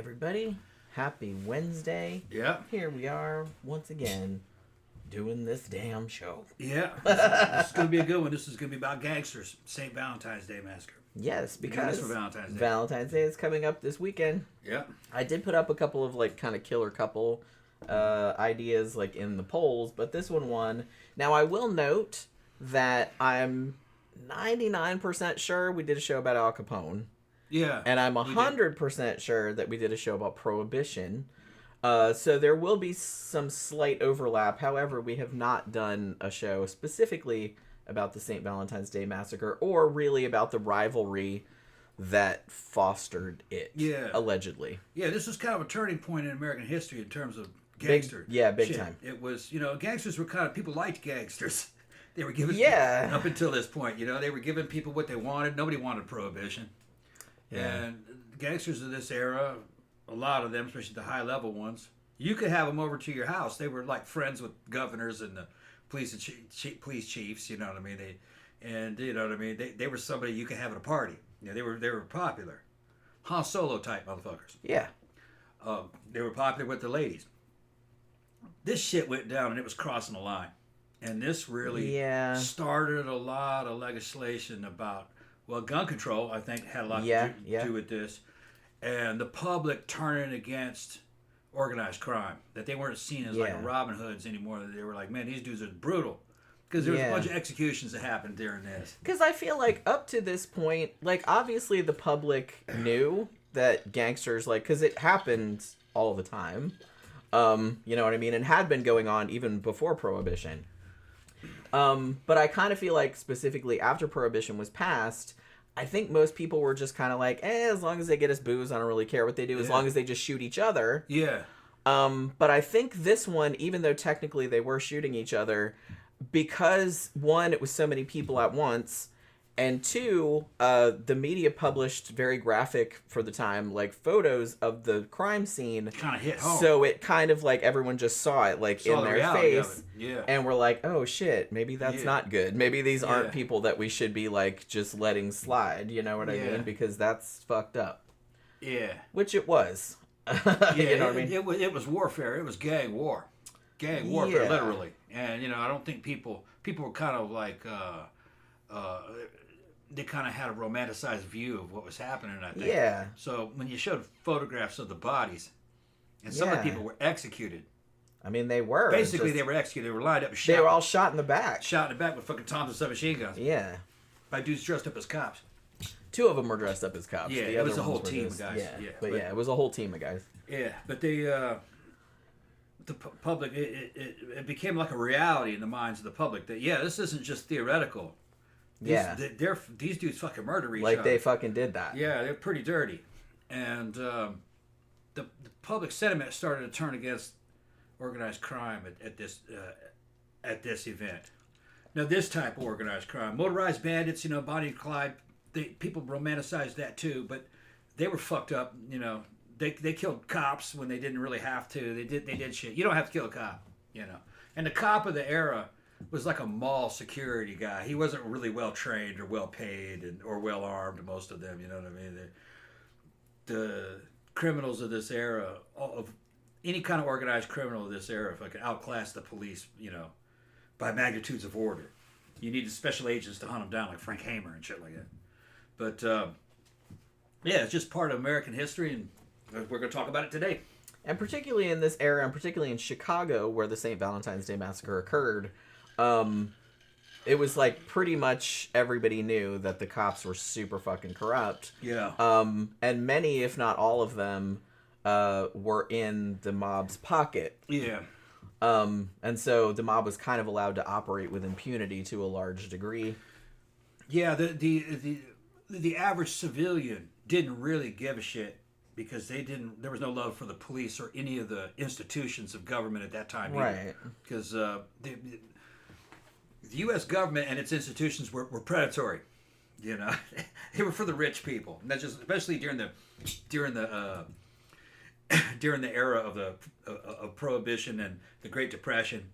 everybody. Happy Wednesday. Yeah. Here we are once again doing this damn show. Yeah. This is going to be a good one. This is going to be about gangsters. St. Valentine's Day Massacre. Yes, because for Valentine's Day. Valentine's Day is coming up this weekend. Yeah. I did put up a couple of kind of killer couple ideas in the polls, but this one won. Now I will note that I'm 99% sure we did a show about Al Capone. Yeah. And I'm 100% sure that we did a show about Prohibition. So there will be some slight overlap. However, we have not done a show specifically about the St. Valentine's Day Massacre or really about the rivalry that fostered it, allegedly. Yeah, this was kind of a turning point in American history in terms of gangster. Big time. It was, gangsters were kind of, people liked gangsters. They were given, up until this point, they were giving people what they wanted. Nobody wanted Prohibition. Yeah. And gangsters of this era, a lot of them, especially the high-level ones, you could have them over to your house. They were like friends with governors and the police chiefs. You know what I mean? They were somebody you could have at a party. They were popular, Han Solo type motherfuckers. Yeah. They were popular with the ladies. This shit went down and it was crossing the line, and this really started a lot of legislation about. Well, gun control, I think, had a lot to do with this. And the public turning against organized crime. That they weren't seen as like Robin Hoods anymore. They were like, man, these dudes are brutal. Because there was a bunch of executions that happened during this. Because I feel like up to this point, obviously the public knew that gangsters, because it happened all the time. You know what I mean? And had been going on even before Prohibition. But I kind of feel like specifically after Prohibition was passed, I think most people were just kind of like, as long as they get us booze, I don't really care what they do, as long as they just shoot each other. Yeah. But I think this one, even though technically they were shooting each other, because one, it was so many people at once, and two, the media published very graphic for the time, photos of the crime scene. Kind of hit home. So it kind of everyone just saw it in their face. Yeah. And we're like, oh shit, maybe that's not good. Maybe these aren't people that we should be just letting slide. You know what I mean? Because that's fucked up. Yeah. Which it was. You know what I mean? It was warfare. It was gang war. Gang warfare, literally. And, I don't think people were kind of they kind of had a romanticized view of what was happening, I think. Yeah. So when you showed photographs of the bodies, and some of the people were executed. I mean, they were. Basically, they were executed. They were lined up and shot. They were all shot in the back. Shot in the back with fucking Thompson submachine guns. Yeah. By dudes dressed up as cops. Two of them were dressed up as cops. Yeah, it was a whole team of guys. But it was a whole team of guys. Yeah, but the public, it became like a reality in the minds of the public that, this isn't just theoretical. These dudes fucking murder each other. They fucking did that. Yeah, they're pretty dirty. And the public sentiment started to turn against organized crime at this event. Now, this type of organized crime, motorized bandits, Bonnie and Clyde, people romanticized that too, but they were fucked up. They killed cops when they didn't really have to. They did shit. You don't have to kill a cop, And the cop of the era was like a mall security guy. He wasn't really well trained or well paid or well armed. Most of them, you know what I mean. The criminals of this era, of any kind of organized criminal of this era, fucking outclass the police, by magnitudes of order. You needed special agents to hunt them down, like Frank Hamer and shit like that. But it's just part of American history, and we're going to talk about it today. And particularly in this era, and particularly in Chicago, where the St. Valentine's Day Massacre occurred, it was pretty much everybody knew that the cops were super fucking corrupt. Yeah. And many, if not all of them, were in the mob's pocket. Yeah. And so the mob was kind of allowed to operate with impunity to a large degree. Yeah, the average civilian didn't really give a shit because there was no love for the police or any of the institutions of government at that time. Right. Because the U.S. government and its institutions were predatory. They were for the rich people. And that's just, especially during the era of Prohibition and the Great Depression.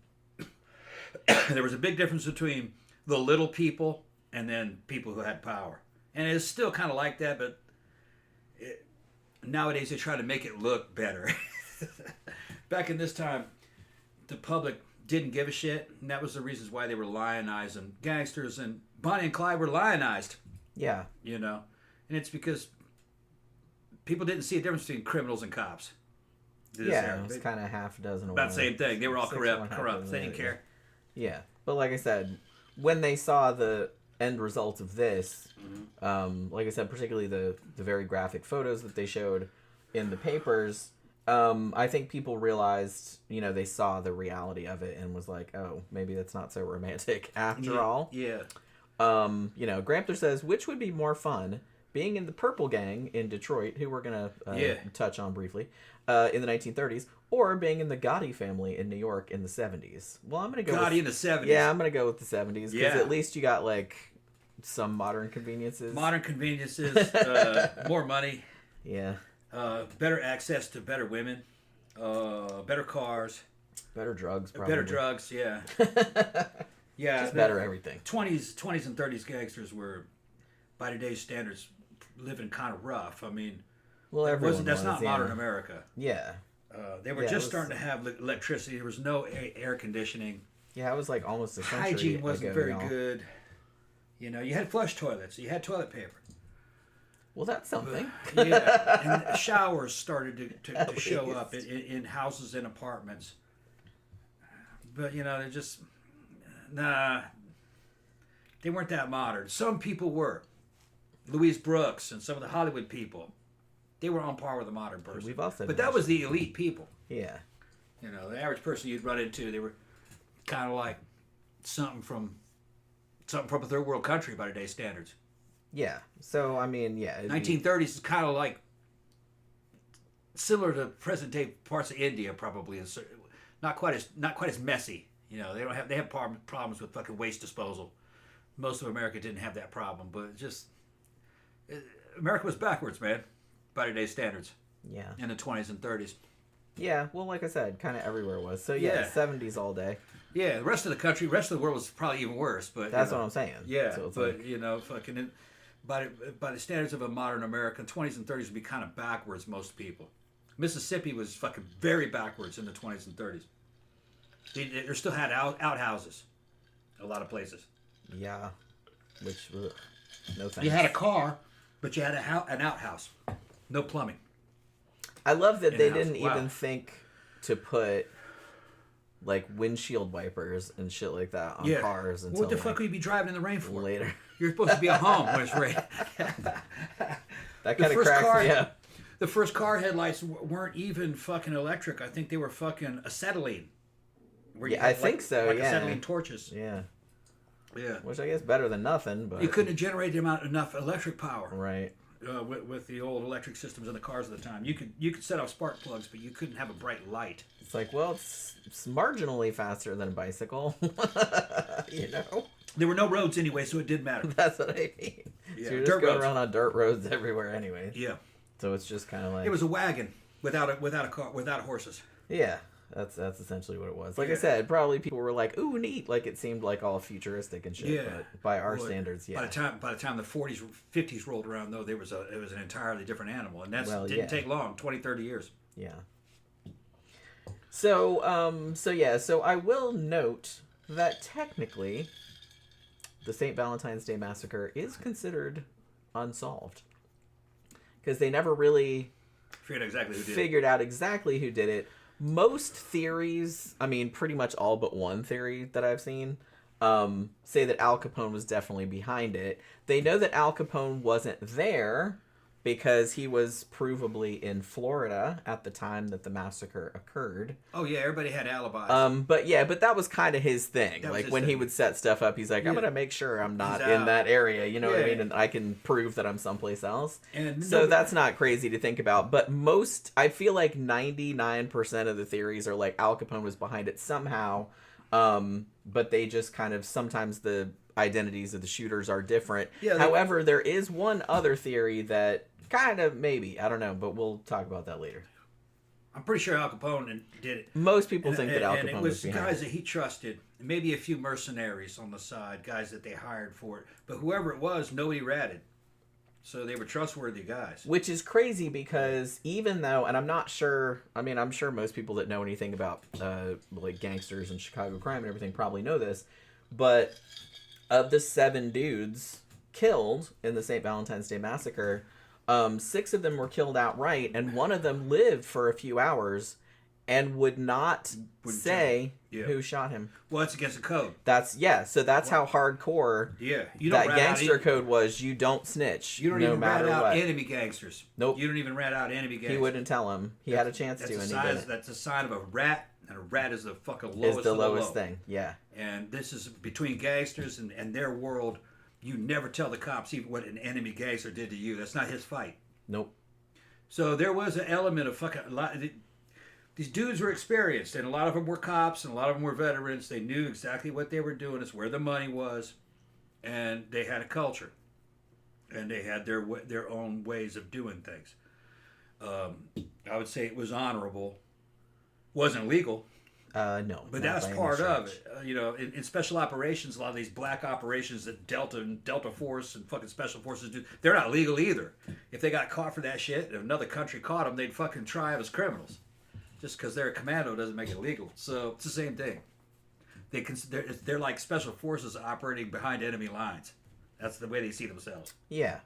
There was a big difference between the little people and then people who had power. And it's still kind of like that, but nowadays they try to make it look better. Back in this time, the public didn't give a shit, and that was the reasons why they were lionizing gangsters, and Bonnie and Clyde were lionized. Yeah. You know, and it's because people didn't see a difference between criminals and cops. Yeah, it was kind of half a dozen. About the same thing. They were all corrupt. They didn't care. Yeah, but like I said, when they saw the end result of this, like I said, particularly the very graphic photos that they showed in the papers, I think people realized, you know, they saw the reality of it and was like, oh, maybe that's not so romantic after all. Yeah. You know, Grampler says, which would be more fun, being in the Purple Gang in Detroit, who we're going to touch on briefly, in the 1930s, or being in the Gotti family in New York in the 70s. Well, I'm going to go Gotti in the 70s. Yeah, I'm going to go with the 70s, because at least you got, like, some modern conveniences. More money. Yeah. Better access to better women, better cars, better drugs, probably. Better drugs, yeah. Yeah, just better everything. 20s and 30s gangsters were, by today's standards, living kind of rough. I mean, well, that's not modern America. Yeah. They were just starting to have electricity. There was no air conditioning. Yeah, it was like almost a century Hygiene wasn't very y'all. good. You know, you had flush toilets. You had toilet paper. Well, that's something. Yeah, and showers started to show up in houses and apartments. But, you know, they're just... Nah, they weren't that modern. Some people were. Louise Brooks and some of the Hollywood people, they were on par with a modern person. We've also but that was the elite people. Yeah. You know, the average person you'd run into, they were kind of like something from a third world country by today's standards. Yeah. So I mean, yeah. 1930s is kind of like similar to present day parts of India, probably. Not quite as messy. You know, they have problems with fucking waste disposal. Most of America didn't have that problem, but America was backwards, man, by today's standards. Yeah. In the 20s and 30s. Yeah, well, like I said, kind of everywhere was. So yeah, 70s all day. Yeah, the rest of the world was probably even worse. But that's what I'm saying. Yeah, so but you know, fucking by the standards of a modern American, 20s and 30s would be kind of backwards. Most people. Mississippi was fucking very backwards in the 20s and 30s. They still had outhouses, a lot of places. Yeah, which no thanks. You had a car, but you had an outhouse, no plumbing. I love that they didn't even think to put like windshield wipers and shit like that on cars until what the fuck would you be driving in the rain for? Later. You're supposed to be at home when it's raining. That kind of cracks me up. The first car headlights weren't even fucking electric. I think they were fucking acetylene. Yeah, I think so. Like yeah, acetylene torches. Yeah. Yeah. Which I guess better than nothing, but you couldn't generate enough electric power. Right. With the old electric systems in the cars at the time, you could set off spark plugs, but you couldn't have a bright light. It's like, well, it's marginally faster than a bicycle. You know. There were no roads anyway, so it didn't matter. That's what I mean. Yeah. So you're just going around on dirt roads everywhere anyway. Yeah. So it's just kind of like it was a wagon without a car, without horses. Yeah. That's essentially what it was. Like I said, probably people were like, "Ooh, neat!" Like it seemed like all futuristic and shit. Yeah. But by our standards, yeah. By the time the 40s, 50s rolled around, though, it was an entirely different animal, and that didn't take long, 20, 30 years. Yeah. So I will note that technically, the St. Valentine's Day Massacre is considered unsolved because they never really figured out exactly who did it. Most theories, I mean, pretty much all but one theory that I've seen, say that Al Capone was definitely behind it. They know that Al Capone wasn't there because he was provably in Florida at the time that the massacre occurred. Oh yeah, everybody had alibis. But that was kind of his thing. Like when he would set stuff up, he's like, I'm gonna make sure I'm not in that area. You know what I mean? And I can prove that I'm someplace else. And so that's not crazy to think about. But I feel like 99% of the theories are like Al Capone was behind it somehow. But they just kind of, sometimes the identities of the shooters are different. Yeah, however, there is one other theory that kind of maybe, I don't know, but we'll talk about that later. I'm pretty sure Al Capone did it. Most people think that Al Capone was behind it. Guys that he trusted, maybe a few mercenaries on the side, guys that they hired for it. But whoever it was, nobody ratted. So they were trustworthy guys. Which is crazy because even though, and I'm not sure, I mean, I'm sure most people that know anything about like gangsters and Chicago crime and everything probably know this, but of the 7 dudes killed in the St. Valentine's Day Massacre, 6 of them were killed outright, and one of them lived for a few hours and would not say who shot him. Well, it's against the code. So that's how hardcore you don't that gangster code was. You don't snitch. You don't no even matter rat out what. enemy gangsters. Nope. You don't even rat out enemy gangsters. He wouldn't tell him. He had a chance to, and he didn't. That's a sign of a rat, and a rat is the fucking Is lowest the of lowest the low. thing, yeah. And this is between gangsters and their world. You never tell the cops even what an enemy gangster did to you. That's not his fight. Nope. So there was an element of fucking... These dudes were experienced, and a lot of them were cops, and a lot of them were veterans. They knew exactly what they were doing. It's where the money was, and they had a culture, and they had their own ways of doing things. I would say it was honorable. Wasn't legal. No. But that's part of it. In special operations, a lot of these black operations that Delta and Delta Force and fucking Special Forces do, they're not legal either. If they got caught for that shit, if another country caught them, they'd fucking try them as criminals. Just because they're a commando doesn't make it legal. So it's the same thing. They're like special forces operating behind enemy lines. That's the way they see themselves. Yeah.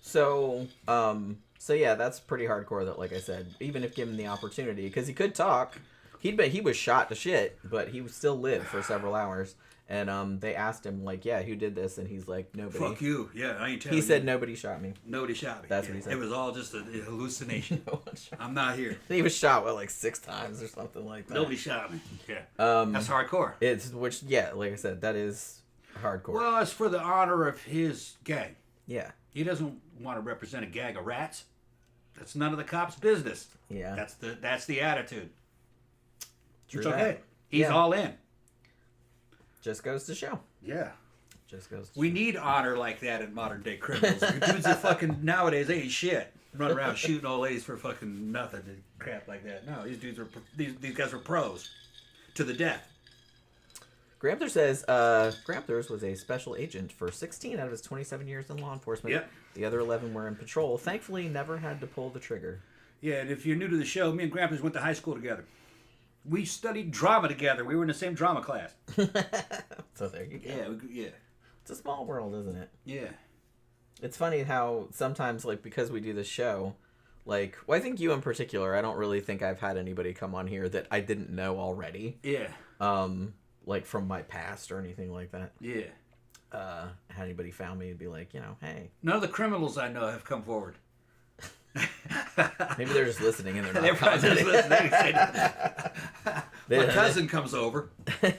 So yeah, that's pretty hardcore. That, like I said, even if given the opportunity, because he could talk, he was shot to shit, but he would still live for several hours. And they asked him, like, yeah, who did this? And he's like, nobody. Fuck you. Yeah, I ain't telling you. He said, nobody shot me. Nobody shot me. That's what he said. It was all just a hallucination. No one shot I'm not here. He was shot, like 6 times or something like that. Nobody shot me. Yeah. That's hardcore. Like I said, that is hardcore. Well, it's for the honor of his gang. Yeah. He doesn't want to represent a gang of rats. That's none of the cops' business. Yeah. That's the attitude. True it's okay. that. He's all in. Just goes to show. Yeah. Just goes to We show. need honor like that in modern day criminals. Dudes that fucking nowadays they ain't shit. Run around shooting old ladies for fucking nothing and crap like that. No, these dudes these guys were pros to the death. Gramthur says Gramthur's was a special agent for 16 out of his 27 years in law enforcement. Yep. The other 11 were in patrol. Thankfully, never had to pull the trigger. Yeah, and if you're new to the show, me and Grandpa's went to high school together. We studied drama together. We were in the same drama class. So there you go. Yeah. It's a small world, isn't it? Yeah. It's funny how sometimes, like, because we do this show, like, well, I think you in particular, I don't really think I've had anybody come on here that I didn't know already. Yeah. Like, from my past or anything like that. Yeah. Had anybody found me and be like, hey. None of the criminals I know have come forward. Maybe they're just listening and they're not They're probably just commenting. listening. My cousin comes over.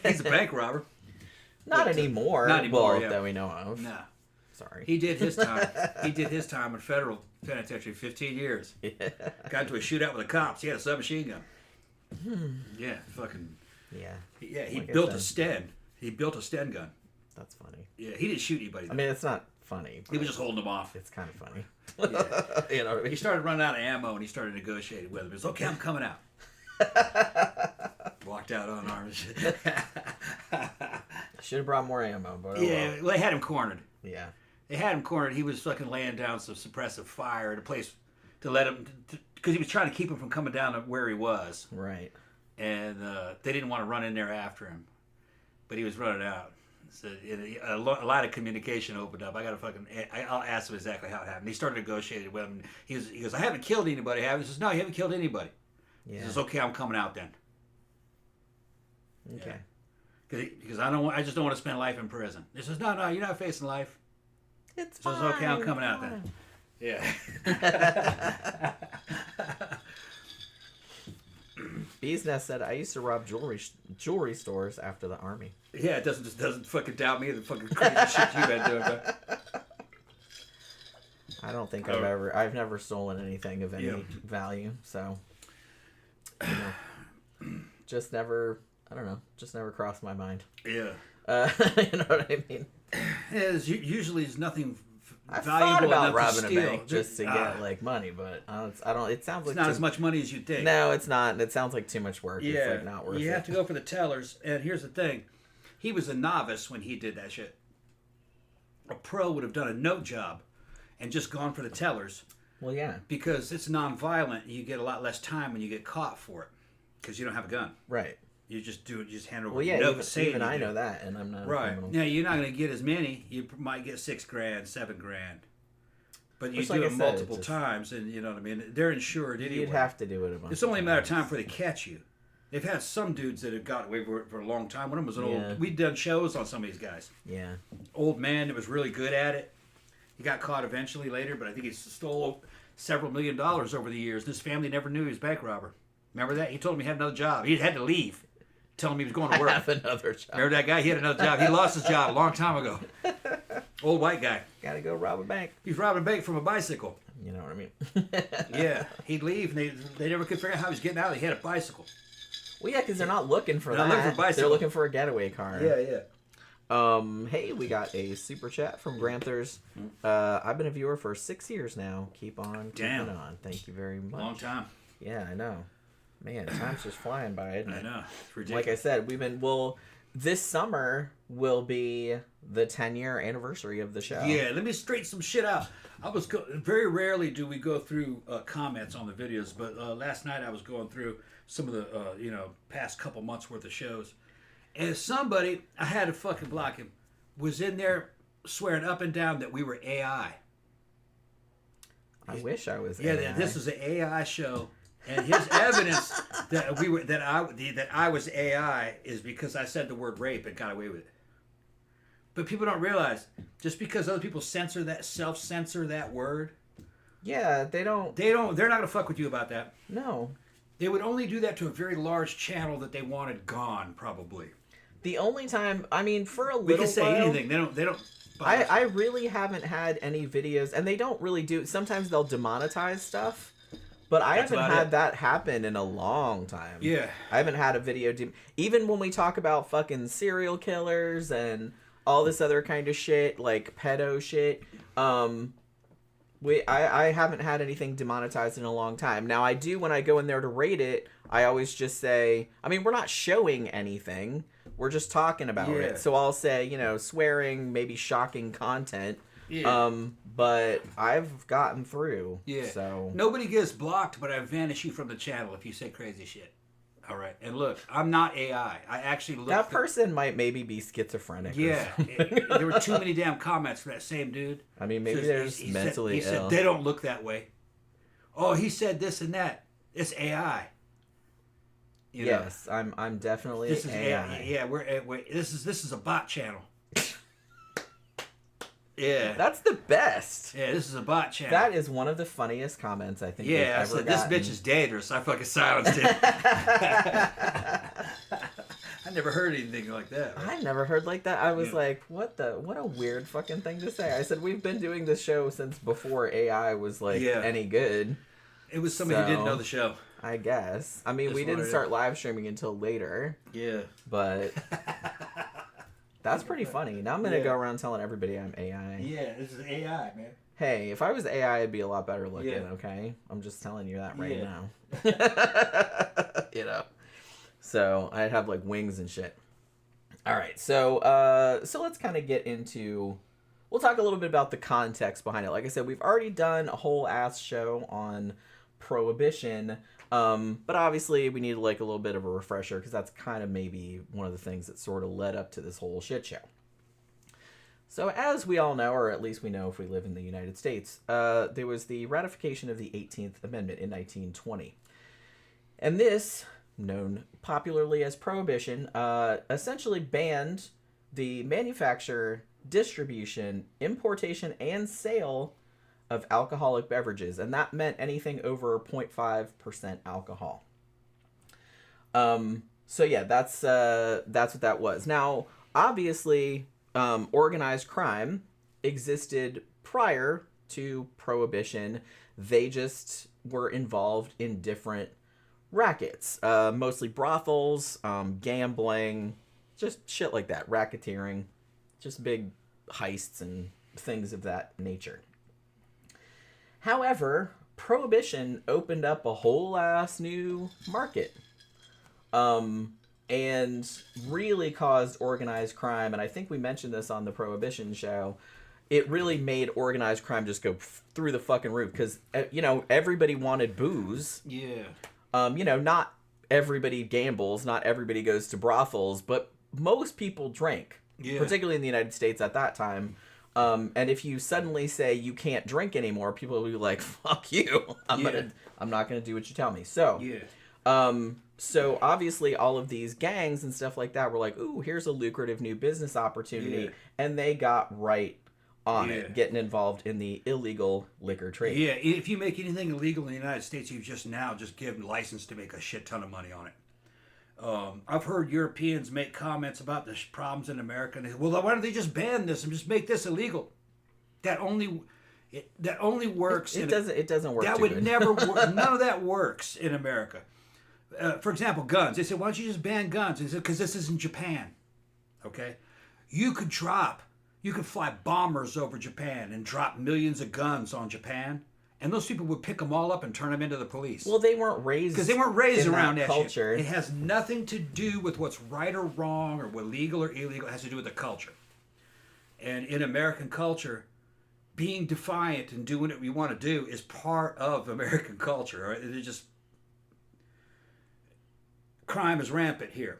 He's a bank robber. Not anymore. Not anymore, Well, yeah. that we know of. No. Sorry. He did his time. He did his time in federal penitentiary, 15 years. Yeah. Got into a shootout with the cops. He had a submachine gun. Yeah, fucking. Yeah. Yeah, he Like I built a said. Sten. He built a Sten gun. That's funny. Yeah, he didn't shoot anybody. I mean, it's not funny. He was just holding them off. It's kind of funny. Yeah. You know what I He mean? started running out of ammo and he started negotiating with him. He was okay, I'm coming out. Walked out unarmed. Should have brought more ammo, but oh Yeah, well. well, they had him cornered. Yeah. They had him cornered. He was fucking laying down some suppressive fire at a place to let him, because he was trying to keep him from coming down to where he was. Right. And they didn't want to run in there after him, but he was running out. So a lot of communication opened up. I'll ask him exactly how it happened. He started negotiating with him. He goes, I haven't killed anybody, have you? He says, no, you haven't killed anybody. Yeah. He says, okay, I'm coming out then. Okay. Because I just don't want to spend life in prison. He says, no, you're not facing life. It's He says, fine. okay, I'm coming out then. Yeah. Bees Nest said, I used to rob jewelry stores after the army. Yeah, it doesn't fucking doubt me the fucking crazy shit you've been doing. But I don't think I've never stolen anything of any value, so just never crossed my mind. yeah, you know what I mean? usually there's nothing I've valuable thought about enough robbing to a steal. bank just to get like money, but I don't. It sounds like It's not too, as much money as you think. No, it's not. It sounds like too much work. Yeah, It's like not worth it. you have to go for the tellers. And here's the thing, he was a novice when he did that shit. A pro would have done a note job, and just gone for the tellers. Well, yeah. Because it's non-violent, you get a lot less time when you get caught for it. Because you don't have a gun. Right. You just do it. You just hand over. Well, yeah. Even I know that, and I'm not. Right. Now you're not going to get as many. You might get $6,000, $7,000. But you do it multiple times, and you know what I mean. They're insured anyway. You'd have to do it a bunch. It's only a matter of time before they catch you. They've had some dudes that have got away for a long time. One of them was an old. We'd done shows on some of these guys. Yeah. Old man that was really good at it. He got caught eventually later, but I think he stole several $1 million over the years. This family never knew he was a bank robber. Remember that? He told him he had another job. He had to leave. Tell him he was going to work. I have another job. Remember that guy? He had another job. He lost his job a long time ago. Old white guy. Gotta go rob a bank. He's robbing a bank from a bicycle. You know what I mean? Yeah. He'd leave, and they never could figure out how he was getting out. He had a bicycle. Well, yeah, because they're not looking for that. Looking for bicycle. They're looking for a getaway car. Yeah. Hey, we got a super chat from Granthers. I've been a viewer for 6 years now. Keep on keeping on. Thank you very much. Long time. Yeah, I know. Man, time's just flying by, isn't it? I know. It's ridiculous. Like I said, this summer will be the 10-year anniversary of the show. Yeah, let me straighten some shit out. Very rarely do we go through comments on the videos, but last night I was going through some of the past couple months worth of shows, and somebody, I had to fucking block him, was in there swearing up and down that we were AI. I wish I was AI. Yeah, this is an AI show. And his evidence that I was AI is because I said the word rape and got away with it. But people don't realize, just because other people self-censor that word. Yeah, they're not gonna fuck with you about that. No. They would only do that to a very large channel that they wanted gone, probably. The only time, I mean, for a little we can say while, anything. They don't. I really haven't had any videos, and they don't really do. Sometimes they'll demonetize stuff. But I haven't had that happen in a long time. Yeah. I haven't had a video... Even when we talk about fucking serial killers and all this other kind of shit, like pedo shit, I haven't had anything demonetized in a long time. Now, I do, when I go in there to rate it, I always just say... I mean, we're not showing anything. We're just talking about it. So I'll say, swearing, maybe shocking content... Yeah. But I've gotten through. Yeah. So nobody gets blocked, but I vanish you from the channel if you say crazy shit. All right. And look, I'm not AI. I actually looked. That person might maybe be schizophrenic. Yeah. There were too many damn comments for that same dude. I mean, maybe they're just mentally ill. He said they don't look that way. Oh, he said this and that. It's AI. Yes, I'm definitely this is AI. Yeah, this is a bot channel. Yeah. That's the best. Yeah, this is a bot channel. That is one of the funniest comments I think we've ever said, gotten. This bitch is dangerous. I fucking silenced it. I never heard anything like that. Right? I never heard like that. I was like, what a weird fucking thing to say. I said, we've been doing this show since before AI was like any good. It was somebody who didn't know the show. I guess. I mean, we didn't start live streaming until later. Yeah. But... That's pretty funny. Now I'm going to go around telling everybody I'm AI. Yeah, this is AI, man. Hey, if I was AI, I'd be a lot better looking, okay? I'm just telling you that right now. So, I'd have, like, wings and shit. All right, so let's kind of get into... We'll talk a little bit about the context behind it. Like I said, we've already done a whole ass show on Prohibition... but obviously we need like a little bit of a refresher because that's kind of maybe one of the things that sort of led up to this whole shit show. So as we all know, or at least we know if we live in the United States, there was the ratification of the 18th Amendment in 1920. And this, known popularly as Prohibition, essentially banned the manufacture, distribution, importation, and sale of alcoholic beverages, and that meant anything over 0.5% alcohol. So yeah, that's what that was. Now, obviously, organized crime existed prior to Prohibition. They just were involved in different rackets, mostly brothels, gambling, just shit like that, racketeering, just big heists and things of that nature. However, Prohibition opened up a whole ass new market, and really caused organized crime. And I think we mentioned this on the Prohibition show. it really made organized crime just go through the fucking roof because everybody wanted booze. Yeah. Not everybody gambles, not everybody goes to brothels, but most people drink, particularly in the United States at that time. And if you suddenly say you can't drink anymore, people will be like, "Fuck you! I'm not gonna do what you tell me." So, so obviously all of these gangs and stuff like that were like, "Ooh, here's a lucrative new business opportunity," and they got right on it, getting involved in the illegal liquor trade. Yeah, if you make anything illegal in the United States, you've just given license to make a shit ton of money on it. I've heard Europeans make comments about the problems in America, and they say, well, why don't they just ban this and just make this illegal? That only works. It doesn't work. That too would good. never work. None of that works in America. For example, guns. They said, why don't you just ban guns? And they said, because this is in Japan. Okay, you could fly bombers over Japan and drop millions of guns on Japan, and those people would pick them all up and turn them into the police. Well, they weren't raised around that culture. Shit. It has nothing to do with what's right or wrong or what legal or illegal. It has to do with the culture. And in American culture, being defiant and doing what we want to do is part of American culture. Right? It just crime is rampant here.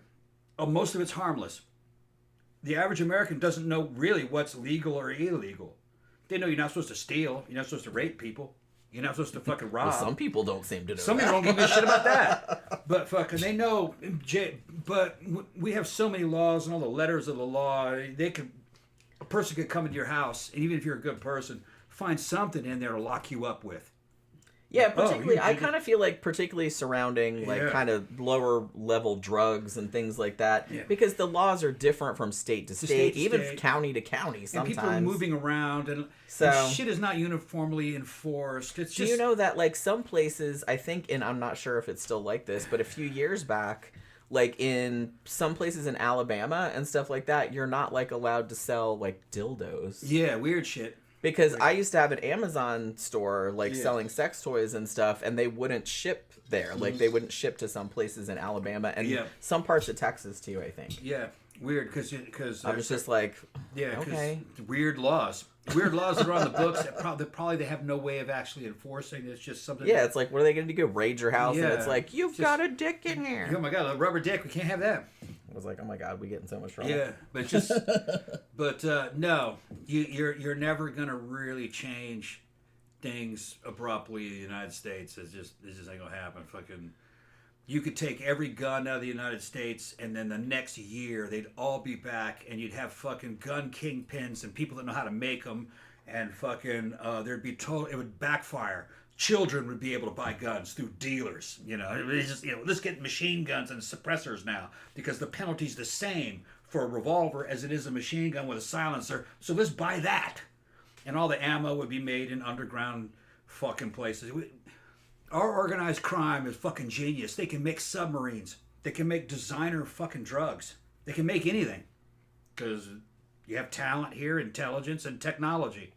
Most of it's harmless. The average American doesn't know really what's legal or illegal. They know you're not supposed to steal. You're not supposed to rape people. You're not supposed to fucking rob. Well, some people don't seem to know. Some people don't give a shit about that. But fucking, they know. But we have so many laws and all the letters of the law. A person could come into your house, and even if you're a good person, find something in there to lock you up with. Yeah, particularly, I kind of feel like particularly surrounding kind of lower level drugs and things like that, because the laws are different from state to state, even county to county sometimes. And people are moving around, and shit is not uniformly enforced. It's just... Do you know that, like, some places, I think, and I'm not sure if it's still like this, but a few years back, like, in some places in Alabama and stuff like that, you're not, like, allowed to sell, like, dildos. Yeah, weird shit. Because I used to have an Amazon store, like, selling sex toys and stuff, and they wouldn't ship there. Like, they wouldn't ship to some places in Alabama and some parts of Texas, too, I think. Yeah, weird, because I was just like, okay. Weird laws. Weird laws that are on the books that probably they have no way of actually enforcing. It's just something... Yeah, it's like, what are they going to do? Raid your house? And it's like, you've got a dick in here. Oh, my God, a rubber dick. We can't have that. I was like, oh my God, we get in so much trouble. Yeah, but no, you're never gonna really change things abruptly in the United States. It's just ain't gonna happen. Fucking, you could take every gun out of the United States, and then the next year they'd all be back, and you'd have fucking gun kingpins and people that know how to make them, and fucking there'd be it would backfire. Children would be able to buy guns through dealers. It's just, let's get machine guns and suppressors now because the penalty's the same for a revolver as it is a machine gun with a silencer. So let's buy that. And all the ammo would be made in underground fucking places. Our organized crime is fucking genius. They can make submarines. They can make designer fucking drugs. They can make anything because you have talent here, intelligence, and technology.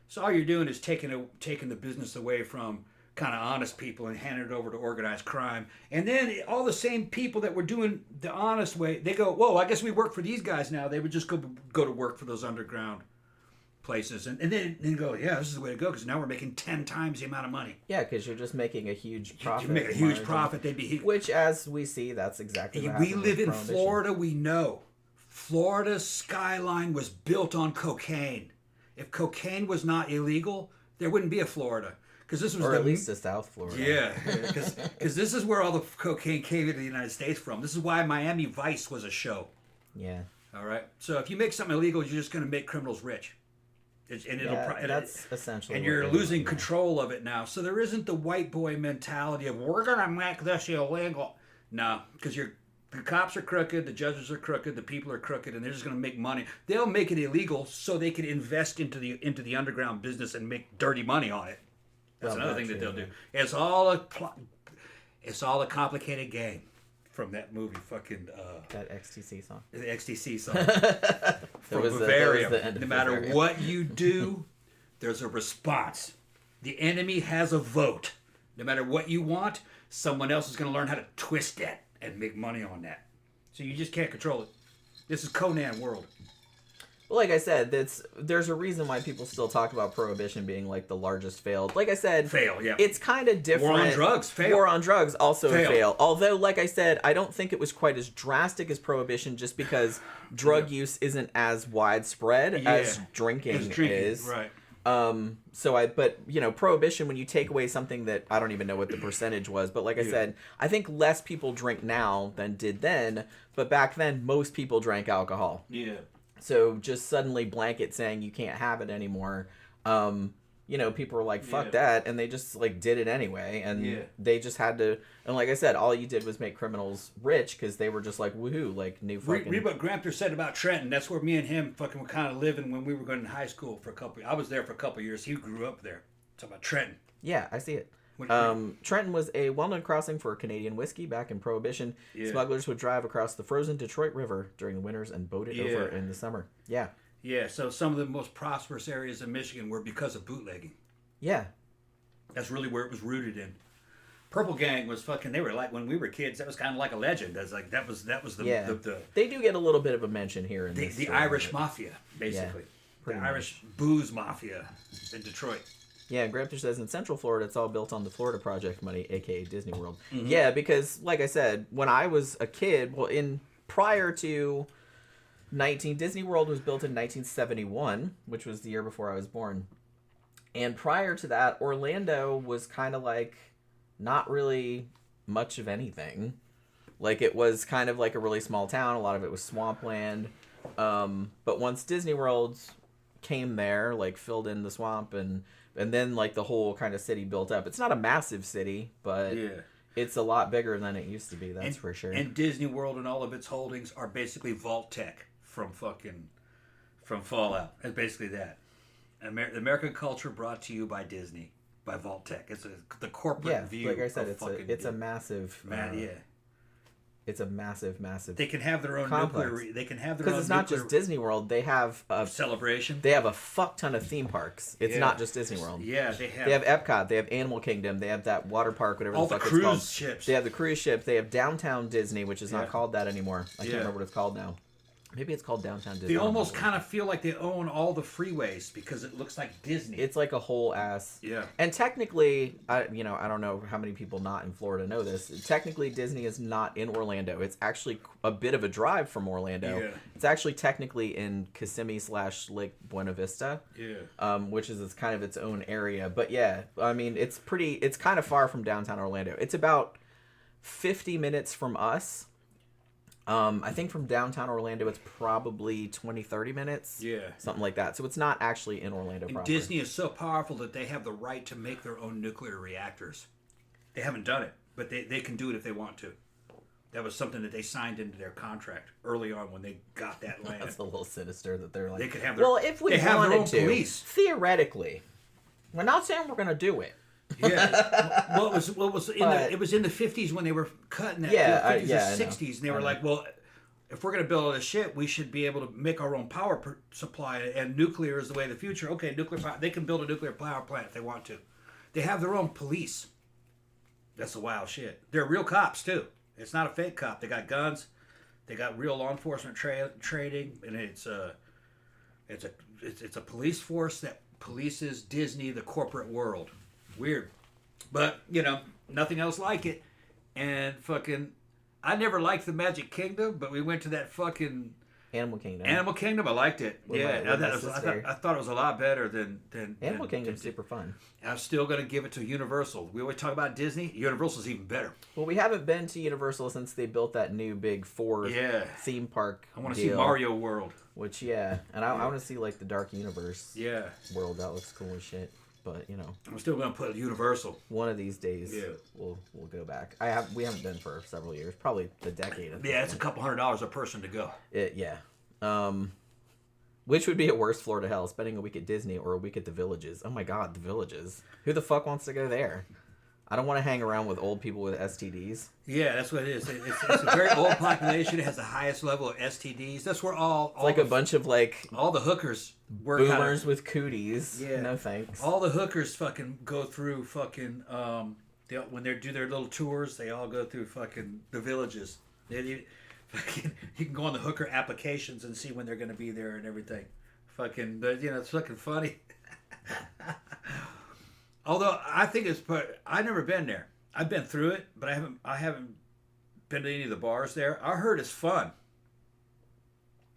So all you're doing is taking the business away from kind of honest people and handing it over to organized crime. And then all the same people that were doing the honest way, they go, whoa, I guess we work for these guys now. They would just go to work for those underground places. And then go, yeah, this is the way to go because now we're making 10 times the amount of money. Yeah, because you're just making a huge profit. You make a huge profit. Which, as we see, that's exactly what happened. We live in Florida. We know. Florida's skyline was built on cocaine. If cocaine was not illegal, there wouldn't be a Florida. At least a South Florida. Yeah, because this is where all the cocaine came into the United States from. This is why Miami Vice was a show. Yeah. All right. So if you make something illegal, you're just going to make criminals rich. That's essentially. And you're losing control of it now. So there isn't the white boy mentality of we're going to make this illegal. No, because the cops are crooked, the judges are crooked, the people are crooked, and they're just going to make money. They'll make it illegal so they can invest into the underground business and make dirty money on it. That's another thing that they'll do. It's all a complicated game from that movie. Fucking that XTC song. The XTC song from Bavaria. No matter what you do, there's a response. The enemy has a vote. No matter what you want, someone else is going to learn how to twist it and make money on that. So you just can't control it. This is Conan world. like I said, there's a reason why people still talk about Prohibition being like the largest failed. Like I said, yeah. It's kind of different. War on drugs, fail. War on drugs, also a fail. Although, like I said, I don't think it was quite as drastic as Prohibition, just because drug use isn't as widespread as drinking is. Right. But you know, Prohibition, when you take away something that I don't even know what the percentage was, but like I said, I think less people drink now than did then, but back then most people drank alcohol. Yeah. So just suddenly blanket saying you can't have it anymore, you know, people were like, fuck that, and they just like did it anyway, and they just had to, and like I said, all you did was make criminals rich because they were just like, woohoo, like new fucking... Read what Gramper said about Trenton. That's where me and him fucking were kind of living when we were going to high school for a couple... I was there for a couple of years. He grew up there. Talk about Trenton. Yeah, I see it. Trenton was a well-known crossing for Canadian whiskey back in Prohibition. Smugglers would drive across the frozen Detroit River during the winters and boat it over in the summer. Yeah. Yeah, so some of the most prosperous areas of Michigan were because of bootlegging. Yeah. That's really where it was rooted in. Purple Gang was fucking... They were like, when we were kids, that was kind of like a legend. That's like that was the they do get a little bit of a mention here in this. The Irish Mafia, basically. The Irish booze mafia in Detroit. Yeah, Grafter says in Central Florida, it's all built on the Florida Project money, aka Disney World. Mm-hmm. Yeah, because like I said, when I was a kid, prior to Disney World was built in 1971, which was the year before I was born. And prior to that, Orlando was kind of like not really much of anything. Like it was kind of like a really small town. A lot of it was swampland. But once Disney World came there, like filled in the swamp and then like the whole kind of city built up. It's not a massive city, but it's a lot bigger than it used to be. That's for sure. And Disney World and all of its holdings are basically Vault Tech from Fallout. It's basically that. The American culture brought to you by Disney, by Vault Tech. It's the corporate view. Like I said, it's a massive. It's a massive. They can have their own complex. nuclear. They can have their own. Because it's not just Disney World. They have a celebration. They have a fuck ton of theme parks. It's not just Disney World. Yeah, they have. They have Epcot. They have Animal Kingdom. They have that water park, whatever all the fuck cruise it's called. ships. They have the cruise ship. They have Downtown Disney, which is not called that anymore. I can't remember what it's called now. Maybe it's called Downtown Disney. They almost kind of feel like they own all the freeways because it looks like Disney. It's like a whole ass. Yeah. And technically, I don't know how many people not in Florida know this. Technically, Disney is not in Orlando. It's actually a bit of a drive from Orlando. Yeah. It's actually technically in Kissimmee / Lake Buena Vista. Yeah. Which is kind of its own area. But yeah, I mean, it's kind of far from downtown Orlando. It's about 50 minutes from us. I think from downtown Orlando, it's probably 20-30 minutes. Yeah. Something like that. So it's not actually in Orlando proper. Disney is so powerful that they have the right to make their own nuclear reactors. They haven't done it, but they can do it if they want to. That was something that they signed into their contract early on when they got that land. That's a little sinister that they're like... They could have their, well, if we wanted to, theoretically, we're not saying we're going to do it. Yeah. Well, it was in the 50s when they were cutting that. Yeah, the 50s and 60s, and they were like, well, if we're going to build all this shit, we should be able to make our own power supply, and nuclear is the way of the future. Okay, nuclear power. They can build a nuclear power plant if they want to. They have their own police. That's the wild shit. They're real cops too. It's not a fake cop. They got guns. They got real law enforcement training, and it's a police force that polices Disney, the corporate world. Weird. But, nothing else like it. And fucking, I never liked the Magic Kingdom, but we went to that fucking... Animal Kingdom. I liked it. I thought it was a lot better than Animal Kingdom's super fun. I'm still going to give it to Universal. We always talk about Disney. Universal's even better. Well, we haven't been to Universal since they built that new big 4 theme park I want to see Mario World. Which, and I want to see, like, the Dark Universe world. That looks cool as shit. But, I'm still going to put Universal. One of these days, we'll go back. We haven't been for several years. Probably a decade. It's a couple $100 a person to go. Which would be a worse floor to hell, spending a week at Disney or a week at the Villages? Oh my God, the Villages. Who the fuck wants to go there? I don't want to hang around with old people with STDs. Yeah, that's what it is. It's a very old population. It has the highest level of STDs. That's where all like a bunch of all the hookers were boomers with cooties. Yeah, no thanks. All the hookers fucking go through fucking when they do their little tours. They all go through fucking the Villages. You can go on the hooker applications and see when they're going to be there and everything. Fucking, it's fucking funny. Although I think I've never been there. I've been through it, but I haven't been to any of the bars there. I heard it's fun.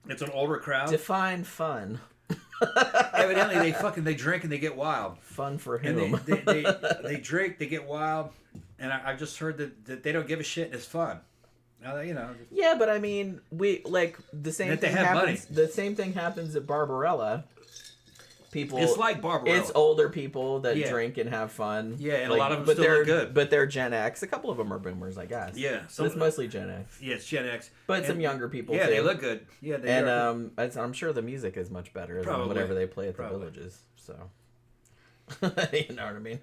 It's an older crowd. Define fun. Evidently, they drink and they get wild. Fun for whom? And they drink, they get wild, and I just heard that they don't give a shit and it's fun. Yeah, but I mean, the same thing happens. Money. The same thing happens at Barbarella. It's like Barbarella. It's older people that drink and have fun. Yeah, and a lot of them still look good. But they're Gen X. A couple of them are boomers, I guess. Yeah, so it's mostly Gen X. Yeah, it's Gen X. But some younger people too. Yeah, they look good. Yeah, they are. I'm sure the music is much better than whatever they play at the villages. So, you know what I mean.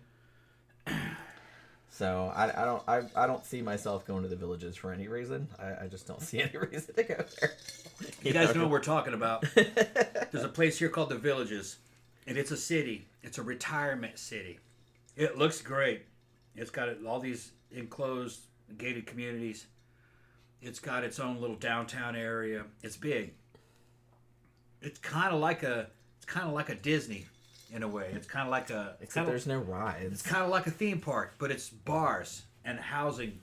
So I don't see myself going to the villages for any reason. I just don't see any reason to go there. You guys know what we're talking about. There's a place here called the Villages, and it's a city. It's a retirement city. It looks great. It's got all these enclosed, gated communities. It's got its own little downtown area. It's big. It's kind of like a Disney. In a way, it's kind of like except there's no rides. It's kind of like a theme park, but it's bars and housing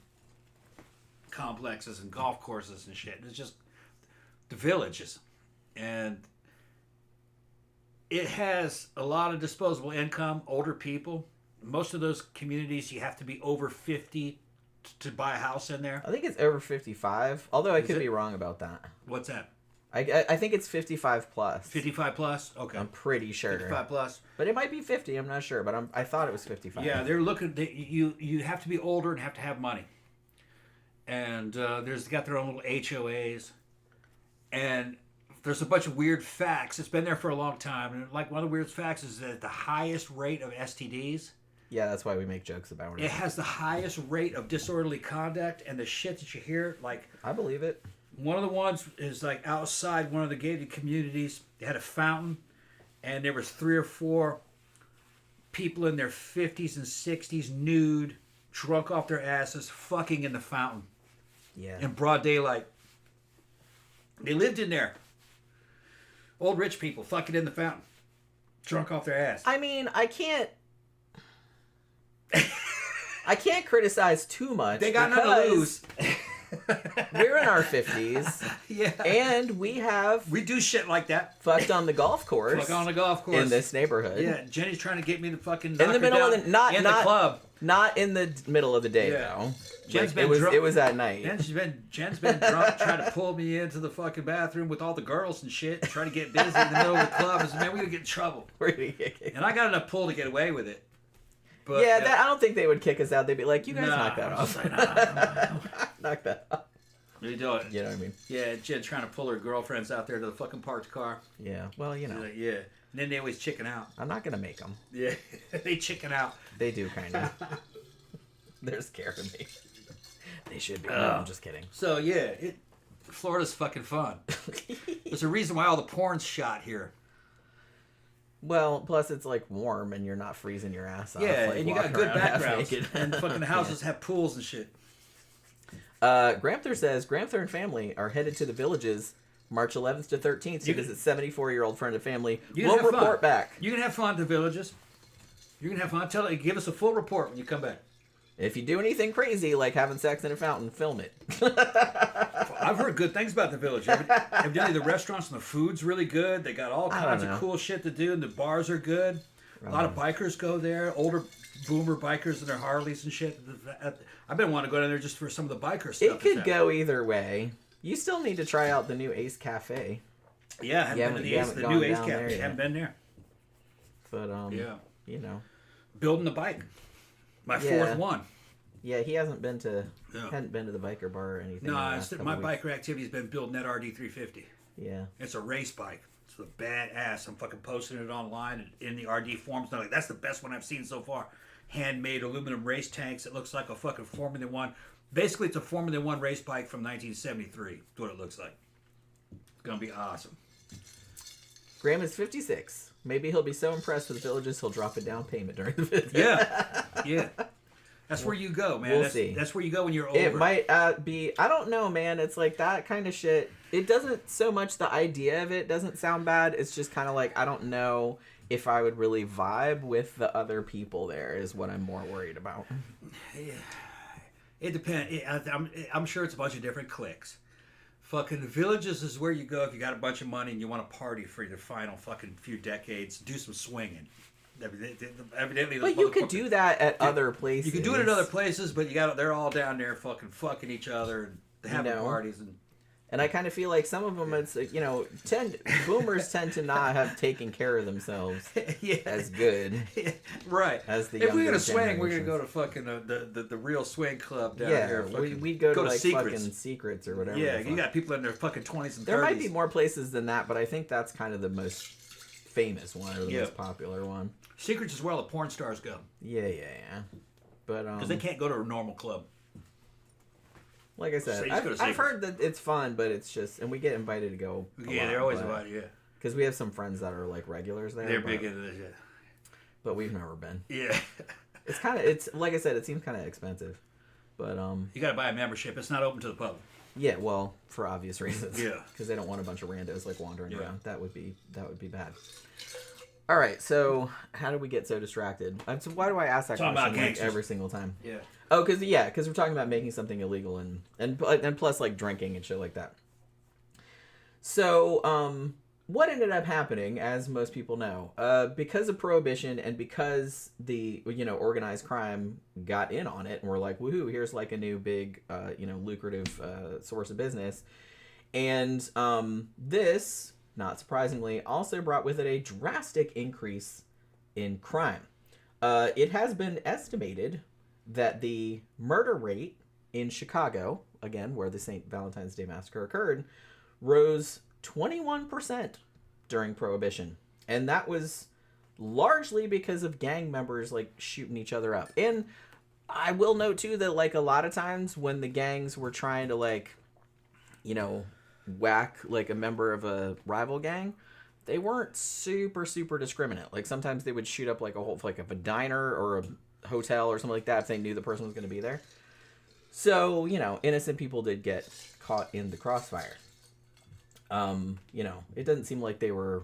complexes and golf courses and shit. It's just the Villages, and it has a lot of disposable income. Older people. Most of those communities, you have to be over 50 to buy a house in there. I think it's over 55. Although I could be wrong about that. What's that? I think it's 55 plus. 55 plus? Okay. I'm pretty sure. 55 plus. But it might be 50, I'm not sure, but I thought it was 55. Yeah, they're looking, you have to be older and have to have money. And there's got their own little HOAs. And there's a bunch of weird facts. It's been there for a long time. And like one of the weird facts is that the highest rate of STDs. Yeah, that's why we make jokes about it. It has the highest rate of disorderly conduct, and the shit that you hear, like... I believe it. One of the ones is like outside one of the gated communities. They had a fountain, and there was 3 or 4 people in their 50s and 60s, nude, drunk off their asses, fucking in the fountain. Yeah. In broad daylight. They lived in there. Old rich people fucking in the fountain, drunk off their ass. I mean, I can't criticize too much. They got nothing to lose. We're in our 50s. Yeah. And we do shit like that. Fucked on the golf course. Fuck on the golf course. In this neighborhood. Yeah, Jenny's trying to get me to fucking in the middle of the the club. Not in the middle of the day though. Jen's been drunk. It was at night. Jen's been drunk trying to pull me into the fucking bathroom with all the girls and shit, trying to get busy in the middle of the club. I said, man, we're gonna get in trouble. And I got enough pull to get away with it. But, yeah, I don't think they would kick us out. They'd be like, you guys knock that off. Knock that off. You do it. You know what I mean? Yeah, Jen trying to pull her girlfriends out there to the fucking parked car. Yeah, well, you know. Like, yeah. And then they always chicken out. I'm not going to make them. Yeah, they chicken out. They do, kind of. They're scaring me. They should be. No, I'm just kidding. So, yeah, Florida's fucking fun. There's a reason why all the porn's shot here. Well, plus it's like warm and you're not freezing your ass off. Yeah, like, and you got good backgrounds. And fucking houses have pools and shit. Gramther says, Gramther and family are headed to the Villages March 11th to 13th to visit 74-year-old friend and family. We'll report back. You can have fun at the Villages. You can have fun. Give us a full report when you come back. If you do anything crazy, like having sex in a fountain, film it. I've heard good things about the Village. Evidently, the restaurants and the food's really good. They got all kinds of cool shit to do, and the bars are good. A lot of bikers go there. Older boomer bikers and their Harleys and shit. I've been wanting to go down there just for some of the biker stuff. It could go either way. You still need to try out the new Ace Cafe. Yeah, I haven't been to the new Ace Cafe. Haven't been there. But, you know. Building the bike. My fourth one. Yeah, he hadn't been to the biker bar or anything. No, my biker activity has been building that RD350. Yeah. It's a race bike. It's a badass. I'm fucking posting it online in the RD forums. They're like, that's the best one I've seen so far. Handmade aluminum race tanks. It looks like a fucking Formula One. Basically, it's a Formula One race bike from 1973. That's what it looks like. It's going to be awesome. Graham is 56. Maybe he'll be so impressed with Villages he'll drop a down payment during the visit. Yeah. That's where you go, man. We'll see. That's where you go when you're older. It might be... I don't know, man. It's like that kind of shit. It doesn't so much the idea of it doesn't sound bad. It's just kind of like I don't know if I would really vibe with the other people there is what I'm more worried about. It depends. I'm sure it's a bunch of different cliques. Fucking villages is where you go if you got a bunch of money and you want to party for your final fucking few decades. Do some swinging. Evidently, but you could do that at other places. You could do it at other places, but they're all down there fucking each other and having parties and I kind of feel like some of them, it's boomers tend to not have taken care of themselves as good, right? As the if we're gonna swing, we're gonna go to fucking the real swing club down here. We'd go to like Secrets. Fucking Secrets or whatever. Yeah, you got people in their fucking 20s and 30s. There might be more places than that, but I think that's kind of the most famous one or the most popular one. Secrets is where all the porn stars go. Yeah. But because they can't go to a normal club. Like I said, I've heard that it's fun, but it's just, and we get invited to go. They're always invited, yeah. Because we have some friends that are like regulars there. They're big into this, yeah. But we've never been. Yeah. It's like I said, it seems kind of expensive, but you got to buy a membership. It's not open to the public. Yeah, well, for obvious reasons. Yeah. Because they don't want a bunch of randos like wandering around. That would be bad. All right, so how did we get so distracted? So why do I ask that question like every single time? Yeah. Oh, because we're talking about making something illegal and plus like drinking and shit like that. So what ended up happening, as most people know, because of Prohibition and because the organized crime got in on it and we're like, woohoo, here's like a new big lucrative source of business, and this, not surprisingly, also brought with it a drastic increase in crime. It has been estimated that the murder rate in Chicago, again, where the St. Valentine's Day Massacre occurred, rose 21% during Prohibition. And that was largely because of gang members, like, shooting each other up. And I will note, too, that, like, a lot of times when the gangs were trying to, like, whack, like, a member of a rival gang, they weren't super, super discriminate. Like, sometimes they would shoot up, like, a diner or a hotel or something like that if they knew the person was going to be there. So, innocent people did get caught in the crossfire. It doesn't seem like they were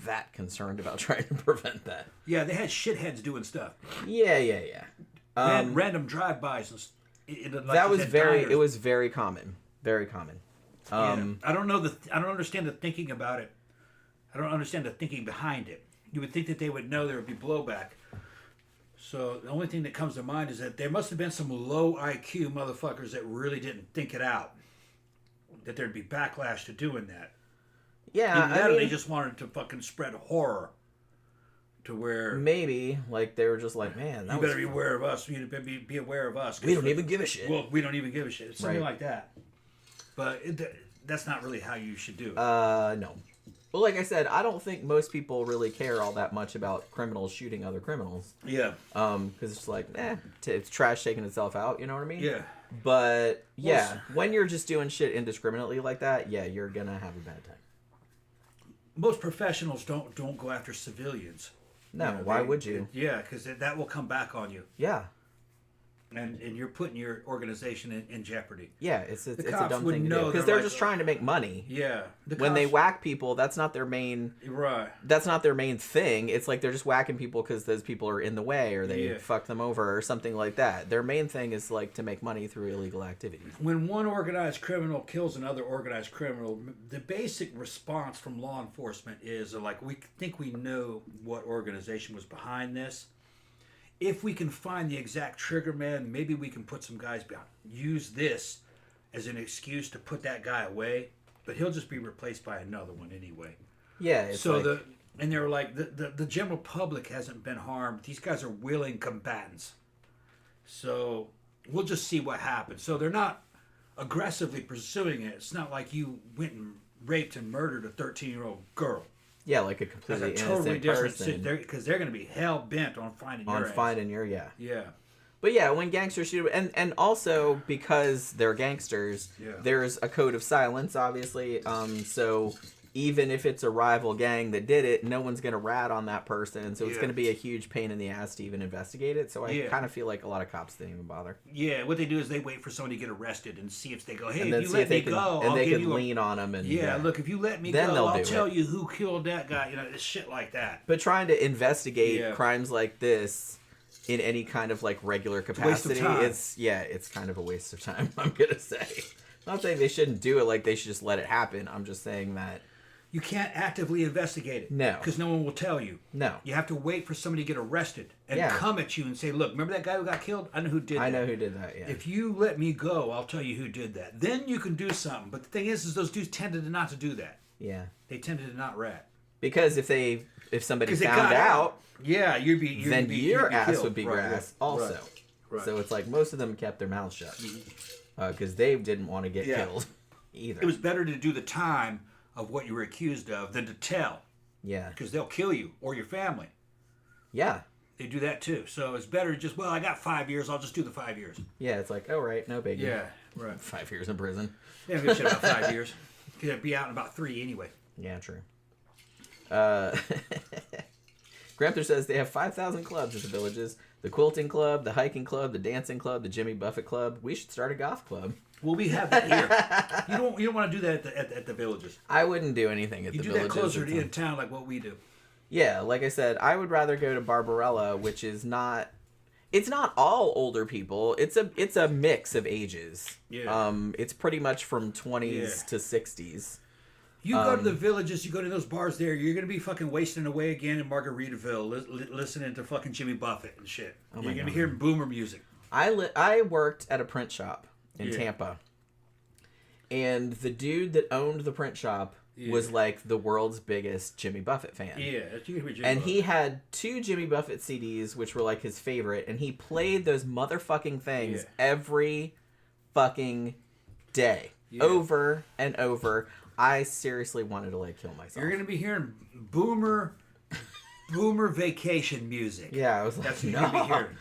that concerned about trying to prevent that. Yeah, they had shitheads doing stuff. Yeah. Random drive-bys. That was it was very common. Very common. I don't understand the thinking about it. I don't understand the thinking behind it. You would think that they would know there would be blowback. So the only thing that comes to mind is that there must have been some low IQ motherfuckers that really didn't think it out. That there'd be backlash to doing that. Yeah, they just wanted to fucking spread horror. To where maybe like they were just like, man, you better be aware of us. You better be aware of us. We don't even give a shit. Well, we don't even give a shit. It's something like that. But that's not really how you should do it. No. Well, like I said, I don't think most people really care all that much about criminals shooting other criminals. Yeah. Because it's like, it's trash taking itself out. You know what I mean? Yeah. But when you're just doing shit indiscriminately like that, you're gonna have a bad time. Most professionals don't go after civilians. No, why would you? Yeah, because that will come back on you. Yeah. And you're putting your organization in jeopardy. Yeah, it's a dumb thing to do because they're just trying to make money. Yeah, when they whack people, that's not their main. Right. That's not their main thing. It's like they're just whacking people because those people are in the way or they fuck them over or something like that. Their main thing is like to make money through illegal activities. When one organized criminal kills another organized criminal, the basic response from law enforcement is like, we think we know what organization was behind this. If we can find the exact trigger man, maybe we can put some guys behind. Use this as an excuse to put that guy away, but he'll just be replaced by another one anyway. Yeah. And they're like the general public hasn't been harmed. These guys are willing combatants. So we'll just see what happens. So they're not aggressively pursuing it. It's not like you went and raped and murdered a 13-year-old girl. Yeah, like a completely innocent person. Because they're going to be hell-bent on finding your ass. Yeah. But when gangsters shoot... And also, because they're gangsters, there's a code of silence, obviously. So even if it's a rival gang that did it, no one's going to rat on that person. So it's Yeah. going to be a huge pain in the ass to even investigate it. So I Yeah. kind of feel like a lot of cops didn't even bother. Yeah, what they do is they wait for somebody to get arrested and see if they go, hey, And if then you see let if they me can, go, and I'll they give could you lean on them. And yeah, look, if you let me then go, I'll do tell it. you who killed that guy. You know, it's shit like that. But trying to investigate Yeah. crimes like this in any kind of like regular capacity, time. it's kind of a waste of time, I'm gonna say. Not saying they shouldn't do it, like they should just let it happen. I'm just saying that You can't actively investigate it. No. Because no one will tell you. no. You have to wait for somebody to get arrested and Yeah. come at you and say, look, remember that guy who got killed? I know who did that. I know who did that, yeah. If you let me go, I'll tell you who did that. Then you can do something. But the thing is those dudes tended not to do that. Yeah. They tended to not rat. Because if somebody 'Cause they found got out, yeah, then you'd your be ass killed. would be Right, grass right, also. right. So it's like most of them kept their mouths shut. Because they didn't want to get Yeah. killed either. It was better to do the time of what you were accused of than to tell. Yeah. Because they'll kill you or your family. Yeah. They do that too. So it's better to just, well, I got 5 years. I'll just do the 5 years. Yeah, it's like, oh, right, no biggie. Yeah, right. 5 years in prison. They don't give a shit about 5 years. Because I'd be out in about 3 anyway. Yeah, true. Gramther says they have 5,000 clubs at the villages. The quilting club, the hiking club, the dancing club, the Jimmy Buffett club. We should start a goth club. Well, we have that here. You don't want to do that at the villages. I wouldn't do anything at You the do villages. that closer It's to in town like what we do. Yeah, like I said, I would rather go to Barbarella, which is not... It's not all older people. It's a mix of ages. Yeah. It's pretty much from 20s Yeah. to 60s. You go to the villages, you go to those bars there, you're going to be fucking wasting away again in Margaritaville listening to fucking Jimmy Buffett and shit. You're going to be hearing boomer music. I worked at a print shop in Yeah. Tampa. And the dude that owned the print shop was like the world's biggest Jimmy Buffett fan. Yeah, you're going to be Jimmy And Buffett. he had 2 Jimmy Buffett CDs, which were like his favorite, and he played those motherfucking things every fucking day. Yeah. Over and over. I seriously wanted to like kill myself. You're going to be hearing boomer vacation music. Yeah, I was like, That's what you're no. going to be hearing.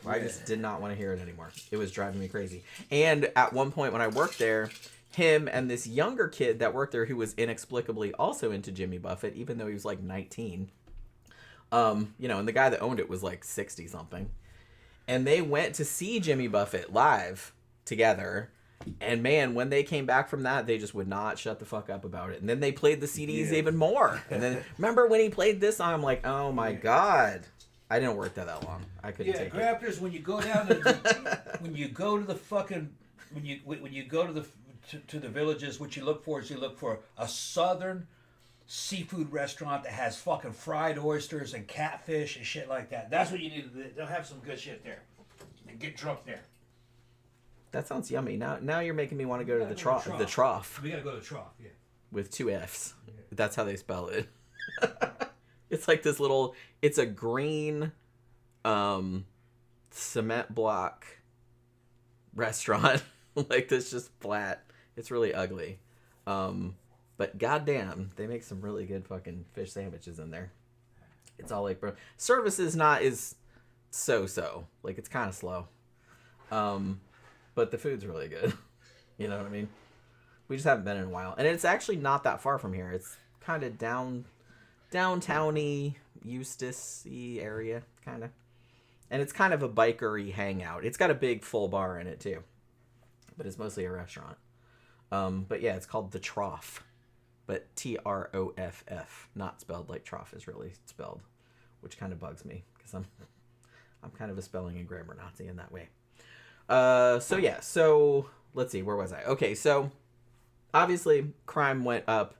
I just did not want to hear it anymore. It was driving me crazy. And at one point when I worked there, him and this younger kid that worked there who was inexplicably also into Jimmy Buffett, even though he was like 19. And the guy that owned it was like 60 something. And they went to see Jimmy Buffett live together. And man, when they came back from that, they just would not shut the fuck up about it. And then they played the CDs even more. And then remember when he played this song? I'm like, oh my god. I didn't work there that long. I couldn't take it. Grafters, when you go down to when you go to the fucking when you go to the villages, what you look for is a southern seafood restaurant that has fucking fried oysters and catfish and shit like that. That's what you need. They'll have some good shit there. And get drunk there. That sounds yummy. Now you're making me want to go to the trough. The trough We gotta go to the trough, yeah. with 2 F's. That's how they spell it. It's like this little. It's a green, cement block restaurant. Like this, just flat. It's really ugly. But goddamn, they make some really good fucking fish sandwiches in there. It's all like, bro. Service is so. Like it's kind of slow. But the food's really good. You know what I mean? We just haven't been in a while. And it's actually not that far from here. It's kind of downtowny, Eustis-y area, kind of. And it's kind of a biker-y hangout. It's got a big full bar in it, too. But it's mostly a restaurant. But yeah, it's called The Trough. But Troff. Not spelled like trough is really spelled. Which kind of bugs me. Because I'm kind of a spelling and grammar Nazi in that way. So let's see, where was I? Okay, so obviously crime went up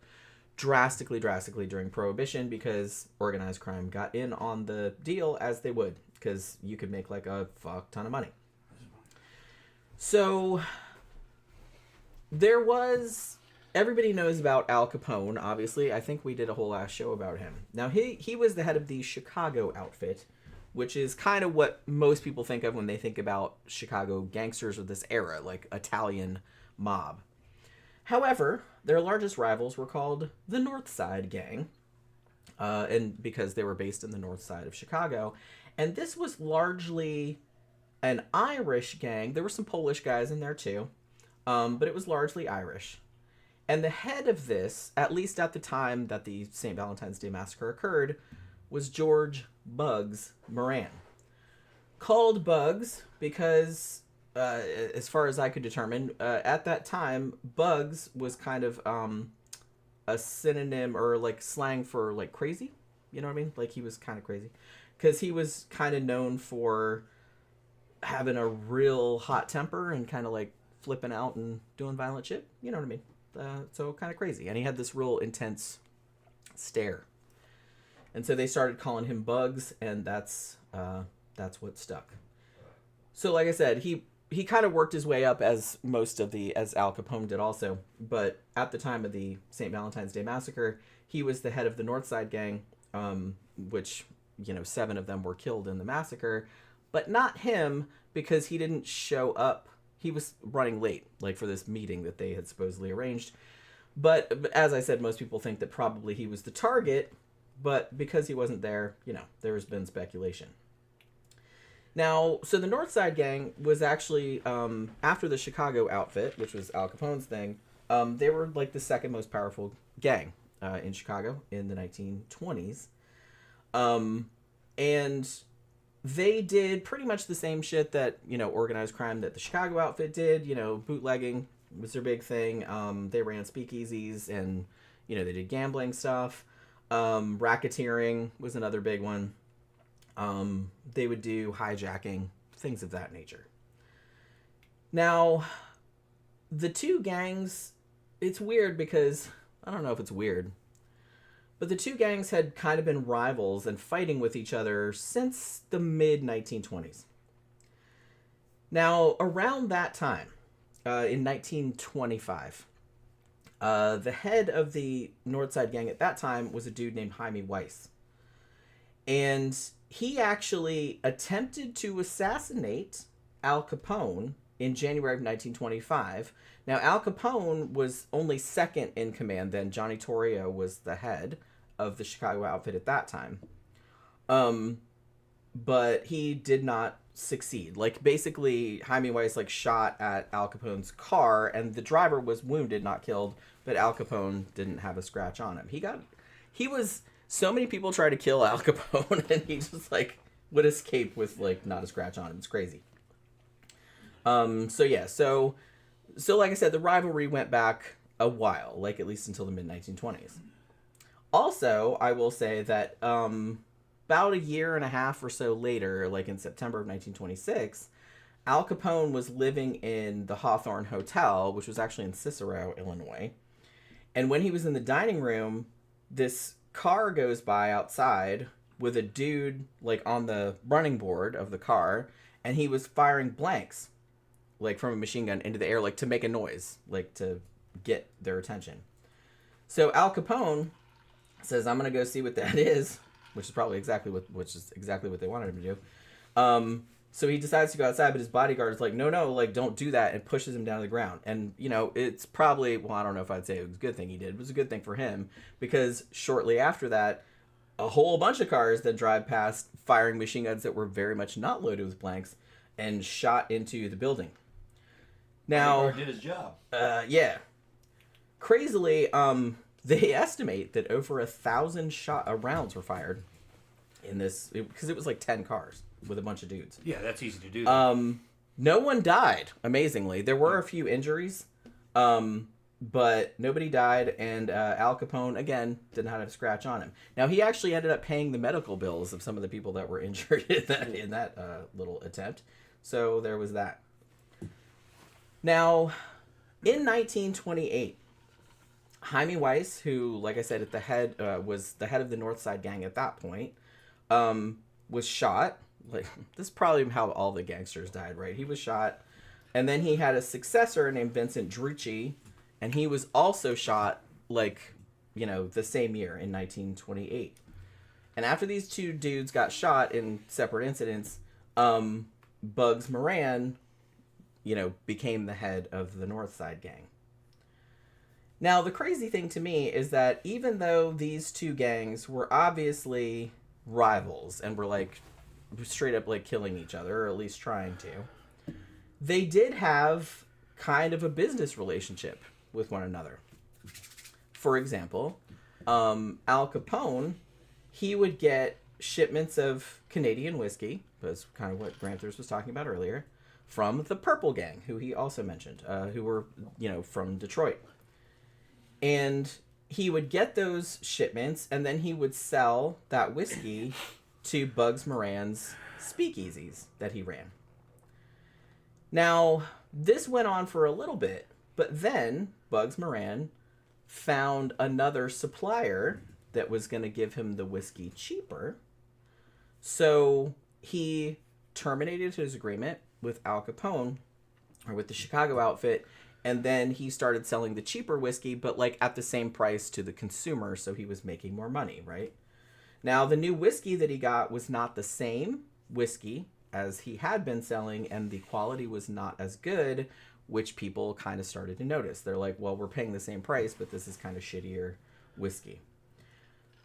drastically during Prohibition because organized crime got in on the deal as they would because you could make like a fuck ton of money. So everybody knows about Al Capone, obviously. I think we did a whole last show about him. Now he was the head of the Chicago outfit, which is kind of what most people think of when they think about Chicago gangsters of this era, like Italian mob. However, their largest rivals were called the North Side Gang, and because they were based in the north side of Chicago. And this was largely an Irish gang. There were some Polish guys in there too, but it was largely Irish. And the head of this, at least at the time that the St. Valentine's Day Massacre occurred, was George Bugs Moran. Called Bugs because, as far as I could determine, at that time, Bugs was kind of a synonym or like slang for like crazy. You know what I mean? Like he was kind of crazy. Because he was kind of known for having a real hot temper and kind of like flipping out and doing violent shit. You know what I mean? So kind of crazy. And he had this real intense stare. And so they started calling him Bugs, and that's what stuck. So like I said, he kind of worked his way up as Al Capone did also. But at the time of the St. Valentine's Day Massacre, he was the head of the North Side Gang, which, 7 of them were killed in the massacre. But not him, because he didn't show up. He was running late, like for this meeting that they had supposedly arranged. But as I said, most people think that probably he was the target. But because he wasn't there, there's been speculation. Now, so the North Side Gang was actually, after the Chicago outfit, which was Al Capone's thing, they were like the second most powerful gang in Chicago in the 1920s. And they did pretty much the same shit that, organized crime that the Chicago outfit did. Bootlegging was their big thing. They ran speakeasies and, they did gambling stuff. Racketeering was another big one. They would do hijacking, things of that nature. Now, the two gangs, it's weird because, I don't know if it's weird, but the two gangs had kind of been rivals and fighting with each other since the mid-1920s. Now, around that time, in 1925, the head of the Northside Gang at that time was a dude named Jaime Weiss. And he actually attempted to assassinate Al Capone in January of 1925. Now, Al Capone was only second in command then. Johnny Torrio was the head of the Chicago outfit at that time. But he did not succeed. Like, basically, Jaime Weiss, shot at Al Capone's car, and the driver was wounded, not killed, but Al Capone didn't have a scratch on him. So many people tried to kill Al Capone, and he just, would escape with, not a scratch on him. It's crazy. So like I said, the rivalry went back a while, at least until the mid-1920s. Also, I will say that about a year and a half or so later, in September of 1926, Al Capone was living in the Hawthorne Hotel, which was actually in Cicero, Illinois. And when he was in the dining room, this car goes by outside with a dude, on the running board of the car, and he was firing blanks, from a machine gun into the air, to make a noise, to get their attention. So Al Capone says, I'm going to go see what that is, which is exactly what they wanted him to do. So he decides to go outside, but his bodyguard is no, don't do that, and pushes him down to the ground. And, it's probably, I don't know if I'd say it was a good thing he did. It was a good thing for him, because shortly after that, a whole bunch of cars that drive past firing machine guns that were very much not loaded with blanks and shot into the building. Now, did his job. Yeah. Crazily, they estimate that over 1,000 rounds were fired in this, because it was 10 cars with a bunch of dudes. Yeah, that's easy to do. No one died, amazingly. There were a few injuries, but nobody died, and Al Capone, again, did not have a scratch on him. Now, he actually ended up paying the medical bills of some of the people that were injured in that little attempt. So there was that. Now, in 1928, Jaime Weiss, who, like I said, was the head of the North Side Gang at that point, was shot. This is probably how all the gangsters died, right? He was shot, and then he had a successor named Vincent Drucci, and he was also shot, the same year in 1928. And after these two dudes got shot in separate incidents, Bugs Moran, became the head of the North Side Gang. Now, the crazy thing to me is that even though these two gangs were obviously rivals and were straight up killing each other, or at least trying to, they did have kind of a business relationship with one another. For example, Al Capone, he would get shipments of Canadian whiskey, that's kind of what Granthers was talking about earlier, from the Purple Gang, who he also mentioned, who were, from Detroit. And he would get those shipments, and then he would sell that whiskey to Bugs Moran's speakeasies that he ran. Now, this went on for a little bit, but then Bugs Moran found another supplier that was going to give him the whiskey cheaper. So he terminated his agreement with Al Capone, or with the Chicago outfit, and then he started selling the cheaper whiskey, but like at the same price to the consumer, so he was making more money, right? Now, the new whiskey that he got was not the same whiskey as he had been selling, and the quality was not as good, which people kind of started to notice. They're like, well, we're paying the same price, but this is kind of shittier whiskey.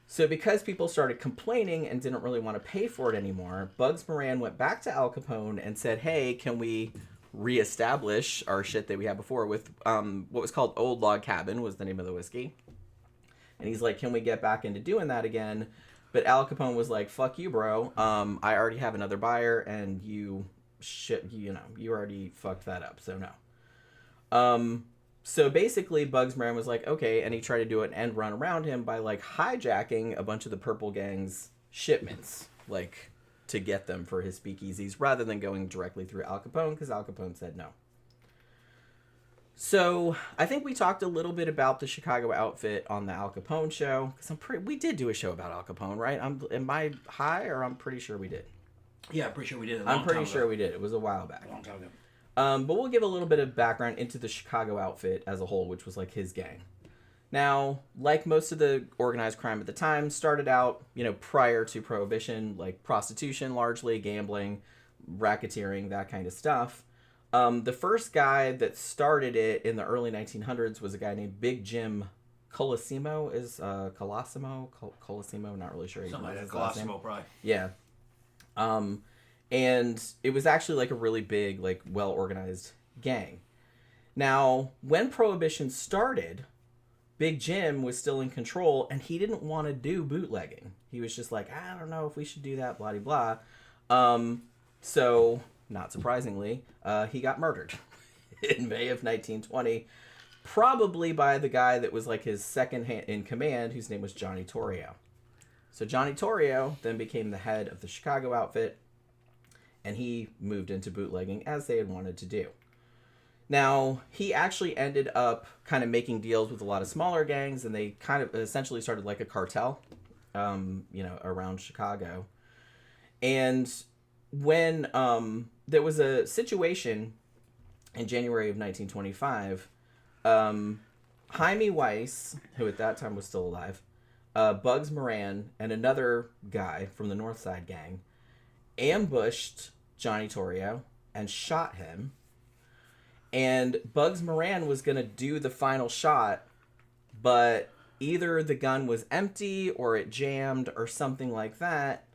So because people started complaining and didn't really want to pay for it anymore, Bugs Moran went back to Al Capone and said, hey, can we reestablish our shit that we had before with what was called Old Log Cabin was the name of the whiskey. And he's like, can we get back into doing that again? But Al Capone was like, fuck you, bro. I already have another buyer, and you already fucked that up, so no. So basically, Bugs Moran was like, okay, and he tried to do an end run around him by, like, hijacking a bunch of the Purple Gang's shipments, like, to get them for his speakeasies, rather than going directly through Al Capone, because Al Capone said no. So, I think we talked a little bit about the Chicago outfit on the Al Capone show, because we did do a show about Al Capone, right? Am I high, or I'm pretty sure we did? Yeah, I'm pretty sure we did. I'm pretty sure we did. It was a while back. A long time ago. But we'll give a little bit of background into the Chicago outfit as a whole, which was like his gang. Now, like most of the organized crime at the time, started out, prior to Prohibition, like prostitution largely, gambling, racketeering, that kind of stuff. The first guy that started it in the early 1900s was a guy named Big Jim Colosimo. Colosimo, not really sure. Something like that. Colosimo, probably. Yeah. And it was actually like a really big, like, well-organized gang. Now, when Prohibition started, Big Jim was still in control, and he didn't want to do bootlegging. He was just like, I don't know if we should do that, blah, blah. So, not surprisingly, he got murdered in May of 1920, probably by the guy that was like his second in command, whose name was Johnny Torrio. So Johnny Torrio then became the head of the Chicago outfit, and he moved into bootlegging as they had wanted to do. Now, he actually ended up kind of making deals with a lot of smaller gangs, and they kind of essentially started like a cartel, around Chicago. And when there was a situation in January of 1925, Jaime Weiss, who at that time was still alive, Bugs Moran, and another guy from the North Side gang ambushed Johnny Torrio and shot him. And Bugs Moran was going to do the final shot, but either the gun was empty or it jammed or something like that.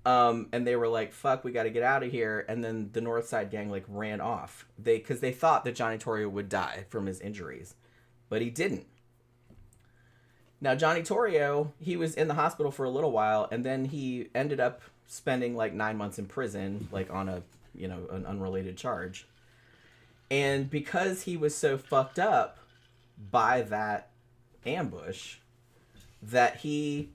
And they were like, fuck, we got to get out of here. And then the North Side gang like ran off. Because they thought that Johnny Torrio would die from his injuries. But he didn't. Now, Johnny Torrio, he was in the hospital for a little while, and then he ended up spending like 9 months in prison, like on an unrelated charge. And because he was so fucked up by that ambush, that he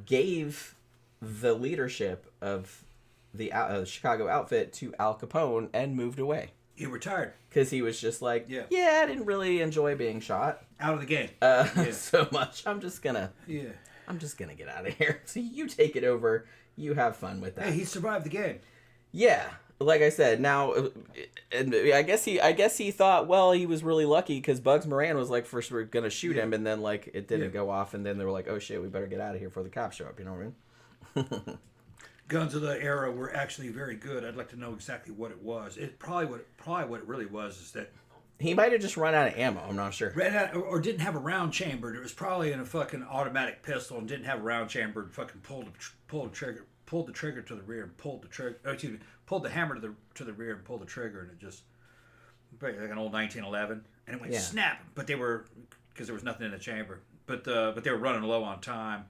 gave the leadership of the Chicago outfit to Al Capone and moved away. He retired. Because he was just like, yeah, I didn't really enjoy being shot. Out of the game. So much. I'm just gonna get out of here. So you take it over. You have fun with that. Hey, he survived the game. Yeah. Like I said, now, and I guess he thought, well, he was really lucky because Bugs Moran was like, first we're going to shoot him, and then like it didn't go off, and then they were like, oh shit, we better get out of here before the cops show up, you know what I mean? Guns of the era were actually very good. I'd like to know exactly what it was. Probably what it really was is that he might have just run out of ammo. I'm not sure. Ran out, or didn't have a round chambered. It was probably in a fucking automatic pistol and didn't have a round chambered. Fucking pulled the trigger to the rear and pulled the hammer to the rear and pulled the trigger, and it just like an old 1911, and it went snap. But they were because there was nothing in the chamber. But they were running low on time.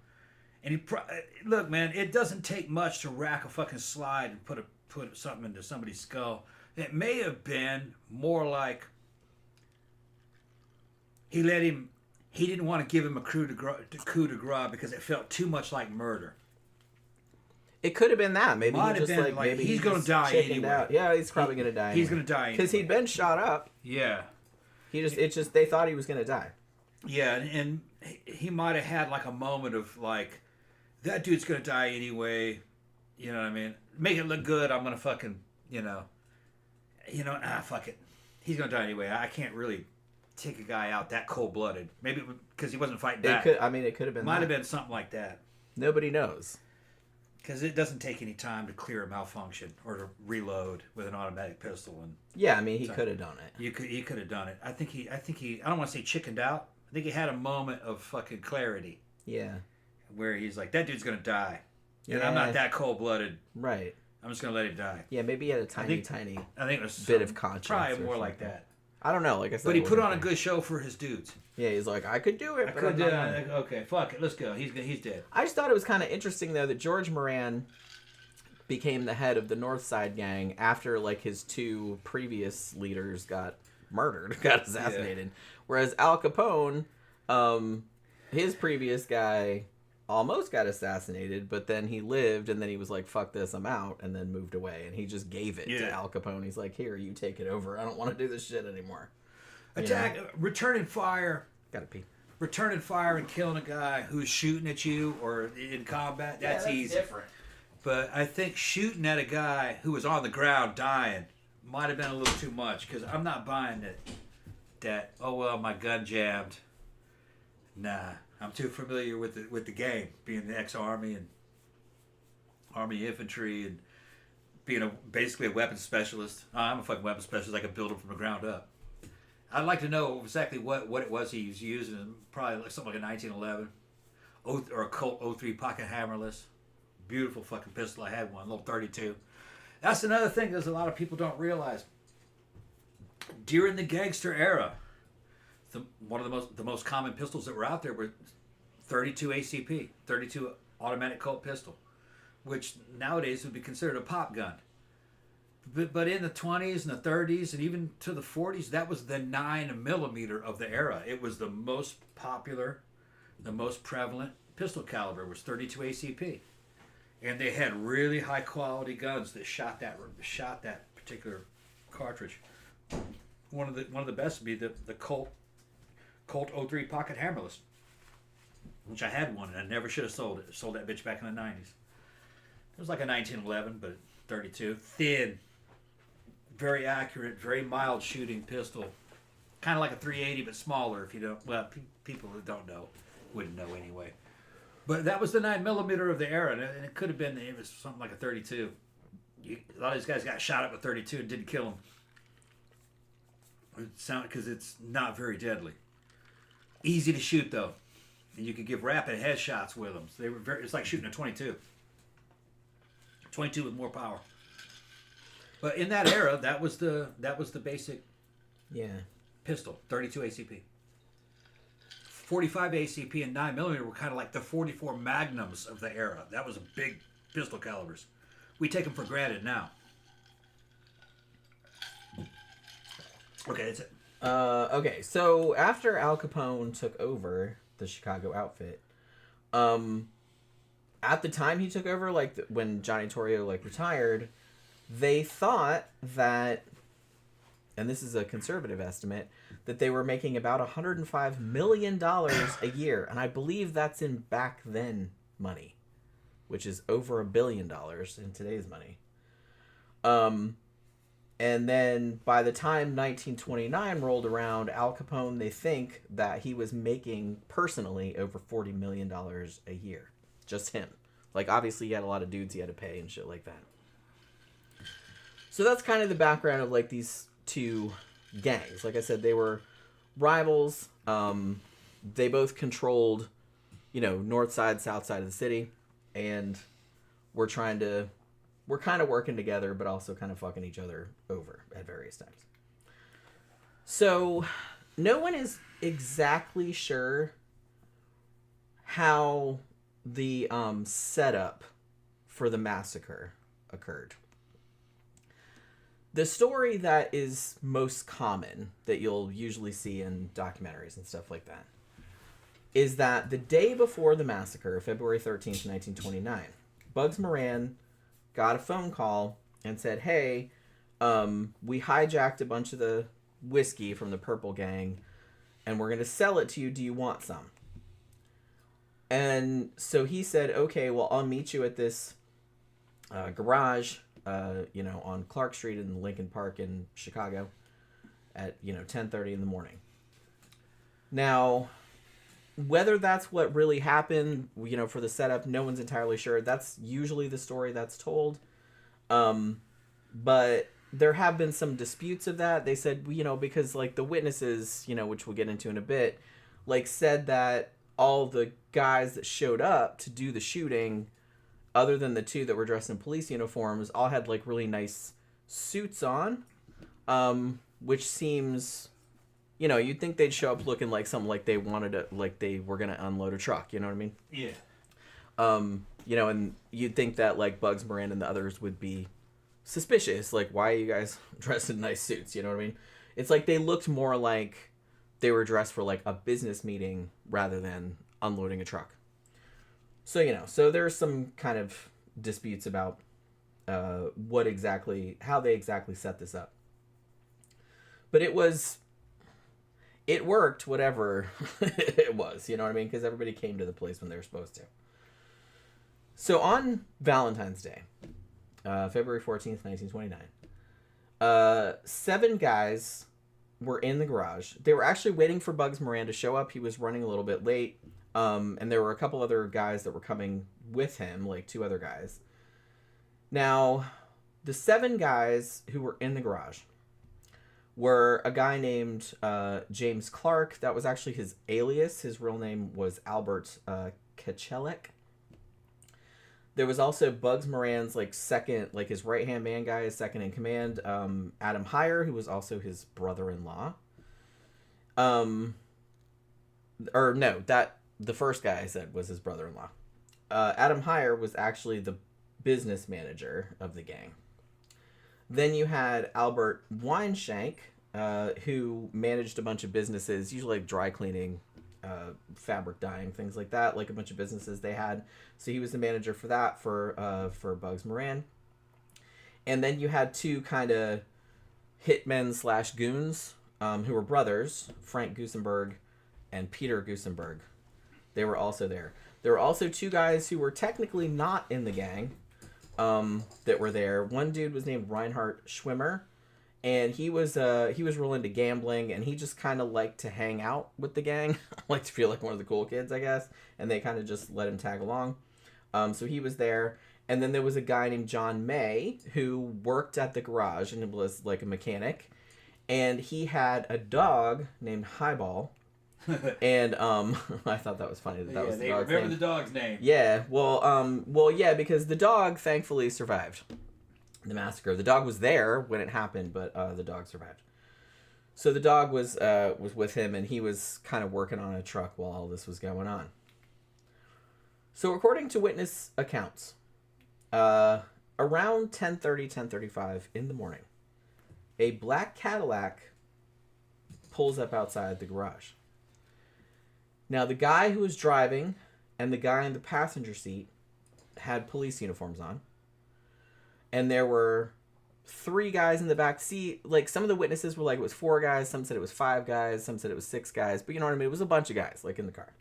And look, man, it doesn't take much to rack a fucking slide and put something into somebody's skull. It may have been more like he didn't want to give him a coup de grace because it felt too much like murder. It could have been that. Maybe Might he have just been like maybe he's going to die anyway. Out. Yeah, he's probably going to die. He's going to die because he'd been shot up. Yeah. They thought he was going to die. Yeah, and he might have had like a moment of like, that dude's going to die anyway. You know what I mean? Make it look good. I'm going to fucking, fuck it. He's going to die anyway. I can't really take a guy out that cold-blooded. Maybe because he wasn't fighting back. It could have been. Might have been something like that. Nobody knows. Because it doesnn't take any time to clear a malfunction or to reload with an automatic pistol. And yeah, I mean, he could have done it. He could have done it. I think he. I don't want to say chickened out. I think he had a moment of fucking clarity. Yeah. Where he's like, that dude's gonna die, and yeah. I'm not that cold-blooded. Right. I'm just gonna let him die. Yeah, maybe he had a tiny I think it was bit of conscience. Probably more like that. I don't know. Like I said, but he put on a good show for his dudes. Yeah, he's like, I could do it. I could do it. Okay, fuck it, let's go. He's dead. I just thought it was kind of interesting though that George Moran became the head of the North Side gang after like his two previous leaders got murdered, got assassinated. Yeah. Whereas Al Capone, his previous guy almost got assassinated, but then he lived, and then he was like, fuck this, I'm out, and then moved away, and he just gave it to Al Capone. He's like, here, you take it over. I don't want to do this shit anymore. Returning fire. Gotta pee. Returning fire and killing a guy who's shooting at you or in combat, that's easy. Different. But I think shooting at a guy who was on the ground dying might have been a little too much, because I'm not buying that, oh, well, my gun jammed. Nah. I'm too familiar with the game, being the ex-Army and Army infantry and being basically a weapons specialist. I'm a fucking weapons specialist. I can build them from the ground up. I'd like to know exactly what it was he was using. Probably like something like a 1911 or a Colt 03 pocket hammerless. Beautiful fucking pistol. I had one, a little 32. That's another thing that a lot of people don't realize. During the gangster era, one of the most common pistols that were out there were 32 ACP, 32 automatic Colt pistol, which nowadays would be considered a pop gun. But in the 20s and the 30s and even to the 40s, that was the 9mm of the era. It was the most popular, the most prevalent pistol caliber was 32 ACP, and they had really high quality guns that shot that particular cartridge. One of the best would be the Colt 03 pocket hammerless, which I had one, and I never should have sold it. I sold that bitch back in the 90s. It was like a 1911, but 32. Thin, very accurate, very mild shooting pistol. Kind of like a 380, but smaller if you don't... Well, people that don't know wouldn't know anyway. But that was the 9mm of the era, and it could have been... It was something like a 32. A lot of these guys got shot up with 32 and didn't kill them. Because it's not very deadly. Easy to shoot, though. And you could give rapid headshots with them. So it's like shooting a 22. 22 with more power. But in that era, that was the basic pistol, 32 ACP. 45 ACP and 9mm were kind of like the 44 Magnums of the era. That was a big pistol calibers. We take them for granted now. Okay, that's it. Okay, so after Al Capone took over the Chicago outfit, at the time he took over, like when Johnny Torrio retired, they thought that, and this is a conservative estimate, that they were making about $105 million a year, and I believe that's in back then money, which is over $1 billion in today's money. And then by the time 1929 rolled around, Al Capone, they think that he was making personally over $40 million a year. Just him. Like, obviously, he had a lot of dudes he had to pay and shit like that. So that's kind of the background of, like, these two gangs. Like I said, they were rivals. They both controlled, north side, south side of the city. And we're kind of working together, but also kind of fucking each other over at various times. So, no one is exactly sure how the setup for the massacre occurred. The story that is most common, that you'll usually see in documentaries and stuff like that, is that the day before the massacre, February 13th, 1929, Bugs Moran got a phone call and said, hey, we hijacked a bunch of the whiskey from the Purple Gang, and we're going to sell it to you. Do you want some? And so he said, okay, well, I'll meet you at this garage, on Clark Street in Lincoln Park in Chicago at, 10:30 in the morning. Now, whether that's what really happened, for the setup, no one's entirely sure. That's usually the story that's told. But there have been some disputes of that. They said, because like the witnesses, which we'll get into in a bit, like said that all the guys that showed up to do the shooting, other than the two that were dressed in police uniforms, all had like really nice suits on, which seems, you'd think they'd show up looking like something like they wanted to, like they were going to unload a truck. You know what I mean? Yeah. And you'd think that like Bugs Moran and the others would be suspicious. Like, why are you guys dressed in nice suits? You know what I mean? It's like they looked more like they were dressed for like a business meeting rather than unloading a truck. So, so there's some kind of disputes about how they exactly set this up. But it worked, whatever it was, you know what I mean? Because everybody came to the place when they were supposed to. So on Valentine's Day, February 14th, 1929, 7 guys were in the garage. They were actually waiting for Bugs Moran to show up. He was running a little bit late. And there were a couple other guys that were coming with him, like 2 other guys. Now, the 7 guys who were in the garage were a guy named James Clark. That was actually his alias. His real name was Albert Kachelek. There was also Bugs Moran's second, his right-hand man guy, his second in command, Adam Heyer, who was also his brother-in-law. The first guy I said was his brother-in-law. Adam Heyer was actually the business manager of the gang. Then you had Albert Weinshank, who managed a bunch of businesses, usually like dry cleaning, fabric dyeing, things like that, like a bunch of businesses they had. So he was the manager for that for Bugs Moran. And then you had 2 kind of hitmen / goons who were brothers, Frank Gusenberg and Peter Gusenberg. They were also there. There were also 2 guys who were technically not in the gang that were there. One dude was named Reinhard Schwimmer, and he was real into gambling, and he just kind of liked to hang out with the gang, liked to feel like one of the cool kids, I guess, and they kind of just let him tag along. So he was there. And then there was a guy named John May who worked at the garage and was like a mechanic, and he had a dog named Highball. And I thought that was funny that was the dog's name. The dog's name. Yeah, yeah, because the dog thankfully survived the massacre. The dog was there when it happened, but the dog survived. So the dog was with him, and he was kind of working on a truck while all this was going on. So according to witness accounts, around 10:30, 10:35 in the morning, a black Cadillac pulls up outside the garage. Now, the guy who was driving and the guy in the passenger seat had police uniforms on. And there were 3 guys in the back seat. Like, some of the witnesses were like, it was 4 guys. Some said it was 5 guys. Some said it was 6 guys. But you know what I mean? It was a bunch of guys, in the car.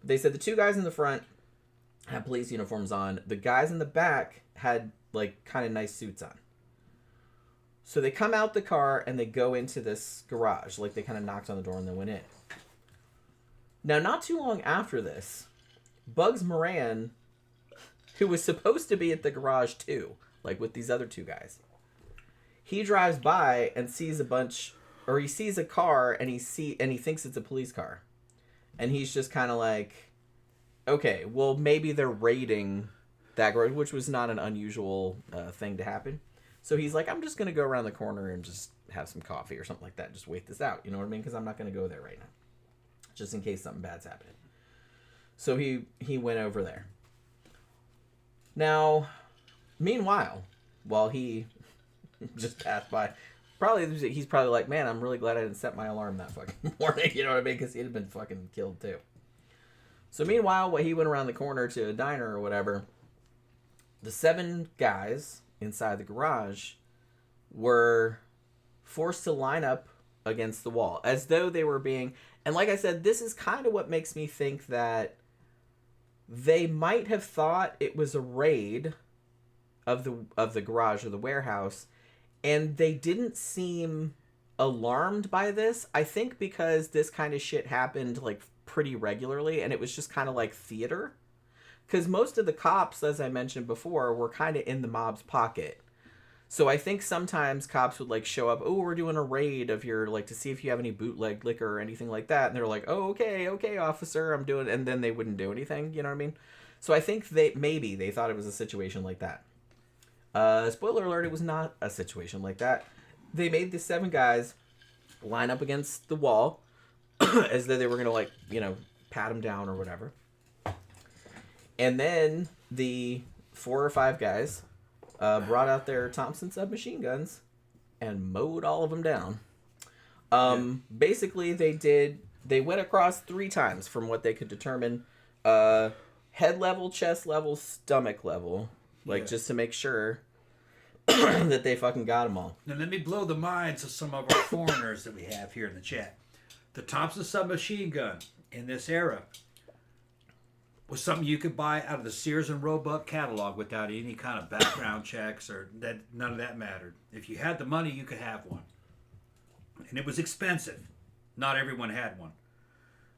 They said the 2 guys in the front had police uniforms on. The guys in the back had, kind of nice suits on. So they come out the car and they go into this garage. They kind of knocked on the door and then went in. Now, not too long after this, Bugs Moran, who was supposed to be at the garage too, with these other 2 guys, he drives by and sees he sees a car and he thinks it's a police car. And he's just kind of like, okay, well, maybe they're raiding that garage, which was not an unusual thing to happen. So he's like, I'm just going to go around the corner and just have some coffee or something like that. Just wait this out. You know what I mean? Because I'm not going to go there right now. Just in case something bad's happening. So he went over there. Now, meanwhile, while he just passed by, he's probably like, man, I'm really glad I didn't set my alarm that fucking morning. You know what I mean? Because he'd have been fucking killed too. So meanwhile, while he went around the corner to a diner or whatever, the 7 guys inside the garage were forced to line up against the wall as though they were being, and like I said, this is kind of what makes me think that they might have thought it was a raid of the garage or the warehouse, and they didn't seem alarmed by this. I think because this kind of shit happened like pretty regularly, and it was just kind of like theater. Because most of the cops, as I mentioned before, were kind of in the mob's pocket. So I think sometimes cops would like show up, oh, we're doing a raid of your, like, to see if you have any bootleg liquor or anything like that. And they're like, oh, okay, officer, I'm doing, and then they wouldn't do anything, you know what I mean? So I think maybe they thought it was a situation like that. Spoiler alert, it was not a situation like that. They made the 7 guys line up against the wall as though they were going to, like, you know, pat them down or whatever. And then the 4 or 5 guys brought out their Thompson submachine guns and mowed all of them down. Basically, they went across 3 times from what they could determine. Head level, chest level, stomach level. Like, just to make sure that they fucking got them all. Now, let me blow the minds of some of our foreigners that we have here in the chat. The Thompson submachine gun in this era was something you could buy out of the Sears and Roebuck catalog without any kind of background checks, or that none of that mattered. If you had the money, you could have one. And it was expensive. Not everyone had one.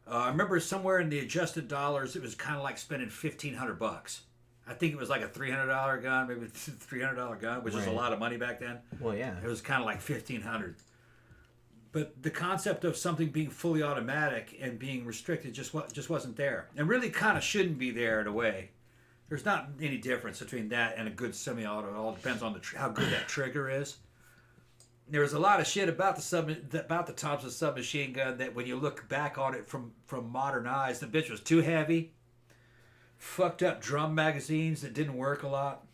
I remember somewhere in the adjusted dollars, it was kind of like spending $1,500. I think it was like a $300 gun, maybe a $300 gun, which was a lot of money back then. Well, yeah. It was kind of like $1,500. But the concept of something being fully automatic and being restricted just wasn't there. And really kind of shouldn't be there in a way. There's not any difference between that and a good semi-auto. It all depends on how good that trigger is. There was a lot of shit about the Thompson submachine gun that when you look back on it from modern eyes, the bitch was too heavy. Fucked up drum magazines that didn't work a lot.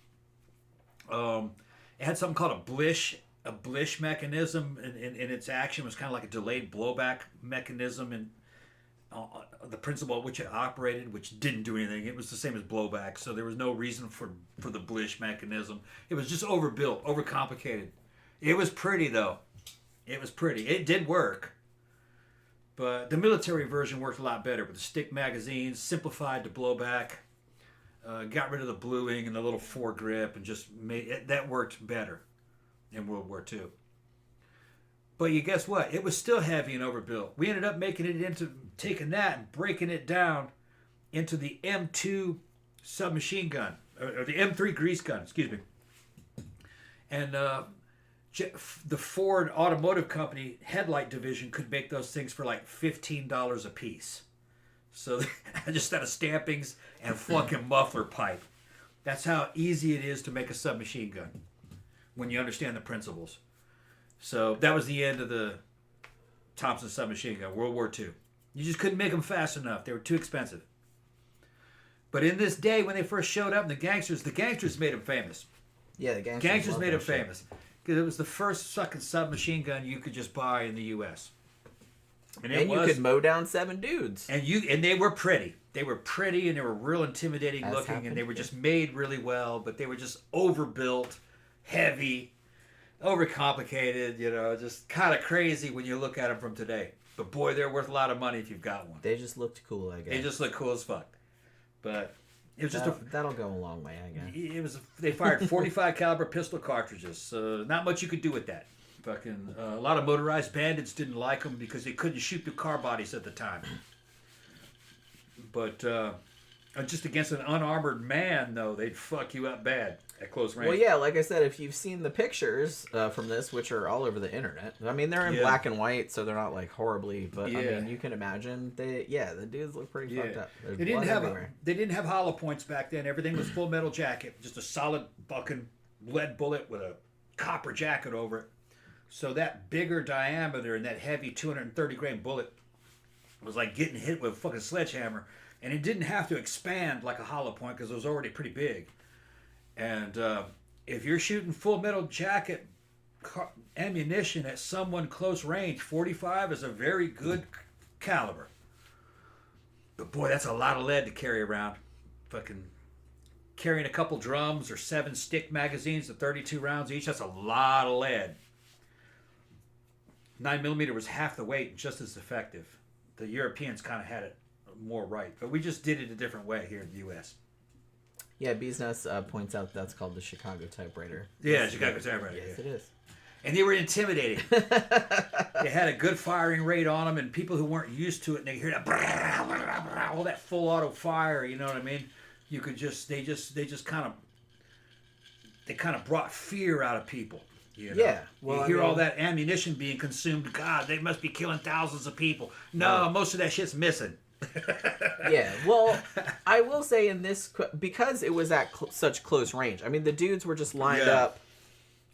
It had something called a blish mechanism in its action. It was kind of like a delayed blowback mechanism, and the principle at which it operated, which didn't do anything. It was the same as blowback, so there was no reason for the blish mechanism. It was just overbuilt, overcomplicated. It was pretty, though. It was pretty. It did work. But the military version worked a lot better with the stick magazines, simplified the blowback, got rid of the bluing and the little foregrip, and just made it, that worked better in World War II. But you guess what? It was still heavy and overbuilt. We ended up taking that and breaking it down into the M2 submachine gun, or the M3 grease gun, excuse me. And the Ford Automotive Company headlight division could make those things for like $15 a piece. So just out of stampings and fucking muffler pipe. That's how easy it is to make a submachine gun when you understand the principles. So that was the end of the Thompson submachine gun, World War II. You just couldn't make them fast enough. They were too expensive. But in this day, when they first showed up, the gangsters made them famous. Yeah, the gangsters made them famous. Because it was the first fucking submachine gun you could just buy in the U.S. And you could mow down 7 dudes. And they were pretty. They were pretty, and they were real intimidating looking, and they were just made really well, but they were just overbuilt, heavy, overcomplicated, just kind of crazy when you look at them from today. But boy, they're worth a lot of money if you've got one. They just looked cool, I guess. They just look cool as fuck. But it was that'll go a long way, I guess. They fired 45 caliber pistol cartridges. Not much you could do with that. Fucking a lot of motorized bandits didn't like them because they couldn't shoot through car bodies at the time. But just against an unarmored man, though, they'd fuck you up bad at close range. Well, yeah, like I said, if you've seen the pictures from this, which are all over the internet, I mean, they're in black and white, so they're not like horribly, but I mean, you can imagine the dudes look pretty fucked up. They didn't have hollow points back then. Everything was full metal jacket, just a solid fucking lead bullet with a copper jacket over it. So that bigger diameter and that heavy 230 grain bullet was like getting hit with a fucking sledgehammer. And it didn't have to expand like a hollow point because it was already pretty big. And if you're shooting full metal jacket ammunition at someone close range, 45 is a very good caliber. But boy, that's a lot of lead to carry around. Fucking carrying a couple drums or 7 stick magazines of 32 rounds each, that's a lot of lead. 9mm was half the weight and just as effective. The Europeans kind of had it more right, but we just did it a different way here in the U.S. Yeah, Bees Nest points out that's called the Chicago typewriter. Yeah, Chicago typewriter. Yes, yeah. it is. And they were intimidating. They had a good firing rate on them, and people who weren't used to it, and they hear that all that full auto fire. You know what I mean? You could they kind of brought fear out of people. You know? Yeah. Well, you hear all that ammunition being consumed. God, they must be killing thousands of people. No, most of that shit's missing. Yeah, well, I will say in this, because it was at such close range, I mean, the dudes were just lined up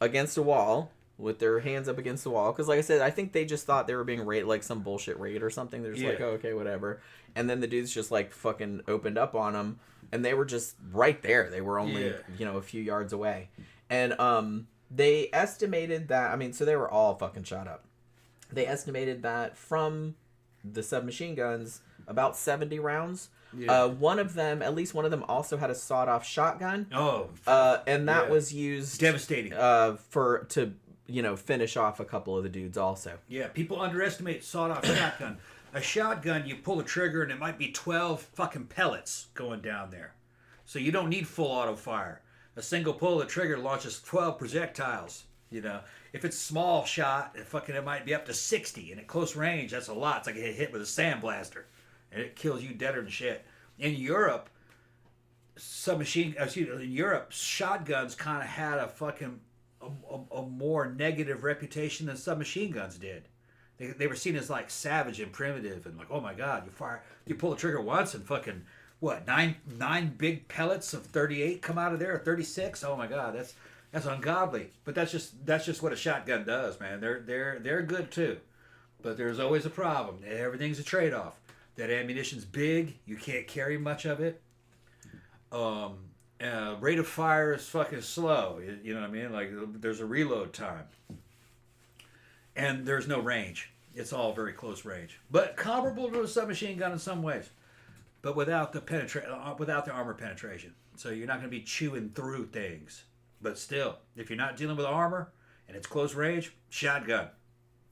against a wall with their hands up against the wall. Because, like I said, I think they just thought they were being raided, like some bullshit raid or something. They're just like, oh, okay, whatever. And then the dudes just, like, fucking opened up on them. And they were just right there. They were only, a few yards away. And they estimated that, I mean, so they were all fucking shot up. They estimated that from the submachine guns, about 70 rounds. Yeah. One of them, at least one of them, also had a sawed-off shotgun. Oh. And that was used devastating to finish off a couple of the dudes also. Yeah, people underestimate sawed-off shotgun. A shotgun, you pull a trigger and it might be 12 fucking pellets going down there. So you don't need full auto fire. A single pull of the trigger launches 12 projectiles. You know, if it's small shot, it might be up to 60, and at close range, that's a lot. It's like a hit with a sandblaster, and it kills you deader than shit. In Europe, shotguns kind of had a fucking a more negative reputation than submachine guns did. They were seen as like savage and primitive, and like, oh my god, you pull the trigger once and fucking what, nine big pellets of 38 come out of there, or 36. Oh my god, that's ungodly. But that's just what a shotgun does, man. They're good too, but there's always a problem. Everything's a trade-off. That ammunition's big. You can't carry much of it. Rate of fire is fucking slow. You know what I mean? Like, there's a reload time, and there's no range. It's all very close range, but comparable to a submachine gun in some ways, but without the armor penetration. So you're not going to be chewing through things. But still, if you're not dealing with armor and it's close range, shotgun,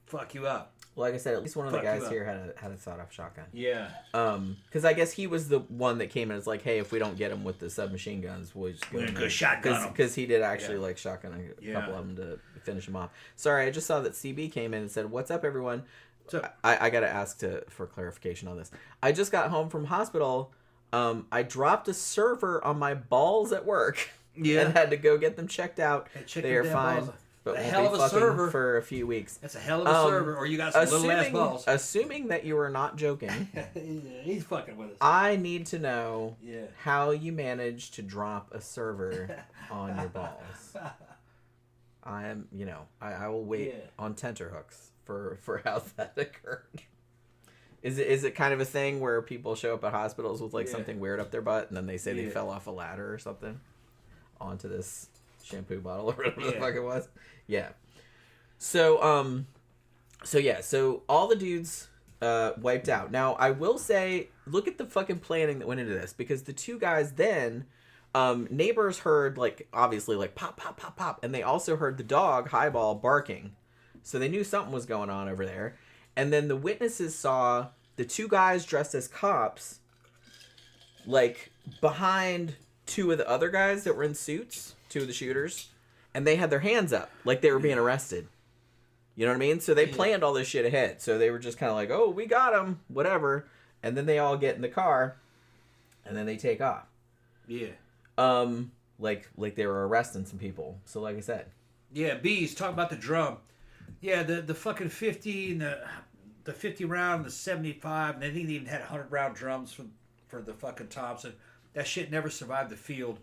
fuck you up. Well, like I said, at least one of the guys here had a sawed-off shotgun. Yeah. Because I guess he was the one that came in and was like, hey, if we don't get him with the submachine guns, we'll just go shotgun him. Because he did actually like shotgun a couple of them to finish him off. Sorry, I just saw that CB came in and said, what's up, everyone? So I got to ask for clarification on this. I just got home from hospital. I dropped a server on my balls at work. Yeah. And had to go get them checked out. They are fine. Balls. But a won't hell be of a server for a few weeks. That's a hell of a server, or you got some little ass balls. Assuming that you are not joking, he's fucking with us. I need to know how you managed to drop a server on your balls. I will wait on tenterhooks for how that occurred. Is it kind of a thing where people show up at hospitals with like something weird up their butt, and then they say they fell off a ladder or something onto this shampoo bottle or whatever the fuck it was? Yeah. So all the dudes wiped out. Now, I will say, look at the fucking planning that went into this, because the two guys then, neighbors heard, like, obviously, like, pop, pop, pop, pop, and they also heard the dog, Highball, barking. So they knew something was going on over there. And then the witnesses saw the two guys dressed as cops, like, behind two of the other guys that were in suits, two of the shooters, and they had their hands up like they were being arrested. You know what I mean? So they planned all this shit ahead. So they were just kind of like, oh, we got him, whatever. And then they all get in the car, and then they take off. Yeah. Like they were arresting some people. So like I said. Yeah, Bees, talk about the drum. Yeah, the fucking 50 and the 50 round and the 75, and I think they even had 100 round drums for the fucking Thompson. That shit never survived the field.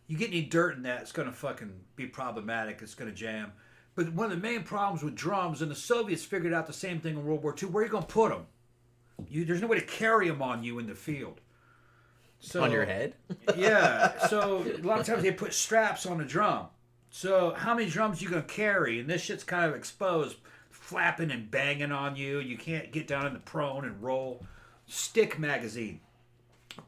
You get any dirt in that, it's going to fucking be problematic. It's going to jam. But one of the main problems with drums, and the Soviets figured out the same thing in World War II, where are you going to put them? There's no way to carry them on you in the field. So, on your head? Yeah. So a lot of times they put straps on the drum. So how many drums you going to carry? And this shit's kind of exposed, flapping and banging on you. You can't get down in the prone and roll. Stick magazine.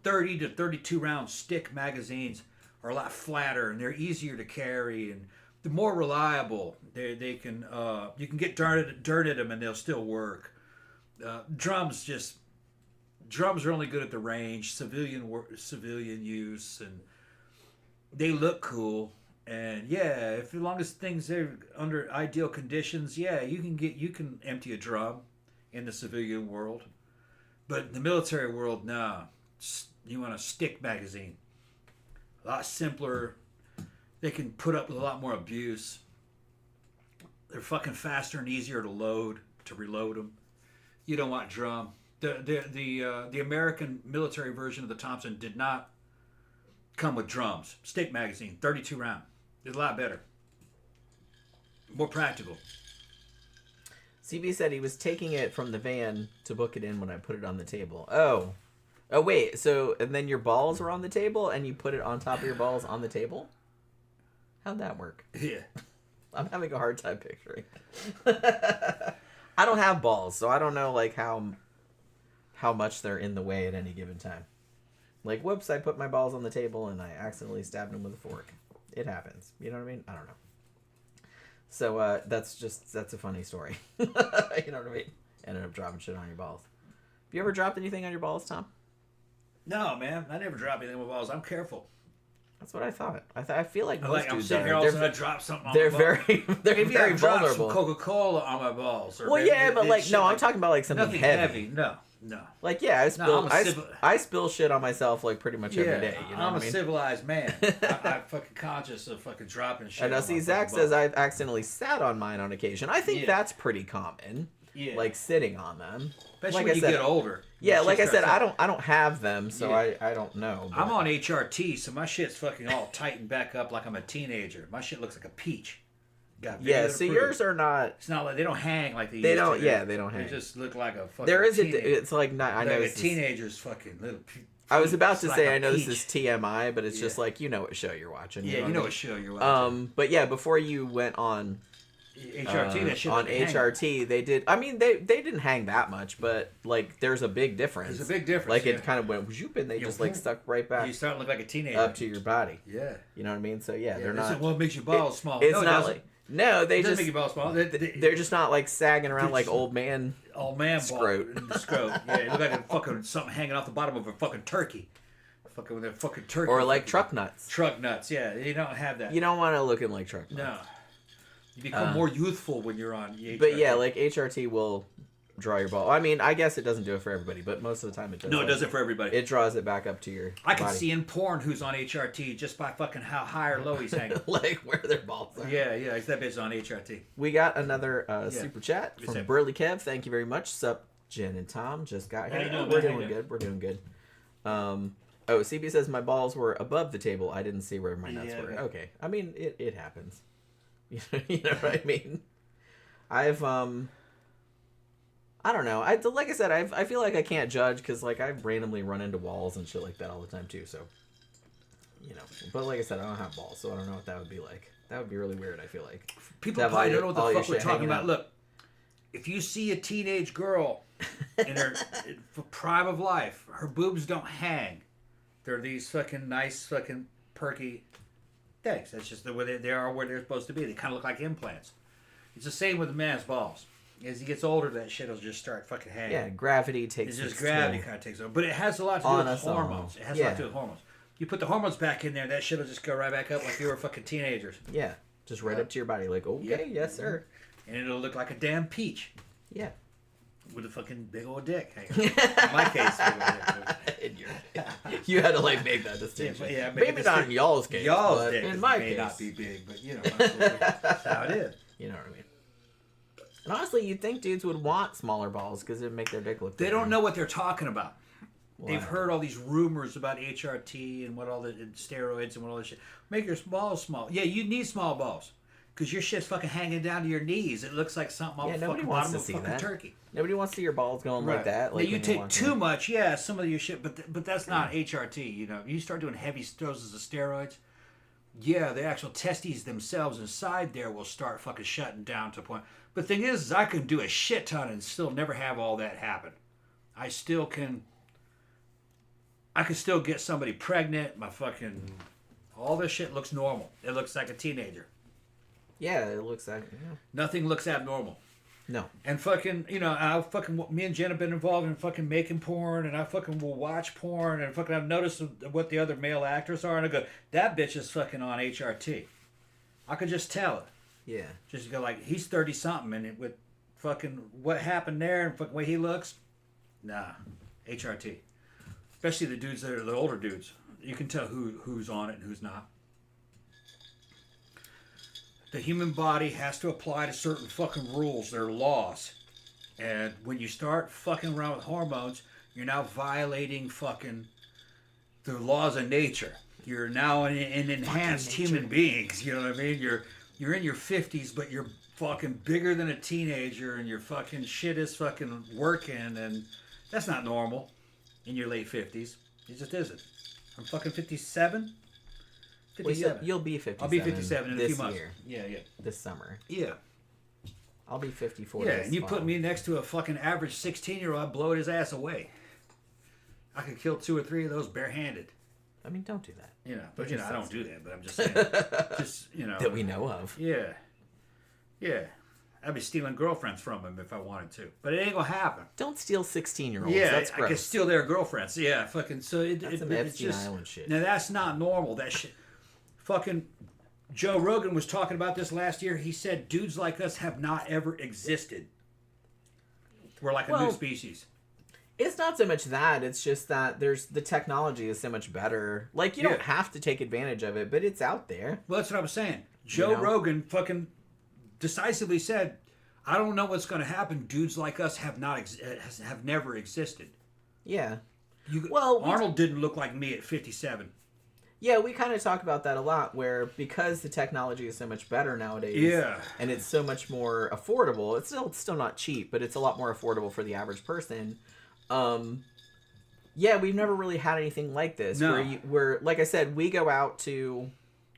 30 to 32 round stick magazines are a lot flatter and they're easier to carry and they're more reliable. They can you can get dirt at them and they'll still work. Drums are only good at the range, civilian use, and they look cool. And yeah, if as long as things are under ideal conditions, yeah, you can empty a drum in the civilian world, but in the military world, nah. You want a stick magazine. A lot simpler. They can put up with a lot more abuse. They're fucking faster and easier to reload them. You don't want drum. The American military version of the Thompson did not come with drums. Stick magazine, 32 round. It's a lot better. More practical. CB said he was taking it from the van to book it in when I put it on the table. Oh, wait. So, and then your balls were on the table and you put it on top of your balls on the table? How'd that work? Yeah. I'm having a hard time picturing. I don't have balls, so I don't know like how much they're in the way at any given time. Like, whoops, I put my balls on the table and I accidentally stabbed them with a fork. It happens. You know what I mean? I don't know. So that's a funny story. You know what I mean? Ended up dropping shit on your balls. Have you ever dropped anything on your balls, Tom? No, man. I never drop anything with balls. I'm careful. That's what I thought. I feel like most I'm dudes sitting here are. all of a sudden I drop something on They're my balls. they're Maybe very I dropped vulnerable. some Coca-Cola on my balls. Or Well, yeah, but like no, I'm talking about like something nothing heavy. No. Like yeah, I spill shit on myself like pretty much every day. You know I'm what a I mean? civilized man. I'm fucking conscious of fucking dropping shit. And now see, Zach says I've accidentally sat on mine on occasion. I think that's pretty common. Yeah. Like sitting on them. Especially like when I you said, get older. Yeah, like I said, I don't have them, so I don't know. But... I'm on HRT, so my shit's fucking all tightened back up like I'm a teenager. My shit looks like a peach. So yours are not. It's not like they don't hang like they They used don't. to. Yeah, they don't hang. They just look like a fucking. There is teenager. it's like not. I know like a teenager's fucking little. I was about to say like I know peach. this is TMI, but it's just like you know what show you're watching. Yeah, you know what show you're watching. But yeah, before you went on HRT, that shit on like HRT, they did. I mean, they didn't hang that much, but like there's a big difference. There's a big difference. Like it kind of went whoop, and they just like stuck right back. You start to look like a teenager up to your body. Yeah, you know what I mean. So yeah, they're not. Well, it makes your balls small. It's not like. No, they just make your balls small. They're just not like sagging around like old man scrote. Scrote. Yeah, it look like a fucking something hanging off the bottom of a fucking turkey. Fucking with a fucking turkey. Or like truck nuts. Truck nuts. Yeah, you don't have that. You don't want to look in like truck nuts. No. You become more youthful when you're on HRT. But yeah, like HRT will draw your ball. I mean, I guess it doesn't do it for everybody, but most of the time it does. No, it doesn't for everybody. It draws it back up to your I can body. see in porn who's on HRT just by fucking how high or low he's hanging. Like where their balls are. Yeah, that bitch on HRT. We got another super chat from Burley Kev. Thank you very much. Sup, Jen and Tom just got here. We're doing good. We're doing good. CB says my balls were above the table. I didn't see where my nuts were. Man. Okay. I mean, it happens. You know what I mean? I've I don't know. Like I said, I feel like I can't judge because like I randomly run into walls and shit like that all the time too. So, you know. But like I said, I don't have balls, so I don't know what that would be like. That would be really weird. I feel like people probably don't know what the fuck we're talking about. Look, if you see a teenage girl in her prime of life, her boobs don't hang. They're these fucking nice, fucking perky things. That's just the way they are where they're supposed to be. They kind of look like implants. It's the same with a man's balls. As he gets older, that shit will just start fucking hanging. Yeah, gravity takes. It's just gravity kind of takes over, but it has a lot to do with hormones. It has a lot to do with hormones. You put the hormones back in there, that shit will just go right back up like you were fucking teenagers. Yeah, just right up to your body, like okay, yes sir. And it'll look like a damn peach. Yeah. With a fucking big old dick hanging. In my case, you had to like make that distinction. Yeah, maybe not in y'all's case. Y'all's dick in my may case, not be big, but you know, that's how it is. You know what I mean? And honestly, you'd think dudes would want smaller balls because it'd make their dick look. They don't know what they're talking about. They've heard all these rumors about HRT and what all the and steroids and what all this shit. Make your balls small. Yeah, you need small balls. Because your shit's fucking hanging down to your knees. It looks like something off the fucking bottom of a fucking turkey. Nobody wants to see your balls going like that. Like now, you take too much, some of your shit, but that's not HRT, you know. You start doing heavy doses of steroids, the actual testes themselves inside there will start fucking shutting down to a point. But the thing is I can do a shit ton and still never have all that happen. I can still get somebody pregnant. My fucking... all this shit looks normal. It looks like a teenager. Yeah, it looks like... Yeah. Nothing looks abnormal. No. And fucking, you know, me and Jen have been involved in fucking making porn, and I fucking will watch porn, and fucking I've noticed what the other male actors are, and I go, that bitch is fucking on HRT. I could just tell it. Yeah. Just go like, he's 30-something, and with fucking what happened there, and fucking the way he looks, nah, HRT. Especially the dudes that are the older dudes. You can tell who's on it and who's not. The human body has to apply to certain fucking rules. There are laws. And when you start fucking around with hormones, you're now violating fucking the laws of nature. You're now an enhanced human beings. You know what I mean? You're in your 50s, but you're fucking bigger than a teenager, and your fucking shit is fucking working, and that's not normal in your late 50s. It just isn't. I'm fucking 57. 57. Well, you'll be 57. I'll be 57 in a few months. Year. Yeah. This summer. Yeah. I'll be 54. Yeah, and you put me next to a fucking average 16-year-old, I'd blow his ass away. I could kill 2 or 3 of those barehanded. I mean, don't do that. You know, but I don't do that. But I'm just saying, that we know of. Yeah. I'd be stealing girlfriends from him if I wanted to, but it ain't gonna happen. Don't steal 16-year-olds. Yeah, that's gross. I can steal their girlfriends. Yeah, fucking. So that's some Epstein Island shit. Now that's not normal. That shit. Fucking Joe Rogan was talking about this last year. He said dudes like us have not ever existed. We're like a new species. It's not so much that. It's just that the technology is so much better. Like, you don't have to take advantage of it, but it's out there. Well, that's what I was saying. Joe Rogan fucking decisively said, I don't know what's going to happen. Dudes like us have never existed. Yeah. Arnold didn't look like me at 57. Yeah, we kind of talk about that a lot, where because the technology is so much better nowadays, and it's so much more affordable. It's still not cheap, but it's a lot more affordable for the average person. We've never really had anything like this. No. Where like I said, we go out to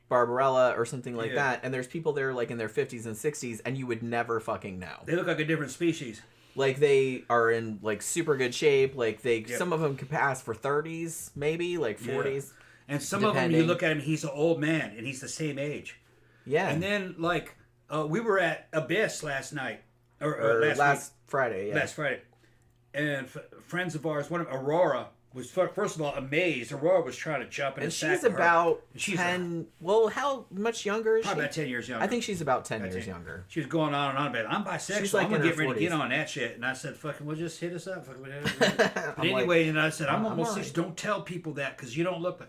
Barbarella or something like that, and there's people there like in their 50s and 60s, and you would never fucking know. They look like a different species. Like, they are in like super good shape. Like, some of them could pass for 30s, maybe like 40s. And some of them, you look at him, he's an old man, and he's the same age. Yeah. And then, like, we were at Abyss last night. Or last Friday, yeah. Last Friday. And friends of ours, one of Aurora, was, first of all, amazed. Aurora was trying to jump in and she's about 10... Well, how much younger is she? Probably about 10 years younger. I think she's about 10 years younger. She was going on and on about it. I'm bisexual. She's like I'm going to get ready to get on that shit. And I said, fucking, well, just hit us up. But anyway, and I said, I'm almost 60. Don't tell people that because you don't look...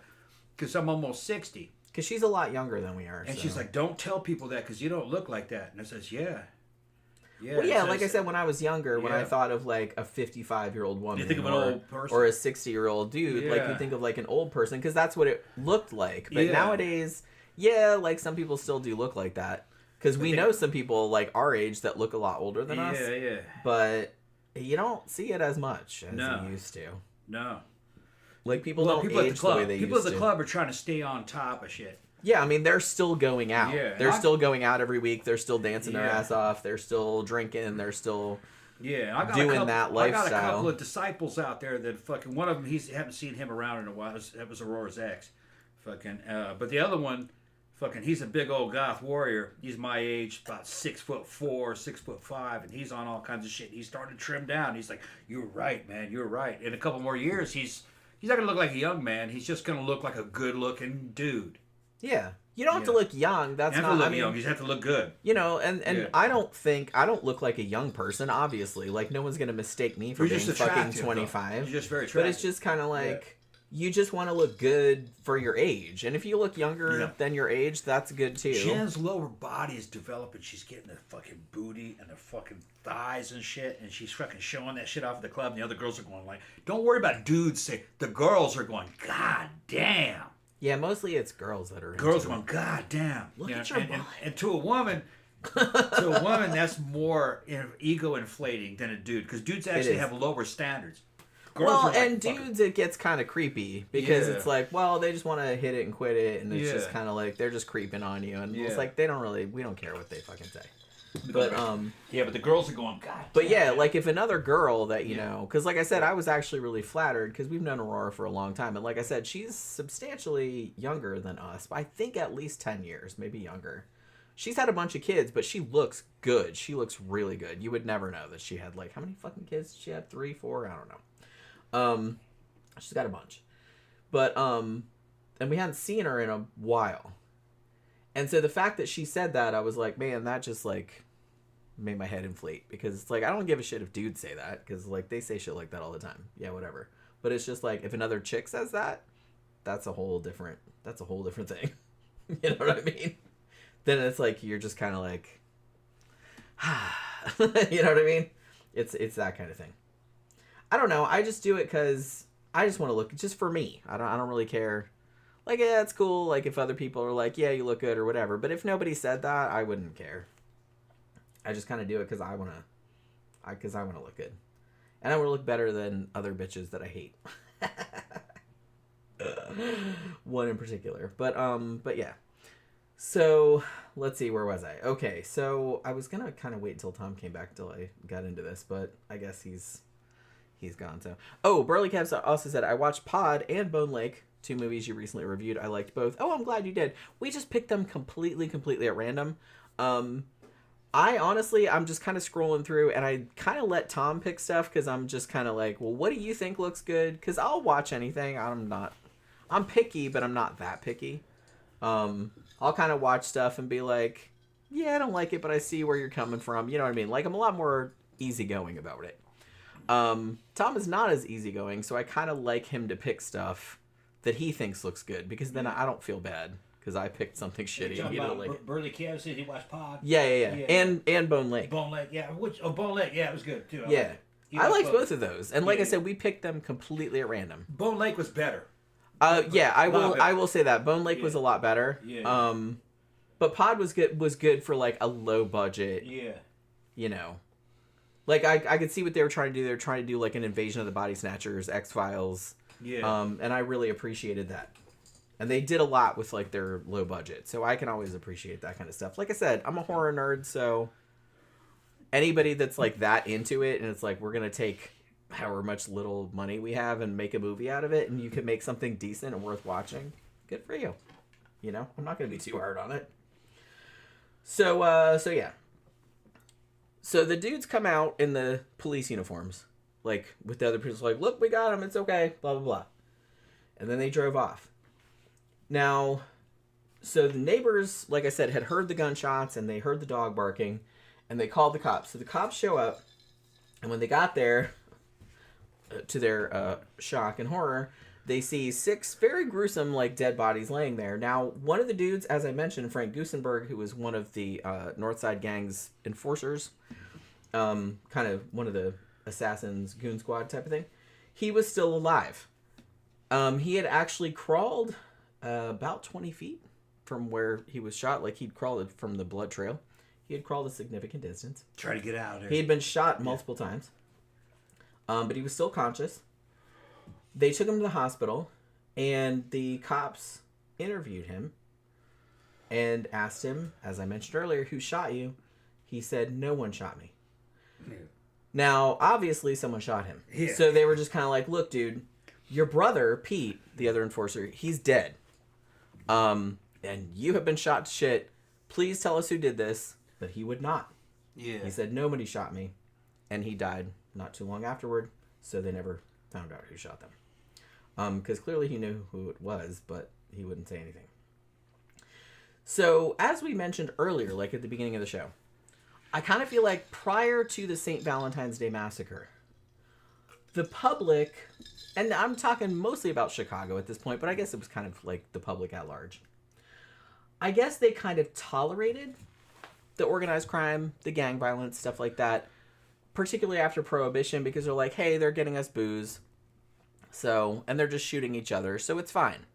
Because I'm almost 60. Because she's a lot younger than we are. And she's like, don't tell people that because you don't look like that. And I says, yeah. Well, yeah, like I said, when I was younger, when I thought of like a 55-year-old woman, you think of an old person, or a 60-year-old dude, like you think of like an old person, because that's what it looked like. But nowadays, like some people still do look like that, because we know some people like our age that look a lot older than us. Yeah. But you don't see it as much as you used to. No. Like people don't age the way they used to. People at the club are trying to stay on top of shit. Yeah, I mean, they're still going out. Yeah, they're still going out every week. They're still dancing their ass off. They're still drinking. They're still doing that lifestyle. I got a couple of disciples out there that fucking... One of them, haven't seen him around in a while. That was Aurora's ex. Fucking... but the other one, fucking, he's a big old goth warrior. He's my age, about 6'4", 6'5", and he's on all kinds of shit. He's starting to trim down. He's like, you're right, man. You're right. In a couple more years, he's not going to look like a young man. He's just going to look like a good-looking dude. Yeah. You don't have to look young. That's not... look young. You just have to look good. You know, and I don't look like a young person, obviously. Like, no one's going to mistake me for being fucking 25. You're just very attractive. But it's just kind of like, you just want to look good for your age. And if you look younger than your age, that's good too. Jen's lower body is developing. She's getting the fucking booty and the fucking thighs and shit. And she's fucking showing that shit off at the club. And the other girls are going like, don't worry about dudes. Say the girls are going, God damn. Yeah, mostly it's girls that are girls going, God damn. Look at your butt. And to a woman... to a woman, that's more ego inflating than a dude. Because dudes actually have lower standards. Girls dudes, it gets kind of creepy because it's like, well, they just want to hit it and quit it, and it's just kind of like they're just creeping on you, and it's like we don't care what they fucking say. But but the girls are going, God. But like if another girl that you know, because like I said, I was actually really flattered because we've known Aurora for a long time, and like I said, she's substantially younger than us. I think at least 10 years, maybe younger. She's had a bunch of kids, but she looks good. She looks really good. You would never know that she had like how many fucking kids did she had? 3, 4? I don't know. She's got a bunch, but and we hadn't seen her in a while, and so the fact that she said that, I was like, man, that just like made my head inflate, because it's like I don't give a shit if dudes say that, because like they say shit like that all the time. Yeah, whatever. But it's just like if another chick says that, that's a whole different thing. You know what I mean? Then it's like you're just kind of like, you know what I mean? It's that kind of thing. I don't know. I just do it because I just want to look. Just for me. I don't really care. Like, yeah, it's cool. Like, if other people are like, yeah, you look good or whatever. But if nobody said that, I wouldn't care. I just kind of do it because I want to look good. And I want to look better than other bitches that I hate. One in particular. But yeah. So, let's see. Where was I? Okay, so I was going to kind of wait until Tom came back until I got into this. But I guess he's gone. So, Burley Cavs also said, I watched Pod and Bone Lake, 2 movies you recently reviewed. I liked both. Oh, I'm glad you did. We just picked them completely at random. I'm just kind of scrolling through, and I kind of let Tom pick stuff because I'm just kind of like, well, what do you think looks good? Because I'll watch anything. I'm picky, but I'm not that picky. I'll kind of watch stuff and be like, yeah, I don't like it, but I see where you're coming from. You know what I mean? Like, I'm a lot more easygoing about it. Tom is not as easygoing, so I kind of like him to pick stuff that he thinks looks good, because then I don't feel bad because I picked something shitty and he didn't like it. Burley Cavs said he watched Pod. Yeah. And Bone Lake. Bone Lake, yeah. Bone Lake, yeah, it was good too. I liked both of those, and like I said, we picked them completely at random. Bone Lake was better. I will say that Bone Lake was a lot better. Yeah. But Pod was good for like a low budget. Yeah. You know. Like, I could see what they were trying to do. They were trying to do, like, an Invasion of the Body Snatchers, X-Files. Yeah. And I really appreciated that. And they did a lot with, like, their low budget. So I can always appreciate that kind of stuff. Like I said, I'm a horror nerd, so anybody that's, like, that into it, and it's like, we're going to take however much little money we have and make a movie out of it, and you can make something decent and worth watching, good for you. You know? I'm not going to be too hard on it. So yeah. So the dudes come out in the police uniforms, like, with the other people, like, look, we got him, it's okay, blah, blah, blah. And then they drove off. Now, so the neighbors, like I said, had heard the gunshots, and they heard the dog barking, and they called the cops. So the cops show up, and when they got there, to their shock and horror, they see 6 very gruesome, like, dead bodies laying there. Now, one of the dudes, as I mentioned, Frank Gusenberg, who was one of the Northside Gang's enforcers, kind of one of the assassins, goon squad type of thing, he was still alive. He had actually crawled about 20 feet from where he was shot. Like, he'd crawled from the blood trail. He had crawled a significant distance. Try to get out of there. He had been shot multiple times. But he was still conscious. They took him to the hospital, and the cops interviewed him and asked him, as I mentioned earlier, who shot you? He said, no one shot me. Yeah. Now, obviously, someone shot him. Yeah. So they were just kind of like, look, dude, your brother, Pete, the other enforcer, he's dead. And you have been shot to shit. Please tell us who did this. But he would not. Yeah. He said, nobody shot me. And he died not too long afterward, so they never found out who shot them. Because clearly he knew who it was, but he wouldn't say anything. So, as we mentioned earlier, like at the beginning of the show, I kind of feel like prior to the St. Valentine's Day Massacre, the public, and I'm talking mostly about Chicago at this point, but I guess it was kind of like the public at large. I guess they kind of tolerated the organized crime, the gang violence, stuff like that, particularly after Prohibition, because they're like, hey, they're getting us booze, so, and they're just shooting each other, so it's fine,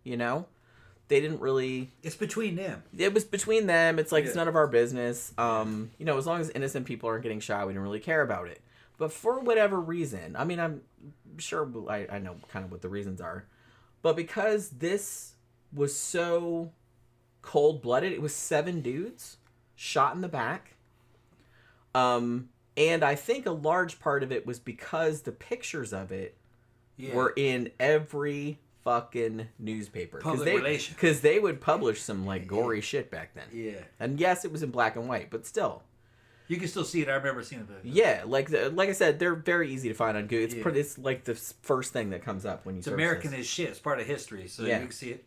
you know? They didn't really... It's between them. It was between them. It's like, it's none of our business. You know, as long as innocent people aren't getting shot, we don't really care about it. But for whatever reason, I mean, I'm sure I know kind of what the reasons are. But because this was so cold-blooded, it was 7 dudes shot in the back. And I think a large part of it was because the pictures of it were in every fucking newspaper. Public relations. Because they would publish some, like, gory shit back then. Yeah. And yes, it was in black and white, but still. You can still see it. I remember seeing it. Yeah, like I said, they're very ezy to find on Google. It's like the first thing that comes up when you search American this. as shit. It's part of history, so you can see it.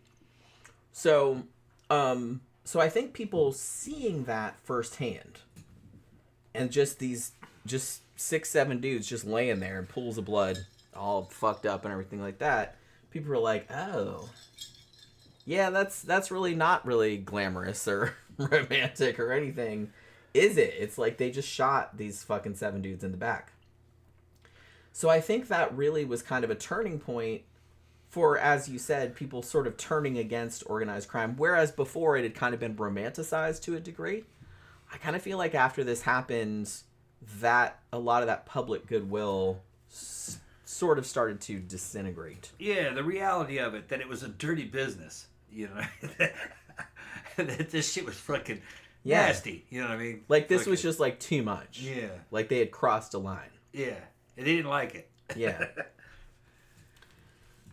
So, so I think people seeing that firsthand, and just 6-7 dudes just laying there in pools of blood, all fucked up and everything like that, people were like, oh, yeah, that's really not really glamorous or romantic or anything, is it? It's like they just shot these fucking 7 dudes in the back. So I think that really was kind of a turning point for, as you said, people sort of turning against organized crime, whereas before it had kind of been romanticized to a degree. I kind of feel like after this happened, that a lot of that public goodwill sort of started to disintegrate. Yeah, the reality of it, that it was a dirty business, you know, that this shit was fucking nasty, you know what I mean? Like, this was just, like, too much. Yeah. Like, they had crossed a line. Yeah, and they didn't like it. Yeah.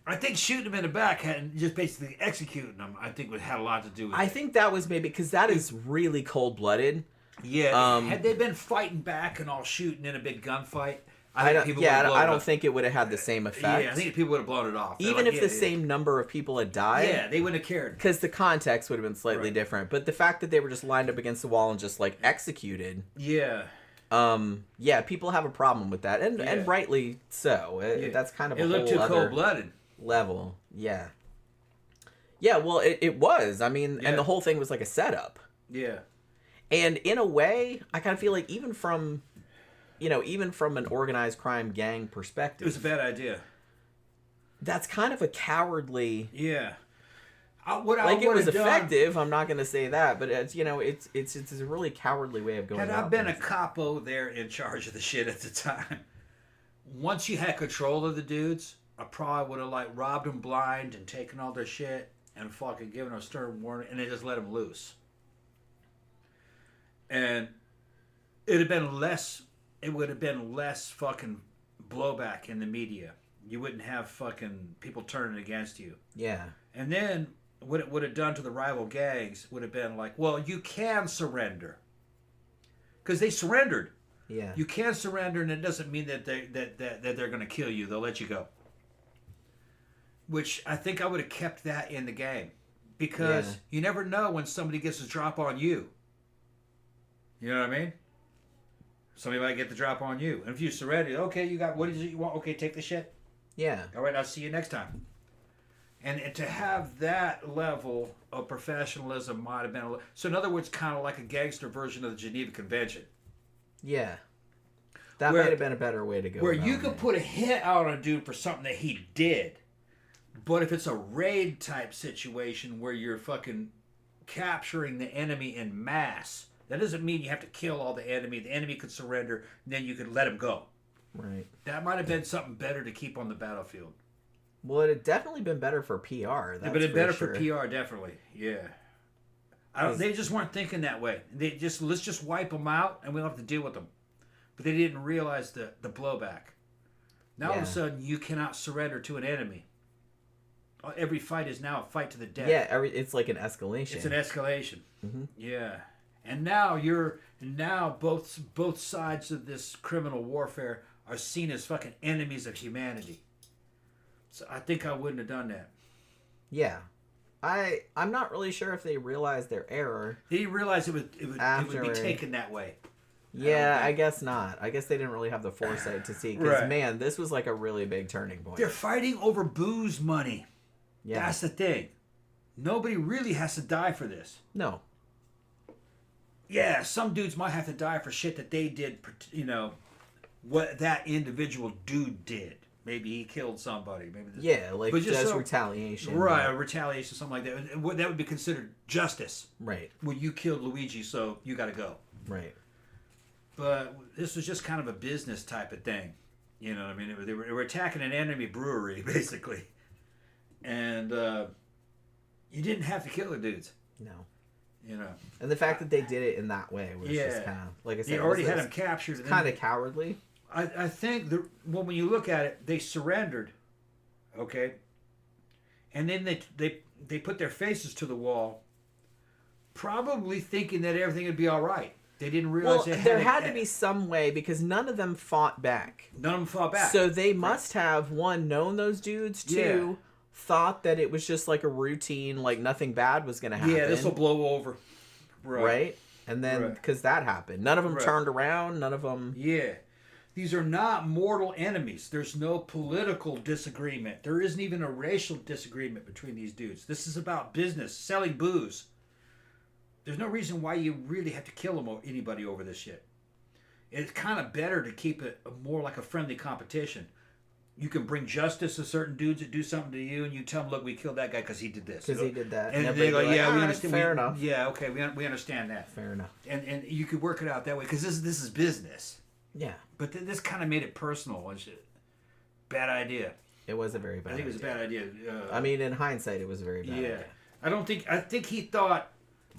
I think shooting them in the back and just basically executing them, I think, had a lot to do with it. I think that was maybe, because that is really cold-blooded. Yeah, had they been fighting back and all shooting in a big gunfight, I don't think it would have had the same effect. Yeah, I think people would have blown it off. Even if the same number of people had died. Yeah, they wouldn't have cared. Because the context would have been slightly different. But the fact that they were just lined up against the wall and just, like, executed. Yeah. Yeah, people have a problem with that. And rightly so. That's kind of a whole other... It looked too cold-blooded. Level. Yeah. Yeah, well, it was. I mean, and the whole thing was like a setup. Yeah. And in a way, I kind of feel like even from an organized crime gang perspective, it was a bad idea. That's kind of a cowardly. Yeah. It was effective. I'm not going to say that, but it's it's a really cowardly way of going. Had I been a capo there in charge of the shit at the time, once you had control of the dudes, I probably would have like robbed them blind and taken all their shit and fucking given them a stern warning and then just let them loose. And it would have been less fucking blowback in the media. You wouldn't have fucking people turning against you. Yeah. And then what it would have done to the rival gangs would have been like, well, you can surrender. Because they surrendered. Yeah. You can surrender, and it doesn't mean that they're going to kill you. They'll let you go. Which I think I would have kept that in the game. Because you never know when somebody gets a drop on you. You know what I mean? Somebody might get the drop on you. And if you surrender, okay, you got, what is it you want? Okay, take the shit. Yeah. All right, I'll see you next time. And to have that level of professionalism might have been... So in other words, kind of like a gangster version of the Geneva Convention. Yeah. That might have been a better way to go. Where you could put a hit out on a dude for something that he did. But if it's a raid type situation where you're fucking capturing the enemy in mass, that doesn't mean you have to kill all the enemy. The enemy could surrender, and then you could let him go. Right. That might have been something better to keep on the battlefield. Well, it had definitely been better for PR. But it's better for PR, definitely. Yeah. They just weren't thinking that way. Let's just wipe them out, and we don't have to deal with them. But they didn't realize the blowback. Now all of a sudden, you cannot surrender to an enemy. Every fight is now a fight to the death. Yeah, it's like an escalation. It's an escalation. Mm-hmm. Yeah. And now both sides of this criminal warfare are seen as fucking enemies of humanity. So I think I wouldn't have done that. Yeah. I'm not really sure if they realized their error. They didn't realize it would be taken that way. Yeah, I guess not. I guess they didn't really have the foresight to see. Because, Right. man, this was like a really big turning point. They're fighting over booze money. Yeah. That's the thing. Nobody really has to die for this. No. Yeah, some dudes might have to die for shit that they did, you know, what that individual dude did. Maybe he killed somebody. Maybe like just retaliation. Right, a retaliation, something like that. That would be considered justice. Right. Well, you killed Luigi, so you got to go. Right. But this was just kind of a business type of thing. You know what I mean? They were attacking an enemy brewery, basically. And you didn't have to kill the dudes. No. You know. And the fact that they did it in that way was just kind of, like I said, they already had him captured. It's kind of cowardly. I think, when you look at it, they surrendered, okay? And then they put their faces to the wall, probably thinking that everything would be all right. They didn't realize there had to be some way, because none of them fought back. None of them fought back. So they must have, one, known those dudes, two, thought that it was just like a routine, like nothing bad was going to happen. Yeah, this will blow over. Right? And then, because that happened. None of them turned around, none of them... Yeah. These are not mortal enemies. There's no political disagreement. There isn't even a racial disagreement between these dudes. This is about business, selling booze. There's no reason why you really have to kill anybody over this shit. It's kind of better to keep it more like a friendly competition. You can bring justice to certain dudes that do something to you, and you tell them, look, we killed that guy because he did this. Because he did that. And they go, yeah, we understand. Fair enough. Yeah, okay, we understand that. Fair enough. And you could work it out that way, because this is business. Yeah. But this kind of made it personal. It's a bad idea. It was a very bad idea. I think it was a bad idea. I mean, in hindsight, it was a very bad idea. I think he thought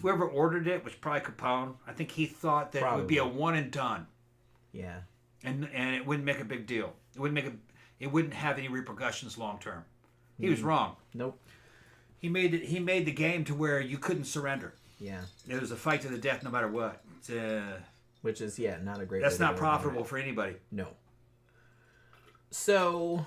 whoever ordered it was probably Capone. I think he thought that it would be a one and done. Yeah. And it wouldn't make a big deal. It wouldn't have any repercussions long term. He was wrong. Nope. He made the game to where you couldn't surrender. Yeah. It was a fight to the death no matter what. Which is, not a great That's not profitable for anybody. No. So,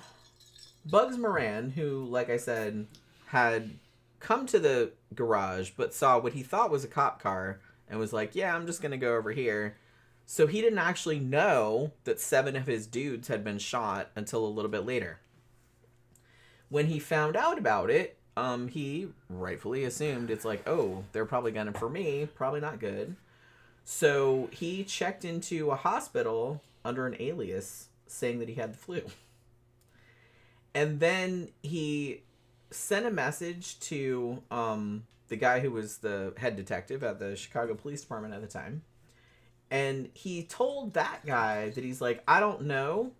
Bugs Moran, who, like I said, had come to the garage, but saw what he thought was a cop car, and was like, yeah, I'm just going to go over here. So he didn't actually know that 7 of his dudes had been shot until a little bit later. When he found out about it, he rightfully assumed it's like, oh, they're probably gunning for me. Probably not good. So he checked into a hospital under an alias saying that he had the flu. And then he sent a message to the guy who was the head detective at the Chicago Police Department at the time. And he told that guy that he's like, I don't know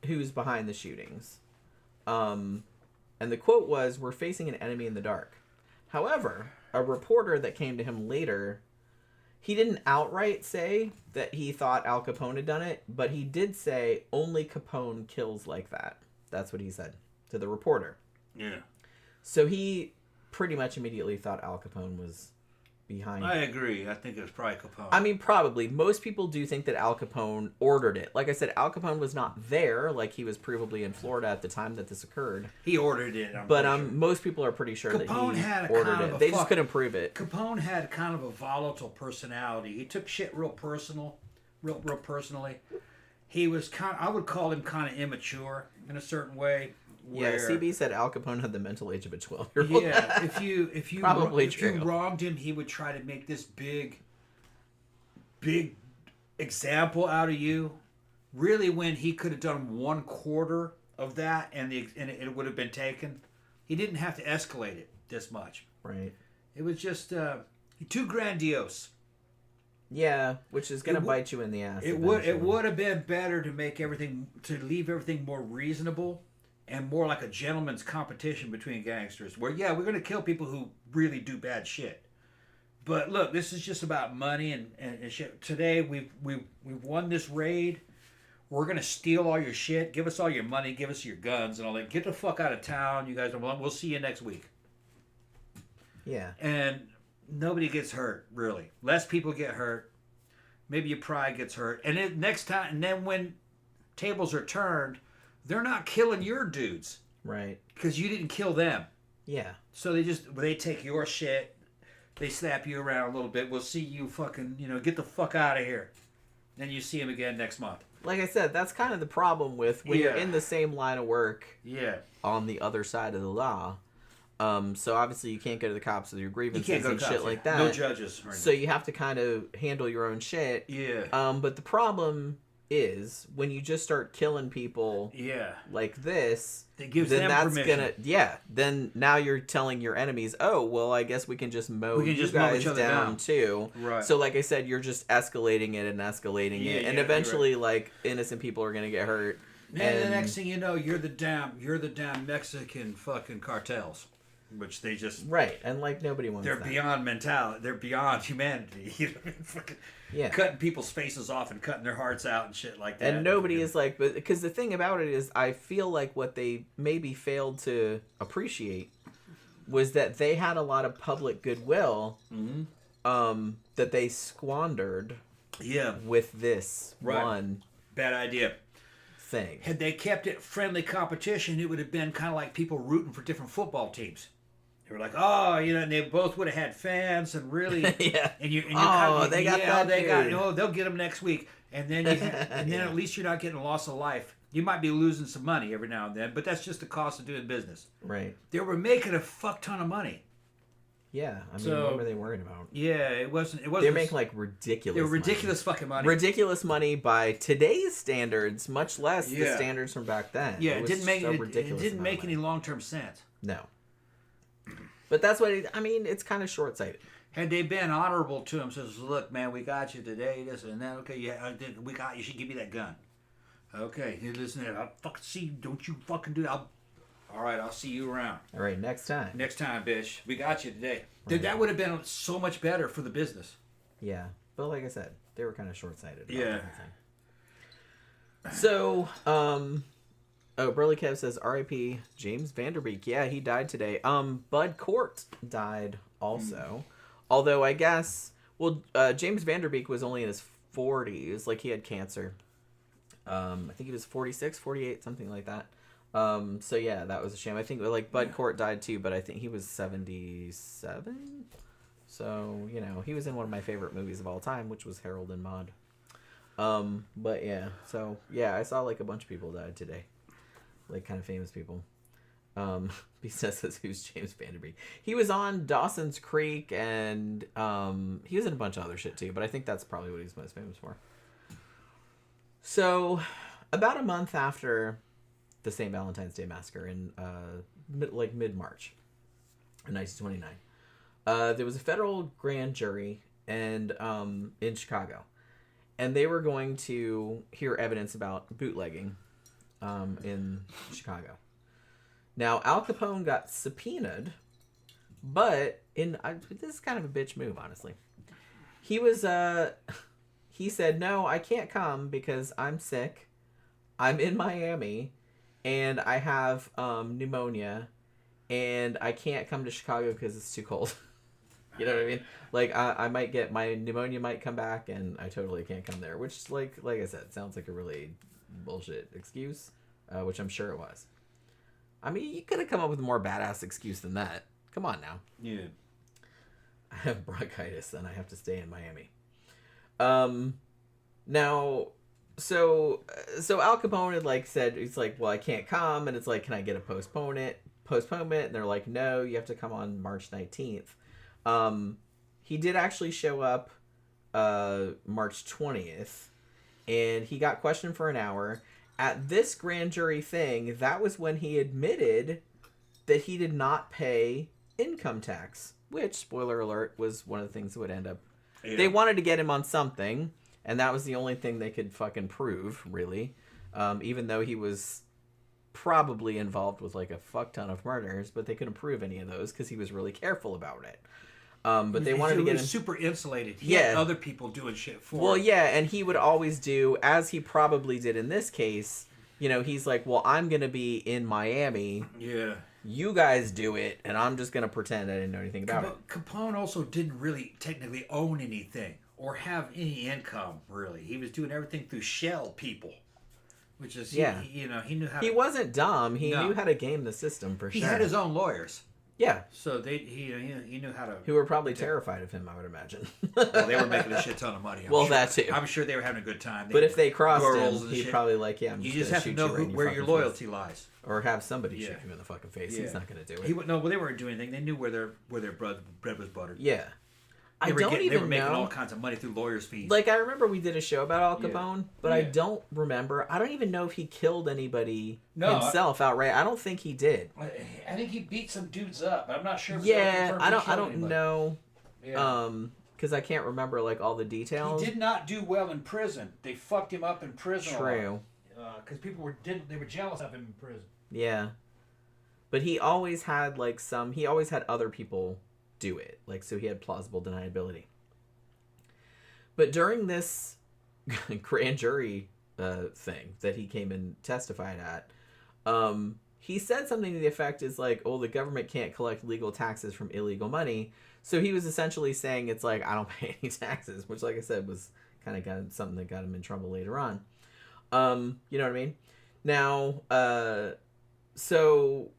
who's behind the shootings. And the quote was, we're facing an enemy in the dark. However, a reporter that came to him later, he didn't outright say that he thought Al Capone had done it, but he did say only Capone kills like that. That's what he said to the reporter. Yeah. So he pretty much immediately thought Al Capone was behind. I agree. I think it was probably Capone. I mean, probably. Most people do think that Al Capone ordered it. Like I said, Al Capone was not there. Like, he was provably in Florida at the time that this occurred. He ordered it. But most people are pretty sure Capone that he had ordered it. They just couldn't prove it. Capone had kind of a volatile personality. He took shit real personally. He was I would call him kind of immature in a certain way. Yeah, CB said Al Capone had the mental age of a 12-year-old. Yeah, if you wronged him, he would try to make this big example out of you. Really, when he could have done 1/4 of that, and it would have been taken. He didn't have to escalate it this much. Right. It was just too grandiose. Yeah, which is gonna bite you in the ass. It would have been better to leave everything more reasonable. And more like a gentleman's competition between gangsters. Where, we're going to kill people who really do bad shit. But look, this is just about money and shit. Today, we've won this raid. We're going to steal all your shit. Give us all your money. Give us your guns and all that. Get the fuck out of town. You guys, we'll see you next week. Yeah. And nobody gets hurt, really. Less people get hurt. Maybe your pride gets hurt. And then next time, and then when tables are turned, they're not killing your dudes. Right. Because you didn't kill them. Yeah. So they take your shit, they slap you around a little bit, we'll see you fucking, get the fuck out of here. Then you see him again next month. Like I said, that's kind of the problem with when you're Yeah. in the same line of work Yeah. on the other side of the law. So obviously you can't go to the cops with your You grievances can't go to and cops, shit like that. No judges. Or So you have to kind of handle your own shit. Yeah. But the problem is when you just start killing people Yeah. like this, It gives then them that's permission. then now you're telling your enemies, oh, well, I guess we can just mow We can you just mow guys each other down down. too. Right. So like I said, you're just escalating it and escalating Yeah, it, and yeah, eventually like innocent people are gonna get hurt. And the next thing you know, you're the damn Mexican fucking cartels, which they just Right, and like nobody wants they're that. beyond mentality. They're beyond humanity. You know what I mean? Fucking Yeah. cutting people's faces off and cutting their hearts out and shit like that. And nobody is like, but because the thing about it is, I feel like what they maybe failed to appreciate was that they had a lot of public goodwill that they squandered Yeah. with this Right. one Bad idea. thing. Had they kept it friendly competition, it would have been kind of like people rooting for different football teams. They were like, oh, you know, and they both would have had fans and really, Yeah. And you're Oh, kind of, they got yeah, that they got, dude. oh, they'll get them next week, and then and then Yeah. at least you're not getting loss of life. You might be losing some money every now and then, but that's just the cost of doing business. Right. They were making a fuck ton of money. Yeah. I mean, So- what were they worried about? Yeah, it wasn't. They're making like ridiculous. they were money. ridiculous fucking money. Ridiculous money by today's standards, much less the Yeah. standards from back then. Yeah, it was didn't make so it ridiculous didn't amount make of any money. long term sense. No. But that's what I mean. It's kind of short sighted. Had they been honorable to him, says, "Look, man, we got you today, this and that. Okay, yeah, we got you. Should give me that gun. Okay, you listen to that. I'll fucking see. Don't you fucking do that. All right, I'll see you around All right, next time. next time, bitch. We got you today. Right. That would have been so much better for the business. Yeah, but like I said, they were kind of short sighted. Yeah. So, Burley Kev says R.I.P. James Vanderbeek. Yeah, he died today. Bud Cort died also. Although I guess, James Vanderbeek was only in his 40s. Like he had cancer. I think he was 46, 48, something like that. So yeah, that was a shame. I think like Bud Cort died too, but I think he was 77. So, you know, he was in one of my favorite movies of all time, which was Harold and Maude. But yeah, so yeah, I saw like a bunch of people died today. Like kind of famous people. Besides says who's James Vanderbeek. He was on Dawson's Creek and he was in a bunch of other shit too, but I think that's probably what he's most famous for. So, about a month after the St. Valentine's Day Massacre in mid-March in 1929, there was a federal grand jury and in Chicago, and they were going to hear evidence about bootlegging in Chicago. Now, Al Capone got subpoenaed, but this is kind of a bitch move, honestly. He was he said, no, I can't come because I'm sick. I'm in Miami, and I have pneumonia, and I can't come to Chicago because it's too cold. You know what I mean? Like, I might get, my pneumonia might come back, and I totally can't come there. Which, like I said, sounds like a really bullshit excuse, which I'm sure it was. I mean, you could have come up with a more badass excuse than that. Come on now. Yeah. I have bronchitis, and I have to stay in Miami. Now, so Al Capone had like said, he's like, well, I can't come, and it's like, can I get a postponement? And they're like, no, you have to come on March 19th. He did actually show up March 20th, and he got questioned for an hour. At this grand jury thing, that was when he admitted that he did not pay income tax, which, spoiler alert, was one of the things that would end up. Yeah. They wanted to get him on something, and that was the only thing they could fucking prove, really. Even though he was probably involved with like a fuck ton of murders, but they couldn't prove any of those because he was really careful about it. But they wanted to get him super insulated. He had other people doing shit for him. Well, yeah, and he would always do, as he probably did in this case, you know, he's like, well, I'm going to be in Miami. Yeah. You guys do it, and I'm just going to pretend I didn't know anything about it. Capone also didn't really technically own anything or have any income, really. He was doing everything through shell people, which is, Yeah. he knew how He wasn't dumb. He knew how to game the system, for He sure. had his own lawyers. Yeah. So he knew how to. Who were probably terrified of him, I would imagine. Well, they were making a shit ton of money. I'm sure. That too. I'm sure they were having a good time. But if they crossed him, he'd probably yeah, I'm you just have to know where your loyalty lies. Or have somebody shoot him in the fucking face. He's not going to do it. No, well, they weren't doing anything. They knew where their bread was buttered. Yeah. They were making all kinds of money through lawyers' fees. Like, I remember we did a show about Al Capone, but I don't remember. I don't even know if he killed anybody himself outright. I don't think he did. I think he beat some dudes up, but I'm not sure. I don't know. Yeah. Because I can't remember like all the details. He did not do well in prison. They fucked him up in prison. True. Because people were jealous of him in prison. Yeah. But he always had he always had other people do it, so he had plausible deniability. But during this grand jury thing that he came and testified at, he said something to the effect is the government can't collect legal taxes from illegal money. So he was essentially saying it's I don't pay any taxes, which, like I said, was kind of something that got him in trouble later on. You know what I mean? Now, so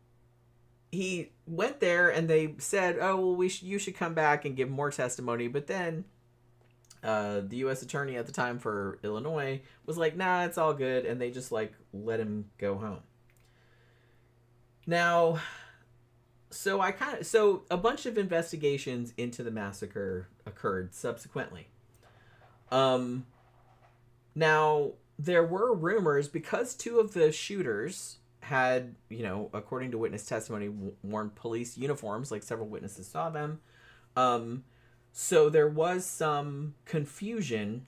he went there and they said, oh, well, you should come back and give more testimony. But then the U.S. attorney at the time for Illinois was like, nah, it's all good. And they just let him go home. Now, so a bunch of investigations into the massacre occurred subsequently. Now, there were rumors because two of the shooters had, according to witness testimony, worn police uniforms, several witnesses saw them. So there was some confusion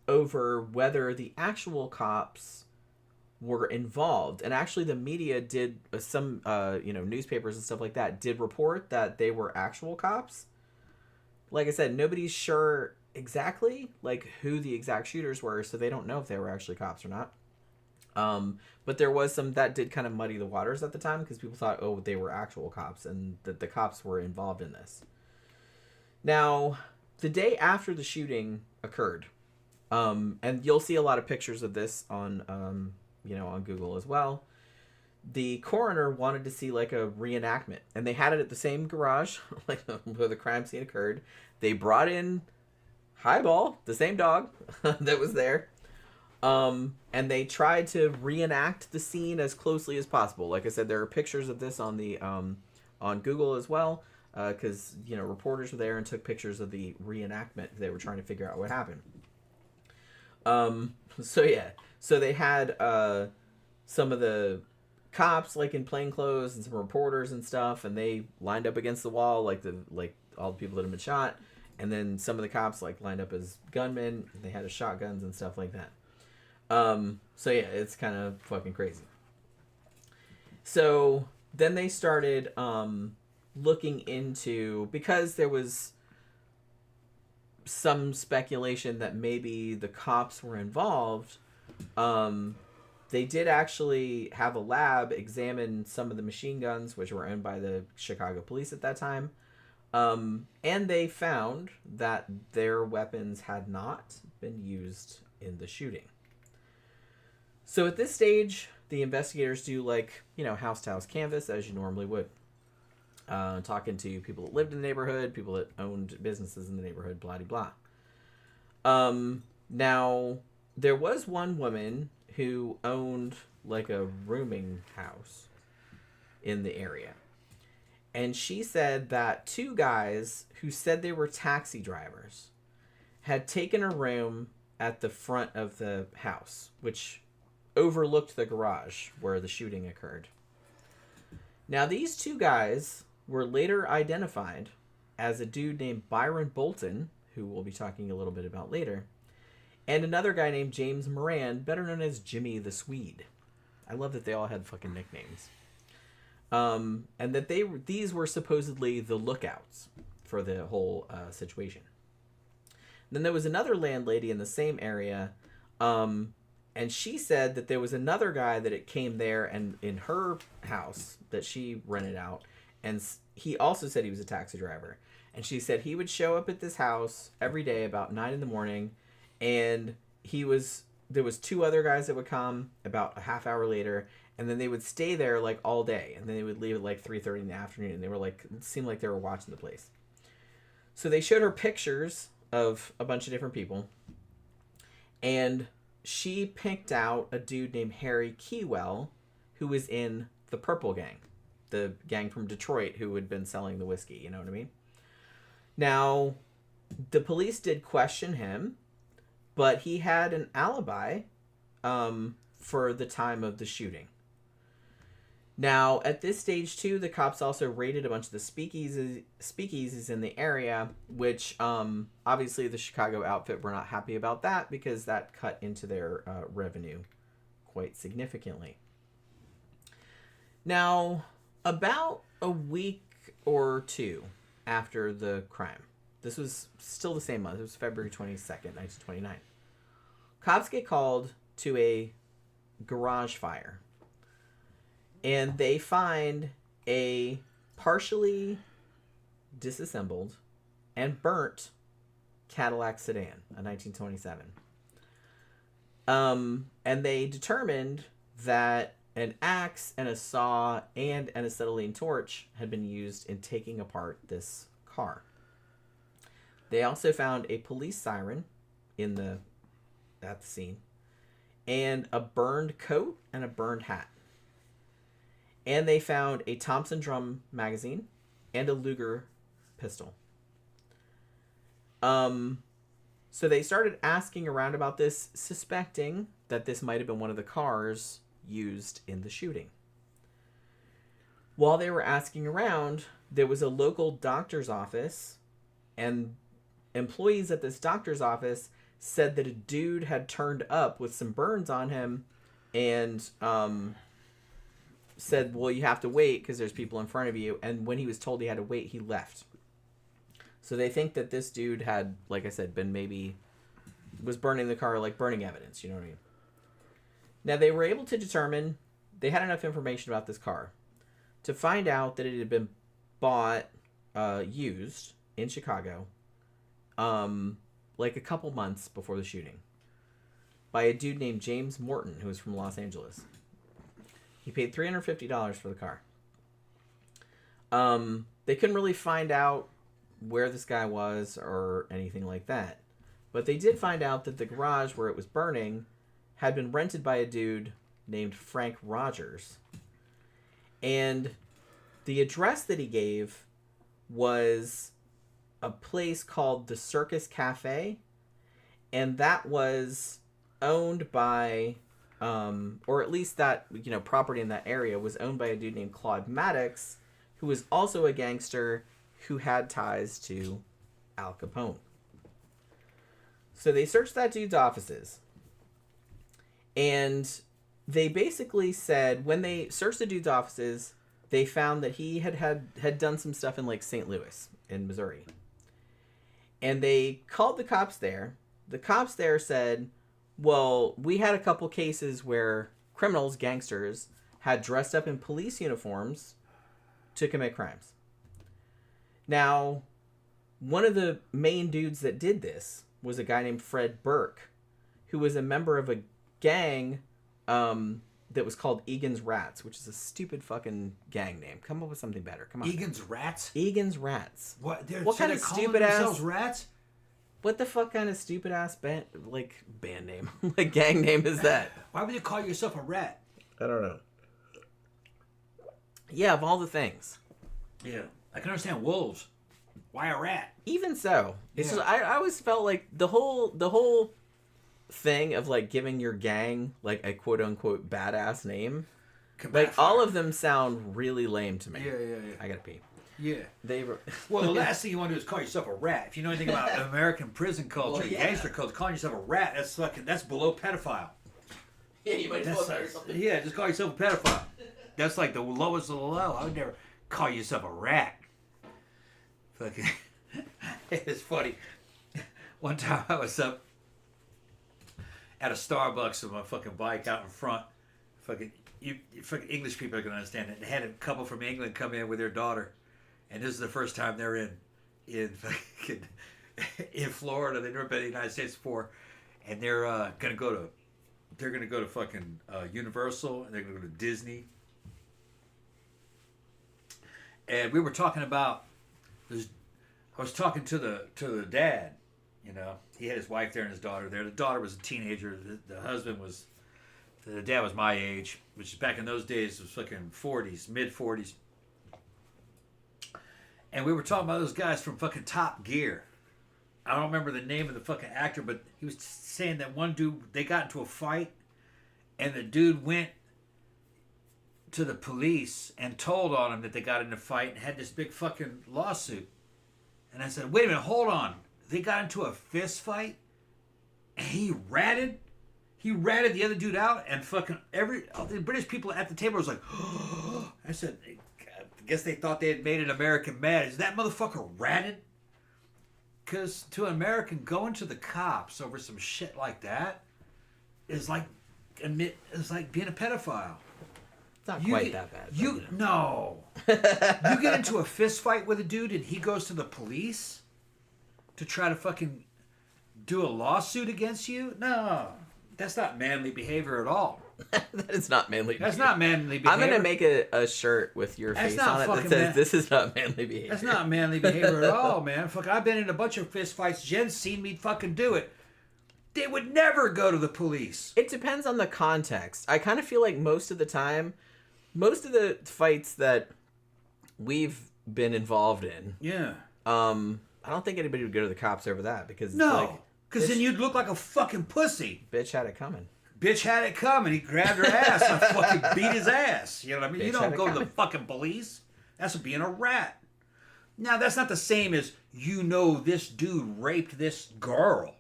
over whether the actual cops were involved. And actually the media did, some, newspapers and stuff like that did report that they were actual cops. Like I said, nobody's sure exactly, who the exact shooters were, so they don't know if they were actually cops or not. But there was some that did kind of muddy the waters at the time because people thought, oh, they were actual cops and that the cops were involved in this. Now, the day after the shooting occurred, and you'll see a lot of pictures of this on, on Google as well. The coroner wanted to see a reenactment, and they had it at the same garage where the crime scene occurred. They brought in Highball, the same dog that was there. And they tried to reenact the scene as closely as possible. Like I said, there are pictures of this on the on Google as well, because reporters were there and took pictures of the reenactment. They were trying to figure out what happened. So they had some of the cops in plain clothes and some reporters and stuff, and they lined up against the wall all the people that had been shot, and then some of the cops lined up as gunmen. They had shotguns and stuff like that. It's kind of fucking crazy. So then they started looking into, because there was some speculation that maybe the cops were involved, they did actually have a lab examine some of the machine guns, which were owned by the Chicago police at that time. And they found that their weapons had not been used in the shooting. So at this stage, the investigators do house to house canvas as you normally would. Talking to people that lived in the neighborhood, people that owned businesses in the neighborhood, blah, blah, blah. Now, there was one woman who owned a rooming house in the area. And she said that two guys who said they were taxi drivers had taken a room at the front of the house, which overlooked the garage where the shooting occurred. Now, these two guys were later identified as a dude named Byron Bolton, who we'll be talking a little bit about later, and another guy named James Moran, better known as Jimmy the Swede. I love that they all had fucking nicknames. And that these were supposedly the lookouts for the whole situation. Then there was another landlady in the same area, and she said that there was another guy that it came there and in her house that she rented out, and he also said he was a taxi driver. And she said he would show up at this house every day about 9 a.m, and there was two other guys that would come about a half hour later, And then they would stay there like all day, and then they would leave at like 3:30 in the afternoon. And they were like, it seemed like they were watching the place. So they showed her pictures of a bunch of different people, and she picked out a dude named Harry Keywell, who was in the Purple Gang, the gang from Detroit who had been selling the whiskey. You know what I mean? Now, the police did question him, but he had an alibi for the time of the shooting. Now, at this stage, too, the cops also raided a bunch of the speakeasies in the area, which obviously the Chicago outfit were not happy about that because that cut into their revenue quite significantly. Now, about a week or two after the crime, this was still the same month, it was February 22nd, 1929, cops get called to a garage fire. And they find a partially disassembled and burnt Cadillac sedan, a 1927. And they determined that an axe and a saw and an acetylene torch had been used in taking apart this car. They also found a police siren at the scene, and a burned coat and a burned hat. And they found a Thompson drum magazine and a Luger pistol. So they started asking around about this, suspecting that this might have been one of the cars used in the shooting. While they were asking around, there was a local doctor's office, and employees at this doctor's office said that a dude had turned up with some burns on him and said, well, you have to wait because there's people in front of you. And when he was told he had to wait, he left. So they think that this dude had, like I said, was burning the car, like burning evidence, you know what I mean? Now, they were able to determine, they had enough information about this car to find out that it had been bought, used in Chicago, like a couple months before the shooting, by a dude named James Morton, who was from Los Angeles. He paid $350 for the car. They couldn't really find out where this guy was or anything like that. But they did find out that the garage where it was burning had been rented by a dude named Frank Rogers. And the address that he gave was a place called the Circus Cafe. And that was owned by... or at least that, property in that area was owned by a dude named Claude Maddox, who was also a gangster who had ties to Al Capone. So they searched that dude's offices. And they basically said, when they searched the dude's offices, they found that he had done some stuff in like St. Louis in Missouri. And they called the cops there. The cops there said, well, we had a couple cases where criminals, gangsters, had dressed up in police uniforms to commit crimes. Now, one of the main dudes that did this was a guy named Fred Burke, who was a member of a gang that was called Egan's Rats, which is a stupid fucking gang name. Come up with something better. Come on. Egan's Rats? Egan's Rats. What? What kind of stupid ass rats? What the fuck kind of stupid ass band name, like gang name is that? Why would you call yourself a rat? I don't know. Yeah, of all the things. Yeah, I can understand wolves. Why a rat? Even so, it's just, I always felt like the whole thing of like giving your gang like a quote unquote badass name, like all of them sound really lame to me. Yeah. I gotta pee. Yeah. They were. Well, the last thing you want to do is call yourself a rat. If you know anything about American prison culture, gangster culture, calling yourself a rat, that's below pedophile. Yeah, you might as well call yourself. Yeah, just call yourself a pedophile. That's like the lowest of the low. I would never call yourself a rat. Fucking, it's funny. One time I was up at a Starbucks with my fucking bike out in front. Fucking English people are gonna understand it. They had a couple from England come in with their daughter. And this is the first time they're in Florida. They've never been in the United States before, and they're gonna go to they're gonna go to fucking Universal, and they're gonna go to Disney. And we were talking about this. I was talking to the dad. You know, he had his wife there and his daughter there. The daughter was a teenager. The dad was my age, which back in those days was fucking 40s, mid 40s. And we were talking about those guys from fucking Top Gear. I don't remember the name of the fucking actor, but he was saying that one dude, they got into a fight, and the dude went to the police and told on him that they got in a fight and had this big fucking lawsuit. And I said, wait a minute, hold on. They got into a fist fight, and he ratted the other dude all the British people at the table was like, oh. I said, I guess they thought they had made an American mad. Is that motherfucker ratted? Because to an American, going to the cops over some shit like that is like being a pedophile. It's not quite that bad. No. You get into a fist fight with a dude and he goes to the police to try to fucking do a lawsuit against you? No. That's not manly behavior at all. That is not manly behavior. That's not manly behavior. I'm going to make a shirt with your face on it that says, this is not manly behavior. That's not manly behavior at all, man. Fuck, I've been in a bunch of fist fights. Jen's seen me fucking do it. They would never go to the police. It depends on the context. I kind of feel like most of the time, most of the fights that we've been involved in, I don't think anybody would go to the cops over that because because then you'd look like a fucking pussy. Bitch had it coming. Bitch had it coming. He grabbed her ass and fucking beat his ass. You know what I mean? Bitch you don't go to the fucking police. That's being a rat. Now, that's not the same as, this dude raped this girl.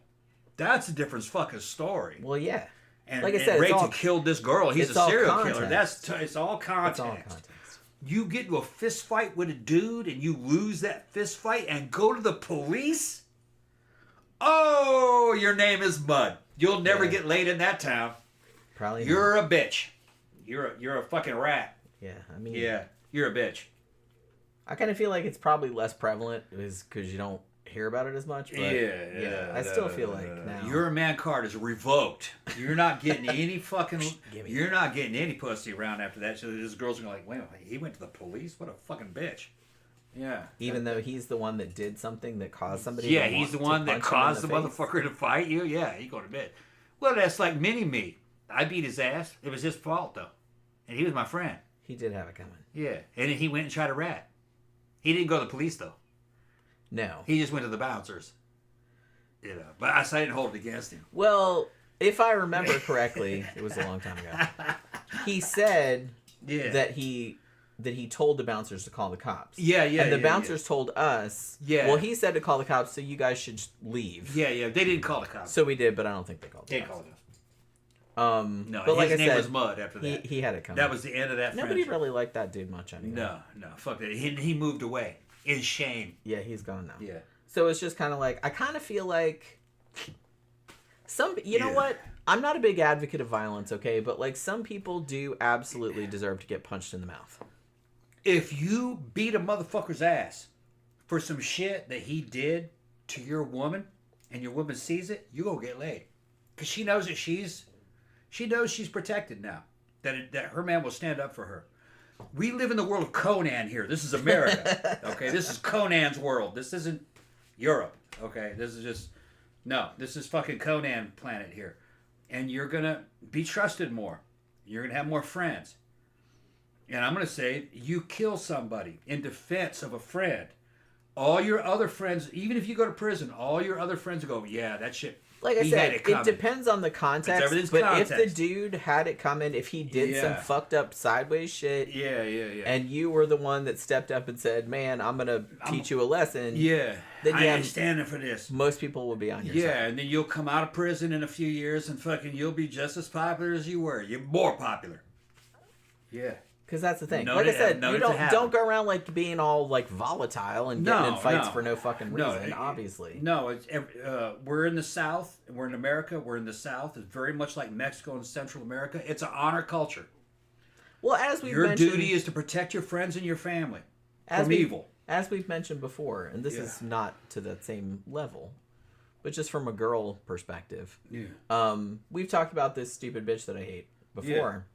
That's a different fucking story. Well, yeah. And, like I said, raped and killed this girl. He's a serial killer. It's all context. It's all context. You get into a fist fight with a dude and you lose that fist fight and go to the police? Oh, your name is Mud. You'll never get laid in that town. Probably You're a bitch. You're a fucking rat. Yeah, I mean... Yeah, you're a bitch. I kind of feel like it's probably less prevalent because you don't hear about it as much. But I still feel like now... Your man card is revoked. You're not getting any fucking... You're not getting any pussy around after that. So this girl's going to like, wait, he went to the police? What a fucking bitch. Yeah. Even though he's the one that did something that caused somebody to he's the one that caused the motherfucker to fight you? Yeah, he go to bed. Well, that's like mini-me. I beat his ass. It was his fault, though. And he was my friend. He did have it coming. Yeah. And then he went and tried to rat. He didn't go to the police, though. No. He just went to the bouncers. You know. But I didn't hold it against him. Well, if I remember correctly, it was a long time ago. He said that he told the bouncers to call the cops. Yeah. And the bouncers told us. Yeah. Well, he said to call the cops, so you guys should leave. Yeah. They didn't call the cops. So we did, but I don't think they called the cops. They called us. No, but like his name was Mud after that. He had it coming. That was the end of that Nobody really liked that dude much anyway. No. Fuck that. He moved away. In shame. Yeah, he's gone now. Yeah. So it's just kind of like, I kind of feel like you know what? I'm not a big advocate of violence, okay? But like some people do absolutely deserve to get punched in the mouth. If you beat a motherfucker's ass for some shit that he did to your woman and your woman sees it, you gonna get laid. Because she knows that she's protected now. That her man will stand up for her. We live in the world of Conan here. This is America. Okay? This is Conan's world. This isn't Europe. Okay? This is fucking Conan planet here. And you're gonna be trusted more. You're gonna have more friends. And I'm gonna say, you kill somebody in defense of a friend. All your other friends, even if you go to prison, all your other friends will go, yeah, that shit. Like I said, it depends on the context. But context. If the dude had it coming, if he did some fucked up sideways shit, and you were the one that stepped up and said, "Man, I'm gonna teach you a lesson," then I ain't standing for this. Most people will be on your side. Yeah, and then you'll come out of prison in a few years, and fucking you'll be just as popular as you were. You're more popular. Yeah. Because that's the thing. Like I said, you don't go around like being all like volatile and getting in fights for no fucking reason. Obviously, no. It's we're in the South. We're in America. We're in the South. It's very much like Mexico and Central America. It's an honor culture. Well, as we've mentioned, your duty is to protect your friends and your family from evil. As we've mentioned before, and this is not to that same level, but just from a girl perspective. Yeah. We've talked about this stupid bitch that I hate before. Yeah.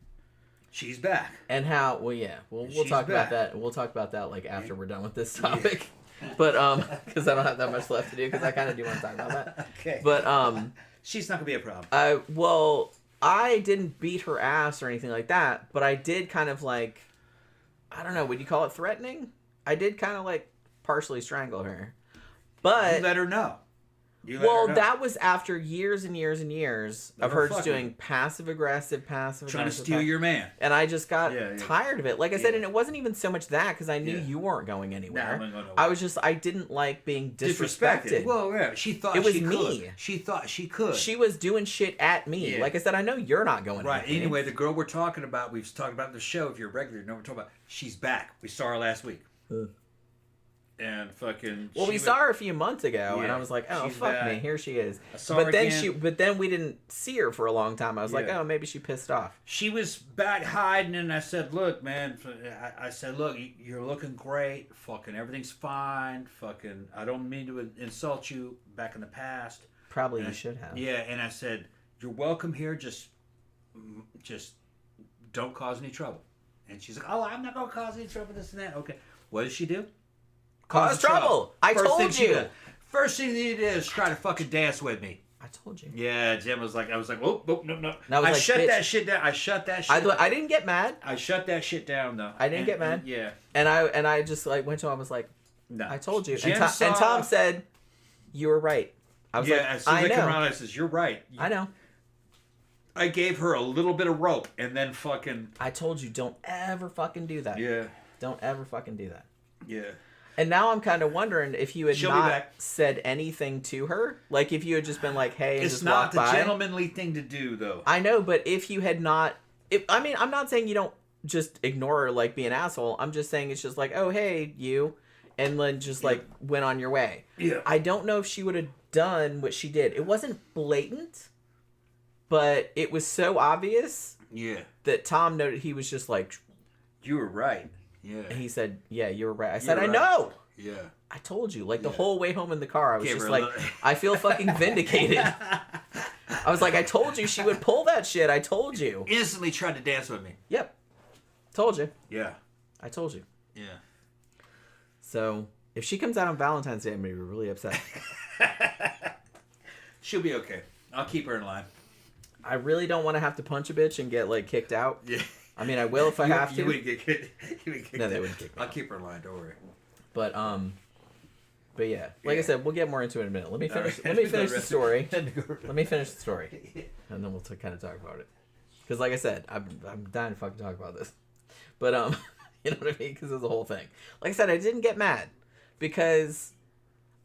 She's back. And how? Well, yeah. We'll talk about that. We'll talk about that like after we're done with this topic. Yeah. But because I don't have that much left to do, because I kind of do want to talk about that. Okay. But she's not gonna be a problem. Well, I didn't beat her ass or anything like that, but I did kind of like, I don't know, would you call it threatening? I did kind of like partially strangle her, but you let her know. That was after years and years and years of her just doing passive aggressive, trying to steal your man. And I just got tired of it. Like I said, and it wasn't even so much that, because I knew you weren't going anywhere. I didn't like being disrespected. Well, yeah, she thought it was she me. Could. She thought she could. She was doing shit at me. Yeah. Like I said, I know you're not going right. Anyway, the girl we're talking about, we've talked about in the show. If you're a regular, you know what we're talking about. She's back. We saw her last week. And fucking. Well, we saw her a few months ago, and I was like, "Oh, fuck me, here she is." I saw her again. But then we didn't see her for a long time. I was like, "Oh, maybe she pissed off." She was back hiding, and I said, "Look, man," I said, "Look, you're looking great. Fucking everything's fine. Fucking, I don't mean to insult you back in the past. Probably you should have." Yeah, and I said, "You're welcome here. Just don't cause any trouble." And she's like, "Oh, I'm not gonna cause any trouble. This and that." Okay, what did she do? Cause trouble. I told you. First thing you did is try to fucking dance with me. I told you. Yeah, Jim was like, I was like, oh, no. I shut that shit down. I shut that shit down. I didn't get mad. I shut that shit down, though. I didn't get mad. Yeah. And I just like went to him. I was like, no. I told you. And Tom said, you were right. I was like, as soon as I come around, I says, you're right. I know. I gave her a little bit of rope and then fucking. I told you, don't ever fucking do that. Yeah. Don't ever fucking do that. Yeah. And now I'm kind of wondering if you had not said anything to her. Like, if you had just been like, hey, and just walked by. It's not the gentlemanly thing to do, though. I know, but if you had not... I mean, I'm not saying you don't just ignore her, like, be an asshole. I'm just saying it's just like, oh, hey, you. And then just, like, went on your way. Yeah. I don't know if she would have done what she did. It wasn't blatant, but it was so obvious that Tom noted. He was just like... You were right. Yeah. And he said, yeah, you were right. I said, I know. Yeah. I told you. Like, the whole way home in the car, I was just like, I feel fucking vindicated. I was like, I told you she would pull that shit. I told you. Instantly tried to dance with me. Yep. Told you. Yeah. I told you. Yeah. So, if she comes out on Valentine's Day, I'm going to be really upset. She'll be okay. I'll keep her in line. I really don't want to have to punch a bitch and get, like, kicked out. Yeah. I mean, I will if I have to. You wouldn't get kicked. No, they wouldn't kick me. I'll keep her in line. Don't worry. But yeah, like I said, we'll get more into it in a minute. Let me finish. Let me finish the story. Let me finish the story, and then we'll kind of talk about it. Because, like I said, I'm dying to fucking talk about this. But you know what I mean? Because it's the whole thing. Like I said, I didn't get mad because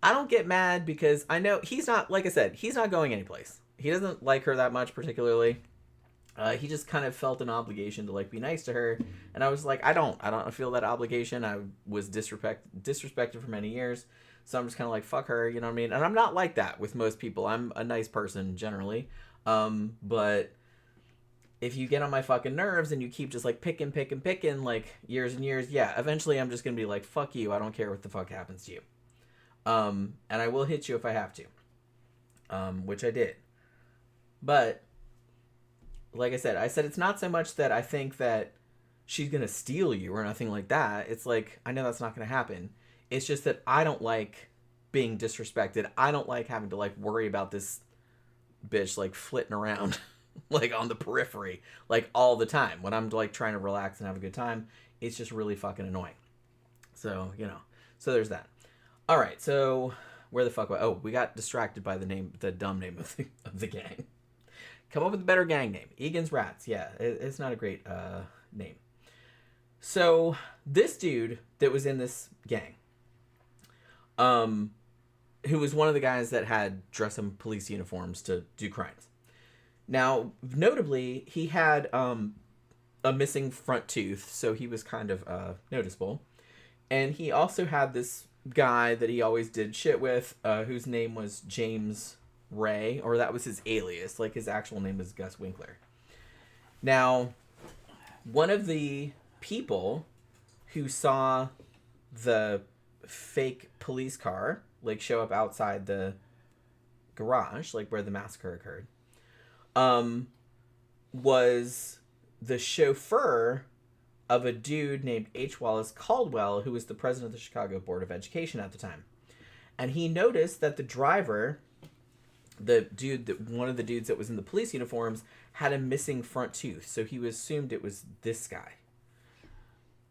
I don't get mad because I know he's not. Like I said, he's not going anyplace. He doesn't like her that much particularly. He just kind of felt an obligation to like be nice to her, and I was like, I don't feel that obligation. I was disrespected for many years, so I'm just kind of like, fuck her, you know what I mean? And I'm not like that with most people. I'm a nice person generally, but if you get on my fucking nerves and you keep just like picking like years and years, yeah, eventually I'm just gonna be like, fuck you. I don't care what the fuck happens to you, and I will hit you if I have to, which I did, but. Like I said it's not so much that I think that she's going to steal you or nothing like that. It's like, I know that's not going to happen. It's just that I don't like being disrespected. I don't like having to like worry about this bitch like flitting around like on the periphery like all the time when I'm like trying to relax and have a good time. It's just really fucking annoying. So, you know, so there's that. All right. So where the fuck? Oh, we got distracted by the dumb name of the gang. Come up with a better gang name. Egan's Rats. Yeah, it's not a great name. So, this dude that was in this gang, who was one of the guys that had dressed in police uniforms to do crimes. Now, notably, he had a missing front tooth, so he was kind of noticeable. And he also had this guy that he always did shit with, whose name was James Ray, or that was his alias. Like, his actual name is Gus Winkler. Now, one of the people who saw the fake police car like show up outside the garage, like where the massacre occurred, was the chauffeur of a dude named H. Wallace Caldwell, who was the president of the Chicago Board of Education at the time. And he noticed that the driver, one of the dudes that was in the police uniforms, had a missing front tooth. So he assumed it was this guy.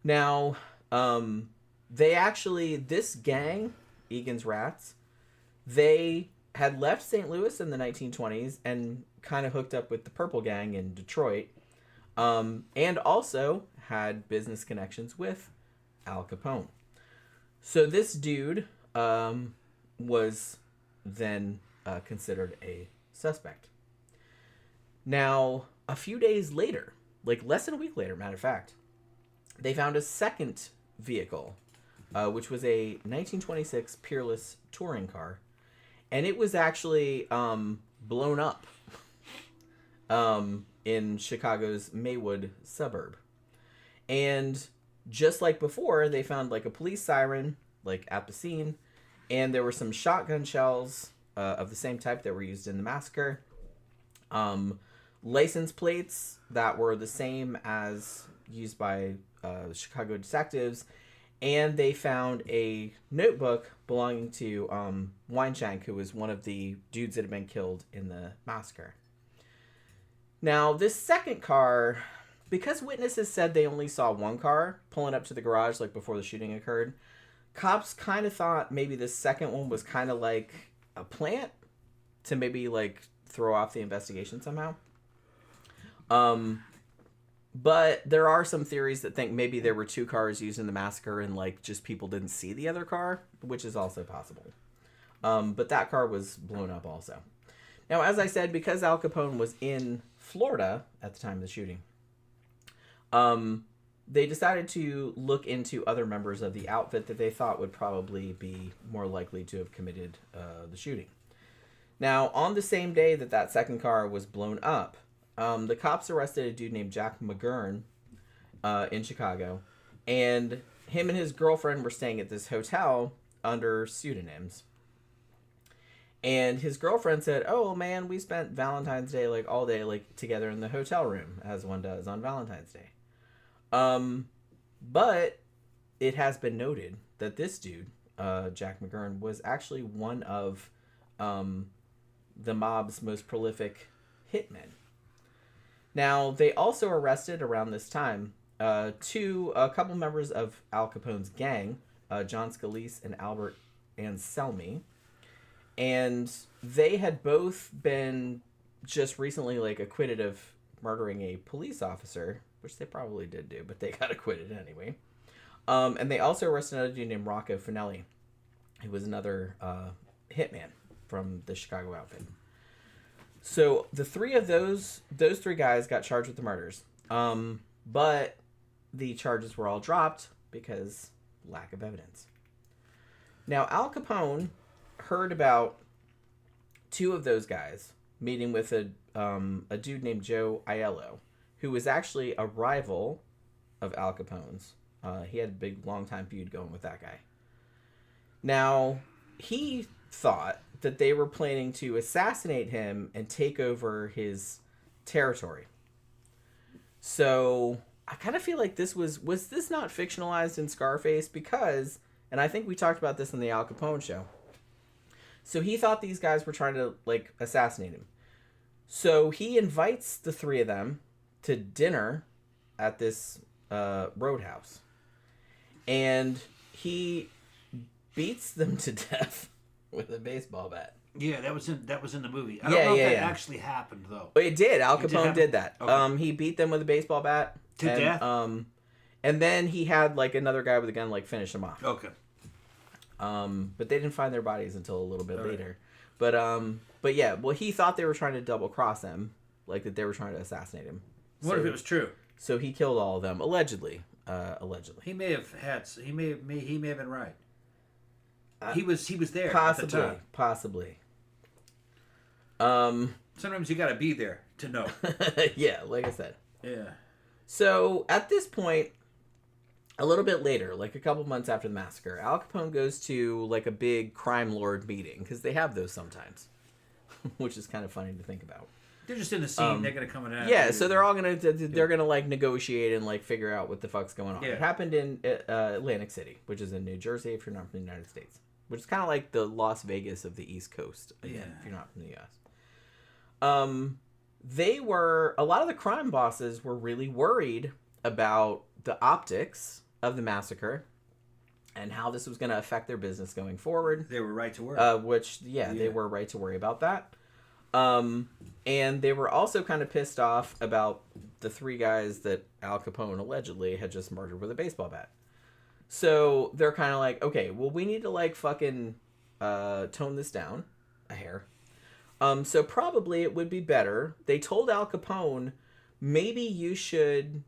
Now, this gang, Egan's Rats, they had left St. Louis in the 1920s and kind of hooked up with the Purple Gang in Detroit, and also had business connections with Al Capone. So this dude was then considered a suspect. Now, a few days later, like less than a week later, matter of fact, they found a second vehicle, which was a 1926 Peerless touring car, and it was actually blown up in Chicago's Maywood suburb. And just like before, they found like a police siren like at the scene, and there were some shotgun shells of the same type that were used in the massacre. License plates that were the same as used by Chicago detectives, and they found a notebook belonging to Weinshank, who was one of the dudes that had been killed in the massacre. Now, this second car, because witnesses said they only saw one car pulling up to the garage like before the shooting occurred, cops kind of thought maybe the second one was kind of like a plant to maybe like throw off the investigation somehow. But there are some theories that think maybe there were two cars used in the massacre and like just people didn't see the other car, which is also possible. But that car was blown up also. Now, as I said, because Al Capone was in Florida at the time of the shooting, they decided to look into other members of the outfit that they thought would probably be more likely to have committed the shooting. Now, on the same day that that second car was blown up, the cops arrested a dude named Jack McGurn in Chicago, and him and his girlfriend were staying at this hotel under pseudonyms. And his girlfriend said, "Oh man, we spent Valentine's Day like all day like together in the hotel room, as one does on Valentine's Day." But it has been noted that this dude, Jack McGurn, was actually one of the mob's most prolific hitmen. Now, they also arrested around this time a couple members of Al Capone's gang, John Scalise and Albert Anselmi, and they had both been just recently like acquitted of murdering a police officer, which they probably did do, but they got acquitted anyway. And they also arrested another dude named Rocco Finelli, who was another hitman from the Chicago outfit. So the three of those three guys got charged with the murders. But the charges were all dropped because lack of evidence. Now, Al Capone heard about two of those guys meeting with a dude named Joe Aiello, who was actually a rival of Al Capone's. He had a big, long-time feud going with that guy. Now, he thought that they were planning to assassinate him and take over his territory. So, I kind of feel like this was this not fictionalized in Scarface? Because, and I think we talked about this in the Al Capone show. So, he thought these guys were trying to, like, assassinate him. So, he invites the three of them to dinner at this roadhouse. And he beats them to death with a baseball bat. Yeah, that was in the movie. I don't know if that actually happened though. It did. Al Capone did that. Okay. He beat them with a baseball bat to death. And then he had like another guy with a gun like finish them off. Okay. But they didn't find their bodies until a little bit later. But yeah, well, he thought they were trying to double cross him, like that they were trying to assassinate him. What if it was true? So he killed all of them allegedly. He may have been right. He was there possibly, at the time. Possibly. Sometimes you got to be there to know. Yeah, like I said. Yeah. So at this point, a little bit later, like a couple months after the massacre, Al Capone goes to like a big crime lord meeting because they have those sometimes. which is kind of funny to think about. They're just in the scene. They're gonna come in. Yeah, so they're all gonna like negotiate and like figure out what the fuck's going on. Yeah. It happened in Atlantic City, which is in New Jersey if you're not from the United States, which is kind of like the Las Vegas of the East Coast. Again, if you're not from the U.S. A lot of the crime bosses were really worried about the optics of the massacre and how this was going to affect their business going forward. They were right to worry. They were right to worry about that. And they were also kind of pissed off about the 3 guys that Al Capone allegedly had just murdered with a baseball bat. So they're kind of like, okay, well, we need to like fucking tone this down a hair. So probably it would be better. They told Al Capone, maybe you should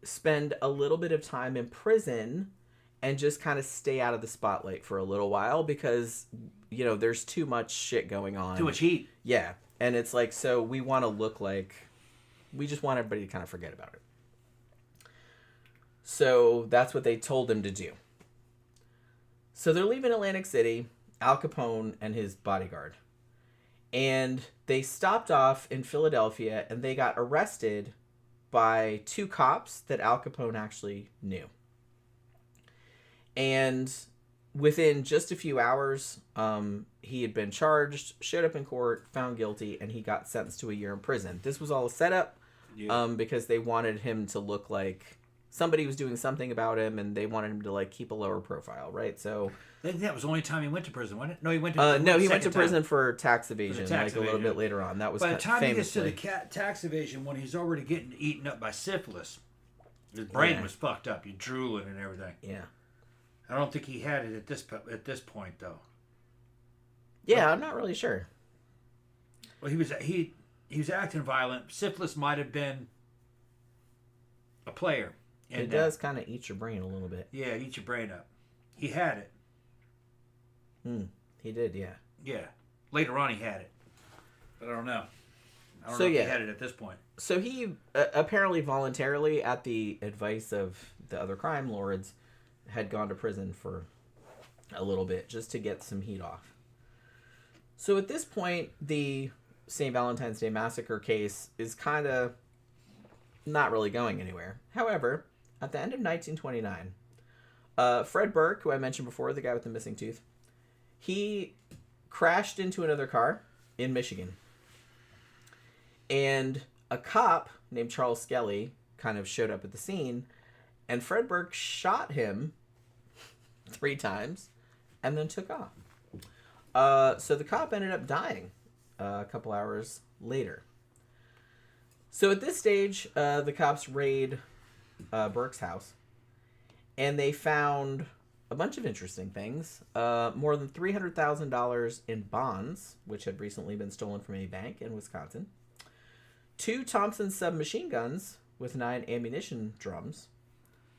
spend a little bit of time in prison and just kind of stay out of the spotlight for a little while because, you know, there's too much shit going on. Too much heat. Yeah. And it's like, so we want to look like, we just want everybody to kind of forget about it. So that's what they told him to do. So they're leaving Atlantic City, Al Capone and his bodyguard. And they stopped off in Philadelphia and they got arrested by 2 cops that Al Capone actually knew. And within just a few hours, he had been charged, showed up in court, found guilty, and he got sentenced to a year in prison. This was all a setup because they wanted him to look like somebody was doing something about him, and they wanted him to like keep a lower profile, right? So I think that was the only time he went to prison, wasn't it? No, he went to prison for tax evasion, a little bit later on. That was by the time famously. he gets to the tax evasion, when he's already getting eaten up by syphilis, his brain was fucked up. You're drooling and everything. Yeah. I don't think he had it at this point though. Yeah, I'm not really sure. Well, he was acting violent. Syphilis might have been a player. It does kind of eat your brain a little bit. Yeah, eat your brain up. He had it. He did, yeah. Yeah. Later on, he had it, but I don't know. I don't know if he had it at this point. So he apparently voluntarily, at the advice of the other crime lords, had gone to prison for a little bit just to get some heat off. So at this point, the St. Valentine's Day Massacre case is kind of not really going anywhere. However, at the end of 1929, Fred Burke, who I mentioned before, the guy with the missing tooth, he crashed into another car in Michigan. And a cop named Charles Skelly kind of showed up at the scene, and Fred Burke shot him 3 times and then took off. So the cop ended up dying a couple hours later. So at this stage, the cops raid Burke's house, and they found a bunch of interesting things. More than $300,000 in bonds, which had recently been stolen from a bank in Wisconsin. 2 Thompson submachine guns with 9 ammunition drums.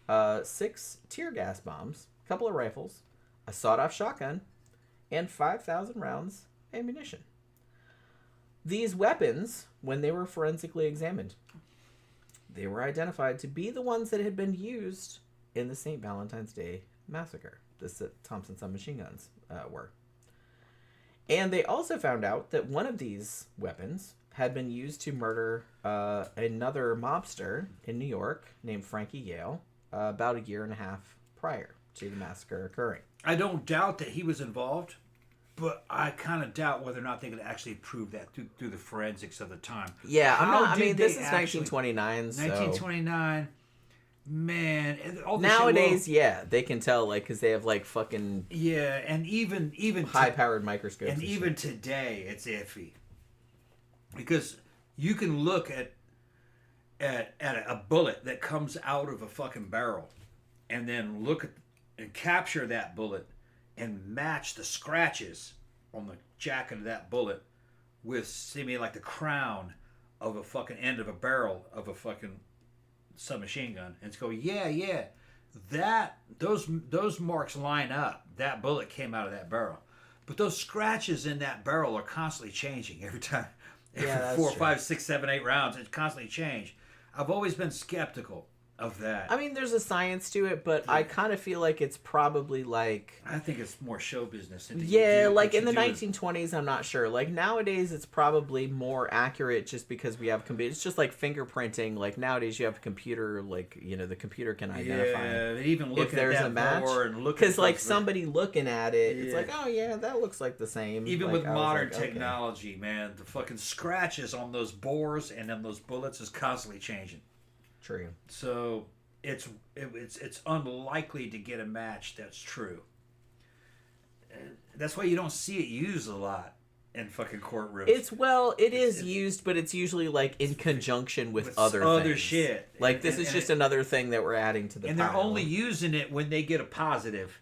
6 tear gas bombs, a couple of rifles, a sawed-off shotgun, and 5,000 rounds ammunition. These weapons, when they were forensically examined, they were identified to be the ones that had been used in the St. Valentine's Day Massacre. The Thompson submachine guns were. And they also found out that one of these weapons had been used to murder another mobster in New York named Frankie Yale about a year and a half prior to the massacre occurring. I don't doubt that he was involved, but I kind of doubt whether or not they could actually prove that through the forensics of the time. Yeah, this is 1929. 1929, man. Nowadays, they can tell, like, because they have, like, fucking... Yeah, and even high-powered microscopes. And even today, it's iffy. Because you can look at a bullet that comes out of a fucking barrel and then look at and capture that bullet and match the scratches on the jacket of that bullet with seemingly like the crown of a fucking end of a barrel of a fucking submachine gun, and go, those marks line up. That bullet came out of that barrel, but those scratches in that barrel are constantly changing every time. Every 4, 5, 6, 7, 8 rounds, it's constantly changed. I've always been skeptical of that. I mean, there's a science to it, but I kind of feel like it's probably like... I think it's more show business. Yeah, like in the 1920s, I'm not sure. Like nowadays, it's probably more accurate just because we have computers. It's just like fingerprinting. Like nowadays, you have a computer, like, you know, the computer can identify even look if there's a match. Because like somebody looking at it, it's like, oh yeah, that looks like the same. Even like, with modern technology, man, the fucking scratches on those bores and on those bullets is constantly changing. True. So it's unlikely to get a match that's true. That's why you don't see it used a lot in fucking courtrooms. It is used, but it's usually like in conjunction with other things. Shit. Like this is just another thing that we're adding to the and pile. They're only using it when they get a positive.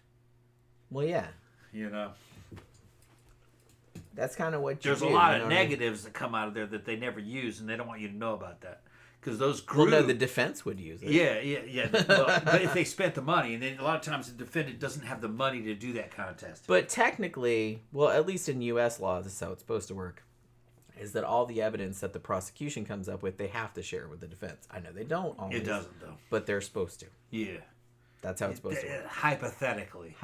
Well, yeah. You know. That's kind of what There's a lot of negatives that come out of there that they never use, and they don't want you to know about that. Because those grew... Well, no, the defense would use it. Yeah. But if they spent the money, and then a lot of times the defendant doesn't have the money to do that contest. But technically, well, at least in U.S. law, this is how it's supposed to work, is that all the evidence that the prosecution comes up with, they have to share with the defense. I know they don't always. It doesn't, though. But they're supposed to. Yeah. That's how it's supposed to work. Hypothetically.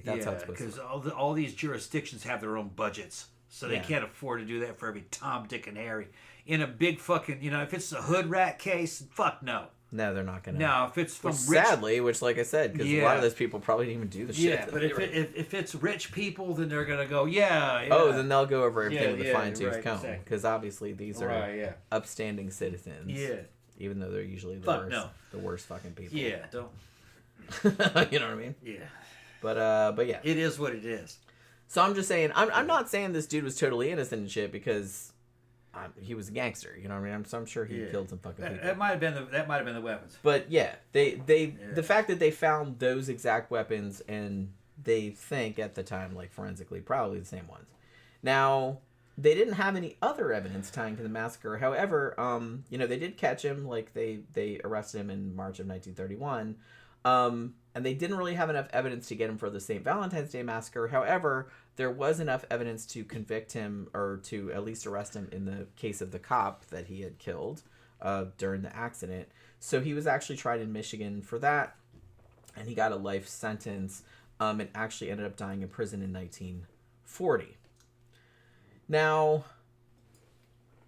That's how it's supposed to work. Because all these jurisdictions have their own budgets. So they can't afford to do that for every Tom, Dick, and Harry. In a big fucking, if it's a hood rat case, fuck no. No, they're not going to. No, if it's from rich... Sadly, which like I said, because a lot of those people probably didn't even do the shit. Yeah, but if it's rich people, then they're going to go, yeah. Oh, then they'll go over everything with a fine-tooth comb. Because obviously these are upstanding citizens. Yeah. Even though they're usually the worst fucking people. Yeah, don't... You know what I mean? Yeah. But yeah. It is what it is. So I'm just saying, I'm not saying this dude was totally innocent and shit because... he was a gangster, you know what I mean? I'm sure he killed some fucking people. That might have been the weapons. But yeah, the fact that they found those exact weapons and they think at the time, like forensically, probably the same ones. Now, they didn't have any other evidence tying to the massacre. However, they did catch him. Like they arrested him in March of 1931. And they didn't really have enough evidence to get him for the St. Valentine's Day massacre. However, there was enough evidence to convict him or to at least arrest him in the case of the cop that he had killed during the accident. So he was actually tried in Michigan for that, and he got a life sentence and actually ended up dying in prison in 1940. Now,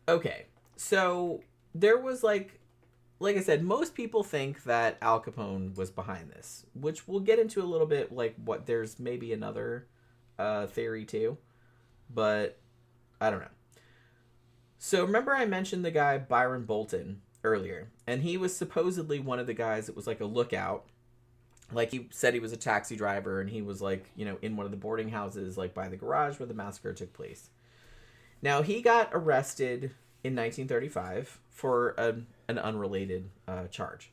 okay, so there was like I said, most people think that Al Capone was behind this, which we'll get into a little bit, like what there's maybe another theory too, but I don't know. So remember I mentioned the guy Byron Bolton earlier, and he was supposedly one of the guys that was like a lookout. Like he said he was a taxi driver, and he was like, in one of the boarding houses, like by the garage where the massacre took place. Now he got arrested in 1935 for an unrelated charge.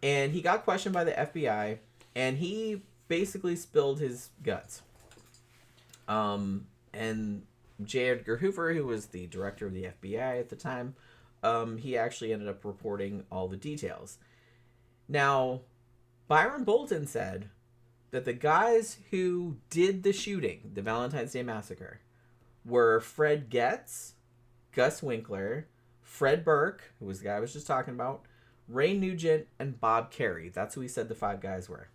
And he got questioned by the FBI, and he basically spilled his guts. And J. Edgar Hoover, who was the director of the FBI at the time, he actually ended up reporting all the details. Now, Byron Bolton said that the guys who did the shooting, the Valentine's Day Massacre, were Fred Getz, Gus Winkler, Fred Burke, who was the guy I was just talking about, Ray Nugent, and Bob Carey. That's who he said the five guys were.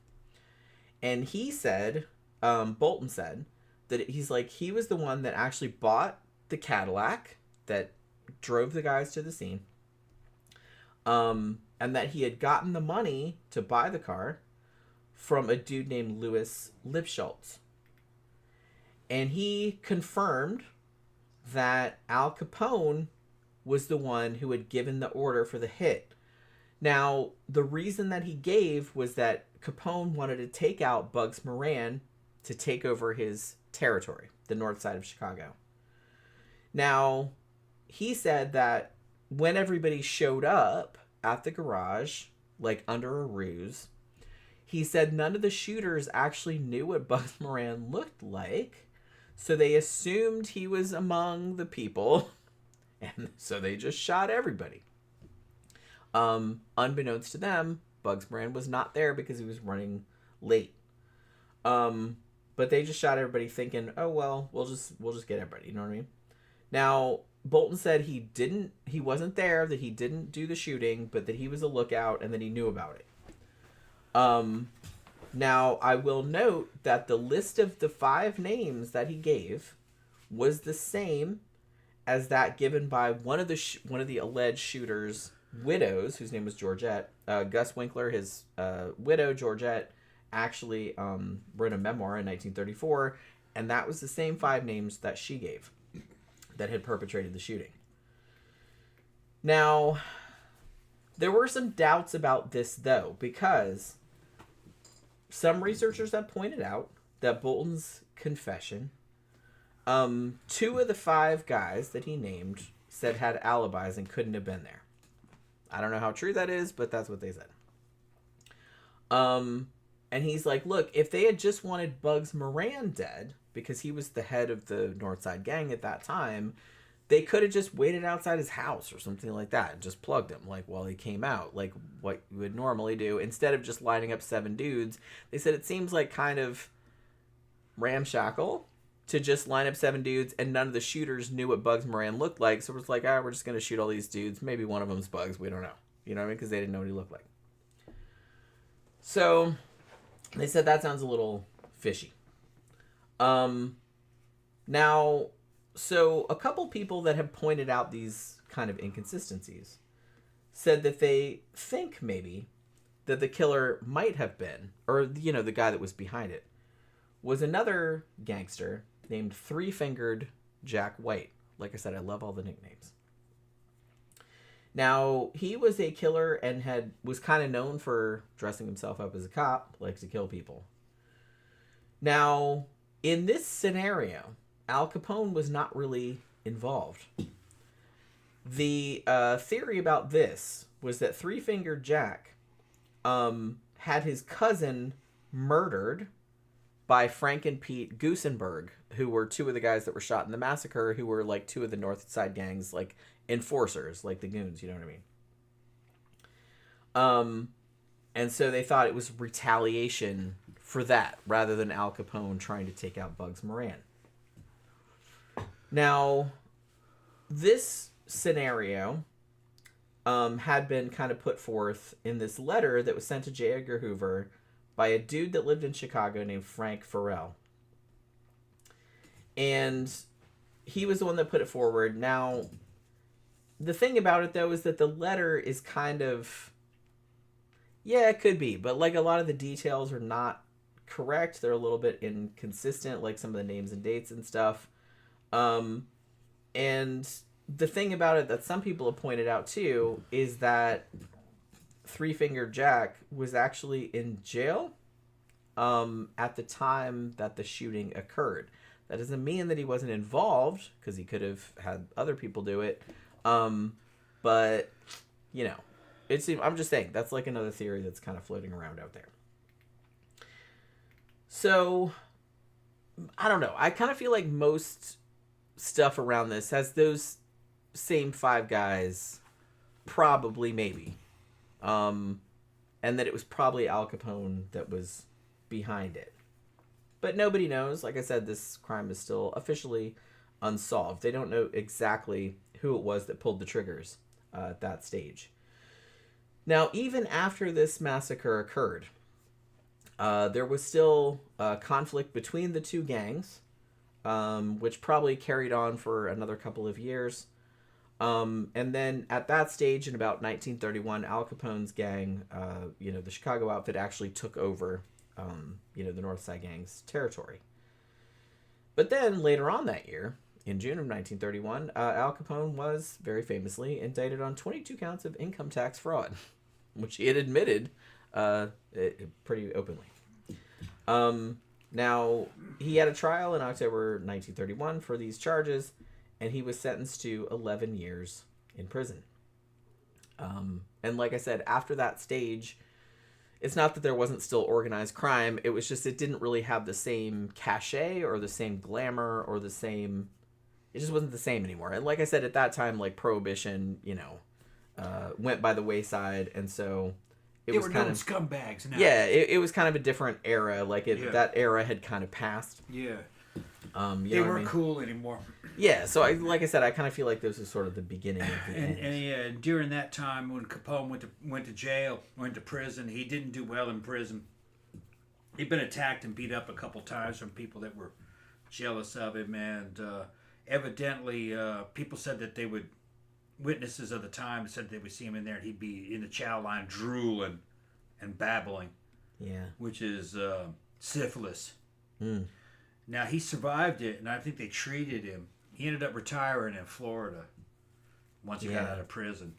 And he said, Bolton said, that he was the one that actually bought the Cadillac that drove the guys to the scene. And that he had gotten the money to buy the car from a dude named Louis Lipschultz. And he confirmed that Al Capone was the one who had given the order for the hit. Now, the reason that he gave was that Capone wanted to take out Bugs Moran to take over his territory, the north side of Chicago. Now, he said that when everybody showed up at the garage, like under a ruse, he said none of the shooters actually knew what Bugs Moran looked like, so they assumed he was among the people, and so they just shot everybody. Unbeknownst to them, Bugs Moran was not there because he was running late. But they just shot everybody thinking, oh well, we'll just get everybody, you know what I mean? Now, Bolton said he wasn't there, that he didn't do the shooting, but that he was a lookout and that he knew about it. Now, I will note that the list of the 5 names that he gave was the same as that given by one of the alleged shooters' widows, whose name was Georgette. Gus Winkler, his widow, Georgette, actually wrote a memoir in 1934, and that was the same 5 names that she gave that had perpetrated the shooting. Now, there were some doubts about this, though, because some researchers have pointed out that Bolton's confession, 2 of the 5 guys that he named said had alibis and couldn't have been there. I don't know how true that is, but that's what they said. And he's like, look, if they had just wanted Bugs Moran dead, because he was the head of the Northside Gang at that time, they could have just waited outside his house or something like that and just plugged him, like, while he came out, like what you would normally do, instead of just lining up 7 dudes. They said it seems like kind of ramshackle to just line up 7 dudes, and none of the shooters knew what Bugs Moran looked like, so it's like, we're just going to shoot all these dudes. Maybe one of them's Bugs, we don't know. You know what I mean? Because they didn't know what he looked like. So, they said that sounds a little fishy. Now, so a couple people that have pointed out these kind of inconsistencies said that they think maybe that the killer might have been, or, you know, the guy that was behind it, was another gangster named Three-Fingered Jack White. Like I said, I love all the nicknames. Now, he was a killer and was kind of known for dressing himself up as a cop, likes to kill people. Now, in this scenario, Al Capone was not really involved. The theory about this was that Three-Fingered Jack had his cousin murdered by Frank and Pete Goosenberg, who were 2 of the guys that were shot in the massacre, who were like 2 of the North Side Gang's like enforcers, like the goons, you know what I mean? And so they thought it was retaliation for that, rather than Al Capone trying to take out Bugs Moran. Now, this scenario had been kind of put forth in this letter that was sent to J. Edgar Hoover by a dude that lived in Chicago named Frank Farrell. And he was the one that put it forward. Now, the thing about it, though, is that the letter is kind of... Yeah, it could be. But, like, a lot of the details are not correct. They're a little bit inconsistent, like some of the names and dates and stuff. And the thing about it that some people have pointed out, too, is that Three-Fingered Jack was actually in jail at the time that the shooting occurred. That doesn't mean that he wasn't involved, because he could have had other people do it. But, you know, I'm just saying, that's like another theory that's kind of floating around out there. So, I don't know. I kind of feel like most stuff around this has those same 5 guys, probably, maybe. And that it was probably Al Capone that was behind it. But nobody knows. Like I said, this crime is still officially unsolved. They don't know exactly who it was that pulled the triggers at that stage. Now, even after this massacre occurred, there was still conflict between the 2 gangs, which probably carried on for another couple of years. And then at that stage, in about 1931, Al Capone's gang, the Chicago outfit, actually took over, the North Side Gang's territory. But then later on that year, in June of 1931, Al Capone was very famously indicted on 22 counts of income tax fraud, which he had admitted pretty openly. Now, he had a trial in October 1931 for these charges, and he was sentenced to 11 years in prison. And like I said, after that stage, it's not that there wasn't still organized crime. It was just it didn't really have the same cachet or the same glamour or the same... It just wasn't the same anymore. And like I said, at that time, like, Prohibition, went by the wayside, and so... They were known scumbags now. Yeah, it was kind of a different era. Like, that era had kind of passed. Yeah. They weren't cool anymore. Yeah, so like I said, I kind of feel like this was sort of the beginning of the end. And during that time when Capone went to jail, went to prison, he didn't do well in prison. He'd been attacked and beat up a couple times from people that were jealous of him, and evidently people said that they would, witnesses of the time said they would see him in there and he'd be in the chow line drooling and babbling. Yeah. Which is syphilis. Mm. Now, he survived it, and I think they treated him. He ended up retiring in Florida once he got out of prison.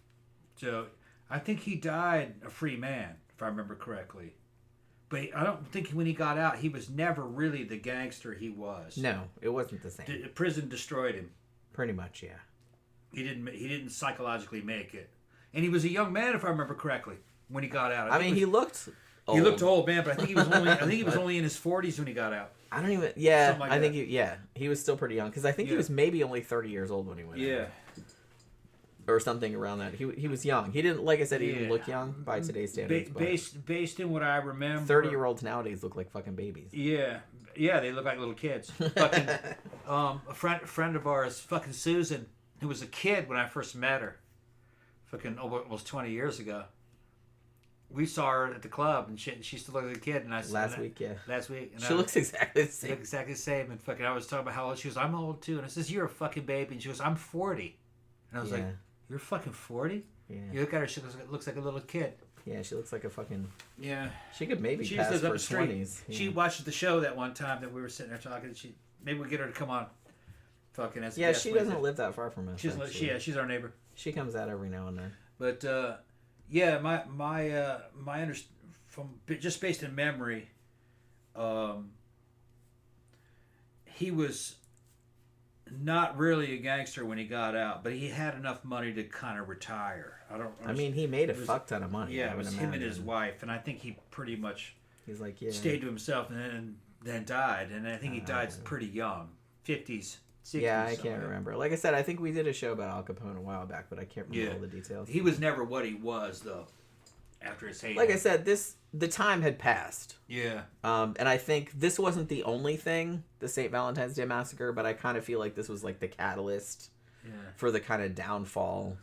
So, I think he died a free man, if I remember correctly. But I don't think when he got out, he was never really the gangster he was. No, it wasn't the same. Prison destroyed him. Pretty much, yeah. He didn't psychologically make it. And he was a young man, if I remember correctly, when he got out. I mean, he looked old. He looked old, man, but I think he was only in his 40s when he got out. I don't even. Yeah, like I think he was still pretty young because I think he was maybe only 30 years old when he went. Yeah. Or something around that. He was young. He didn't, like I said, he didn't look young by today's standards. Based in what I remember, 30-year-olds nowadays look like fucking babies. Yeah, they look like little kids. Fucking, a friend of ours, fucking Susan, who was a kid when I first met her, fucking almost 20 years ago. We saw her at the club, and she still looked like a kid. And last week. And she looks exactly the same. She looked exactly the same. And fucking, I was talking about how old she was. I'm old too. And I says, "You're a fucking baby." And she goes, "I'm 40." And I was like, "You're fucking 40?" Yeah. You look at her, she looks like a little kid. Yeah, she looks like a fucking. Yeah. She could maybe pass for 20s. Yeah. She watched the show that one time that we were sitting there talking. Maybe we'll get her to come on. Fucking as a guest. She doesn't live that far from us. She's our neighbor. She comes out every now and then. But my from just based in memory, he was not really a gangster when he got out, but he had enough money to kind of retire. I mean, he made a fuck ton of money. Yeah, it was him and his wife, and I think he pretty much stayed to himself and then died, and I think he died pretty young, 50s. 60s, yeah, I can't remember. Like I said, I think we did a show about Al Capone a while back, but I can't remember all the details. He was never what he was, though, after his hate. Like I said, the time had passed. Yeah. And I think this wasn't the only thing, the St. Valentine's Day Massacre, but I kind of feel like this was like the catalyst for the kind of downfall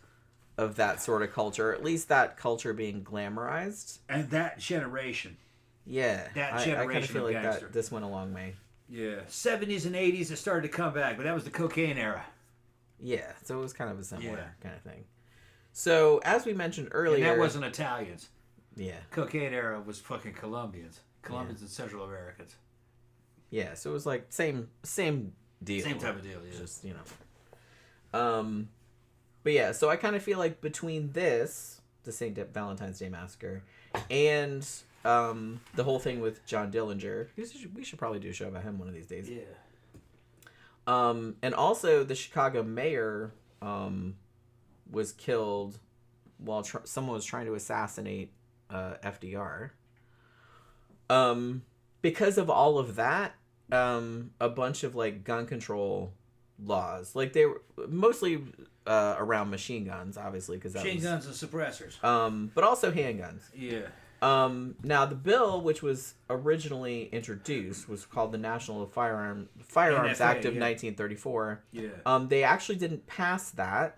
of that sort of culture, at least that culture being glamorized. And that generation. Yeah. That generation I kind of feel like gangster. this went a long way. Yeah, 70s and 80s it started to come back, but that was the cocaine era. Yeah, so it was kind of a similar kind of thing. So, as we mentioned earlier... And that wasn't Italians. Yeah. Cocaine era was fucking Colombians. Colombians and Central Americans. Yeah, so it was like same deal. Same type of deal, yeah. Just, But yeah, so I kind of feel like between this, the St. Valentine's Day Massacre, and... the whole thing with John Dillinger. We should probably do a show about him one of these days. Yeah. And also the Chicago mayor was killed while someone was trying to assassinate FDR. Because of all of that, a bunch of like gun control laws, like they were mostly around machine guns, obviously, because machine guns and suppressors. But also handguns. Yeah. Now the bill, which was originally introduced, was called the National Firearms Act of 1934. Yeah. They actually didn't pass that,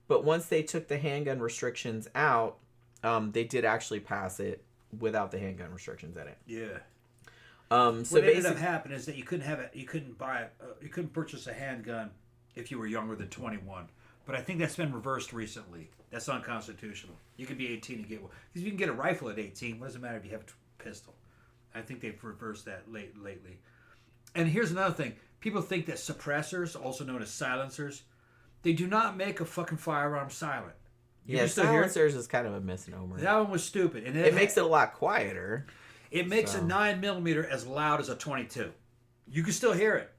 but once they took the handgun restrictions out, they did actually pass it without the handgun restrictions in it. Yeah. So what ended up happening is that you couldn't purchase a handgun if you were younger than 21. But I think that's been reversed recently. That's unconstitutional. You can be 18 and get one. Because you can get a rifle at 18. What does it matter if you have a pistol? I think they've reversed that lately. And here's another thing. People think that suppressors, also known as silencers, they do not make a fucking firearm silent. Silencers is kind of a misnomer. That one was stupid. And it makes it a lot quieter. It makes a 9mm as loud as a 22. You can still hear it.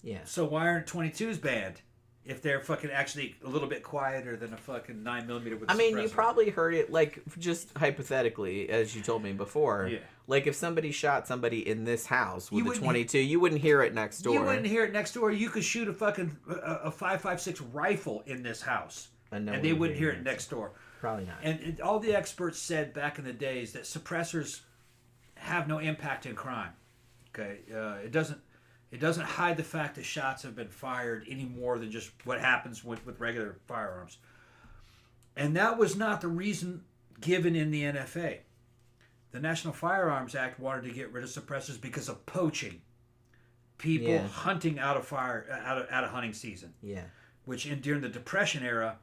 Yeah. So why aren't 22s banned? If they're fucking actually a little bit quieter than a fucking 9mm with a suppressor. You probably heard it, like, just hypothetically, as you told me before. Yeah. Like, if somebody shot somebody in this house with a 22, you wouldn't hear it next door. You wouldn't hear it next door. You could shoot a fucking a 5.56 rifle in this house. And they wouldn't hear it next door. Probably not. And all the experts said back in the days that suppressors have no impact in crime. Okay? It It doesn't hide the fact that shots have been fired any more than just what happens with regular firearms. And that was not the reason given in the NFA. The National Firearms Act wanted to get rid of suppressors because of poaching. People hunting out of hunting season. Yeah. Which during the Depression era,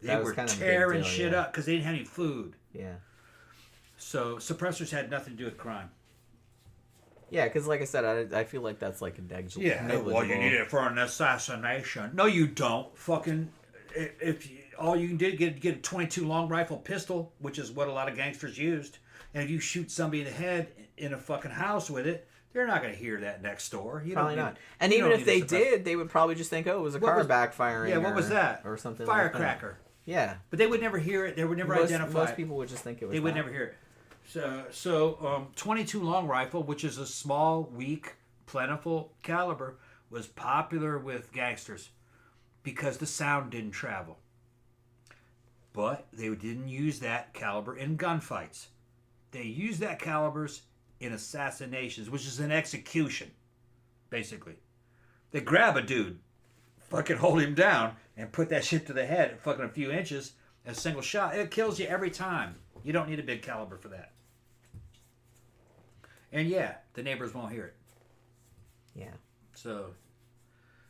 they were tearing shit up because they didn't have any food. Yeah. So suppressors had nothing to do with crime. Yeah, because like I said, I feel like that's like a negligible. Yeah, well, you need it for an assassination. No, you don't. Fucking, if you, all you can do get a 22 long rifle pistol, which is what a lot of gangsters used, and if you shoot somebody in the head in a fucking house with it, they're not going to hear that next door. Probably not. And even if they did, they would probably just think, oh, it was a car backfiring. Yeah, what was that? Or something Firecracker. Like that. Yeah. But they would never hear it. They would never identify it. Most people would just think it was They would never hear it. So 22 long rifle, which is a small, weak, plentiful caliber, was popular with gangsters because the sound didn't travel. But they didn't use that caliber in gunfights. They used that calibers in assassinations, which is an execution, basically. They grab a dude, fucking hold him down, and put that shit to the head at fucking a few inches, a single shot. It kills you every time. You don't need a big caliber for that. And yeah, the neighbors won't hear it. Yeah. So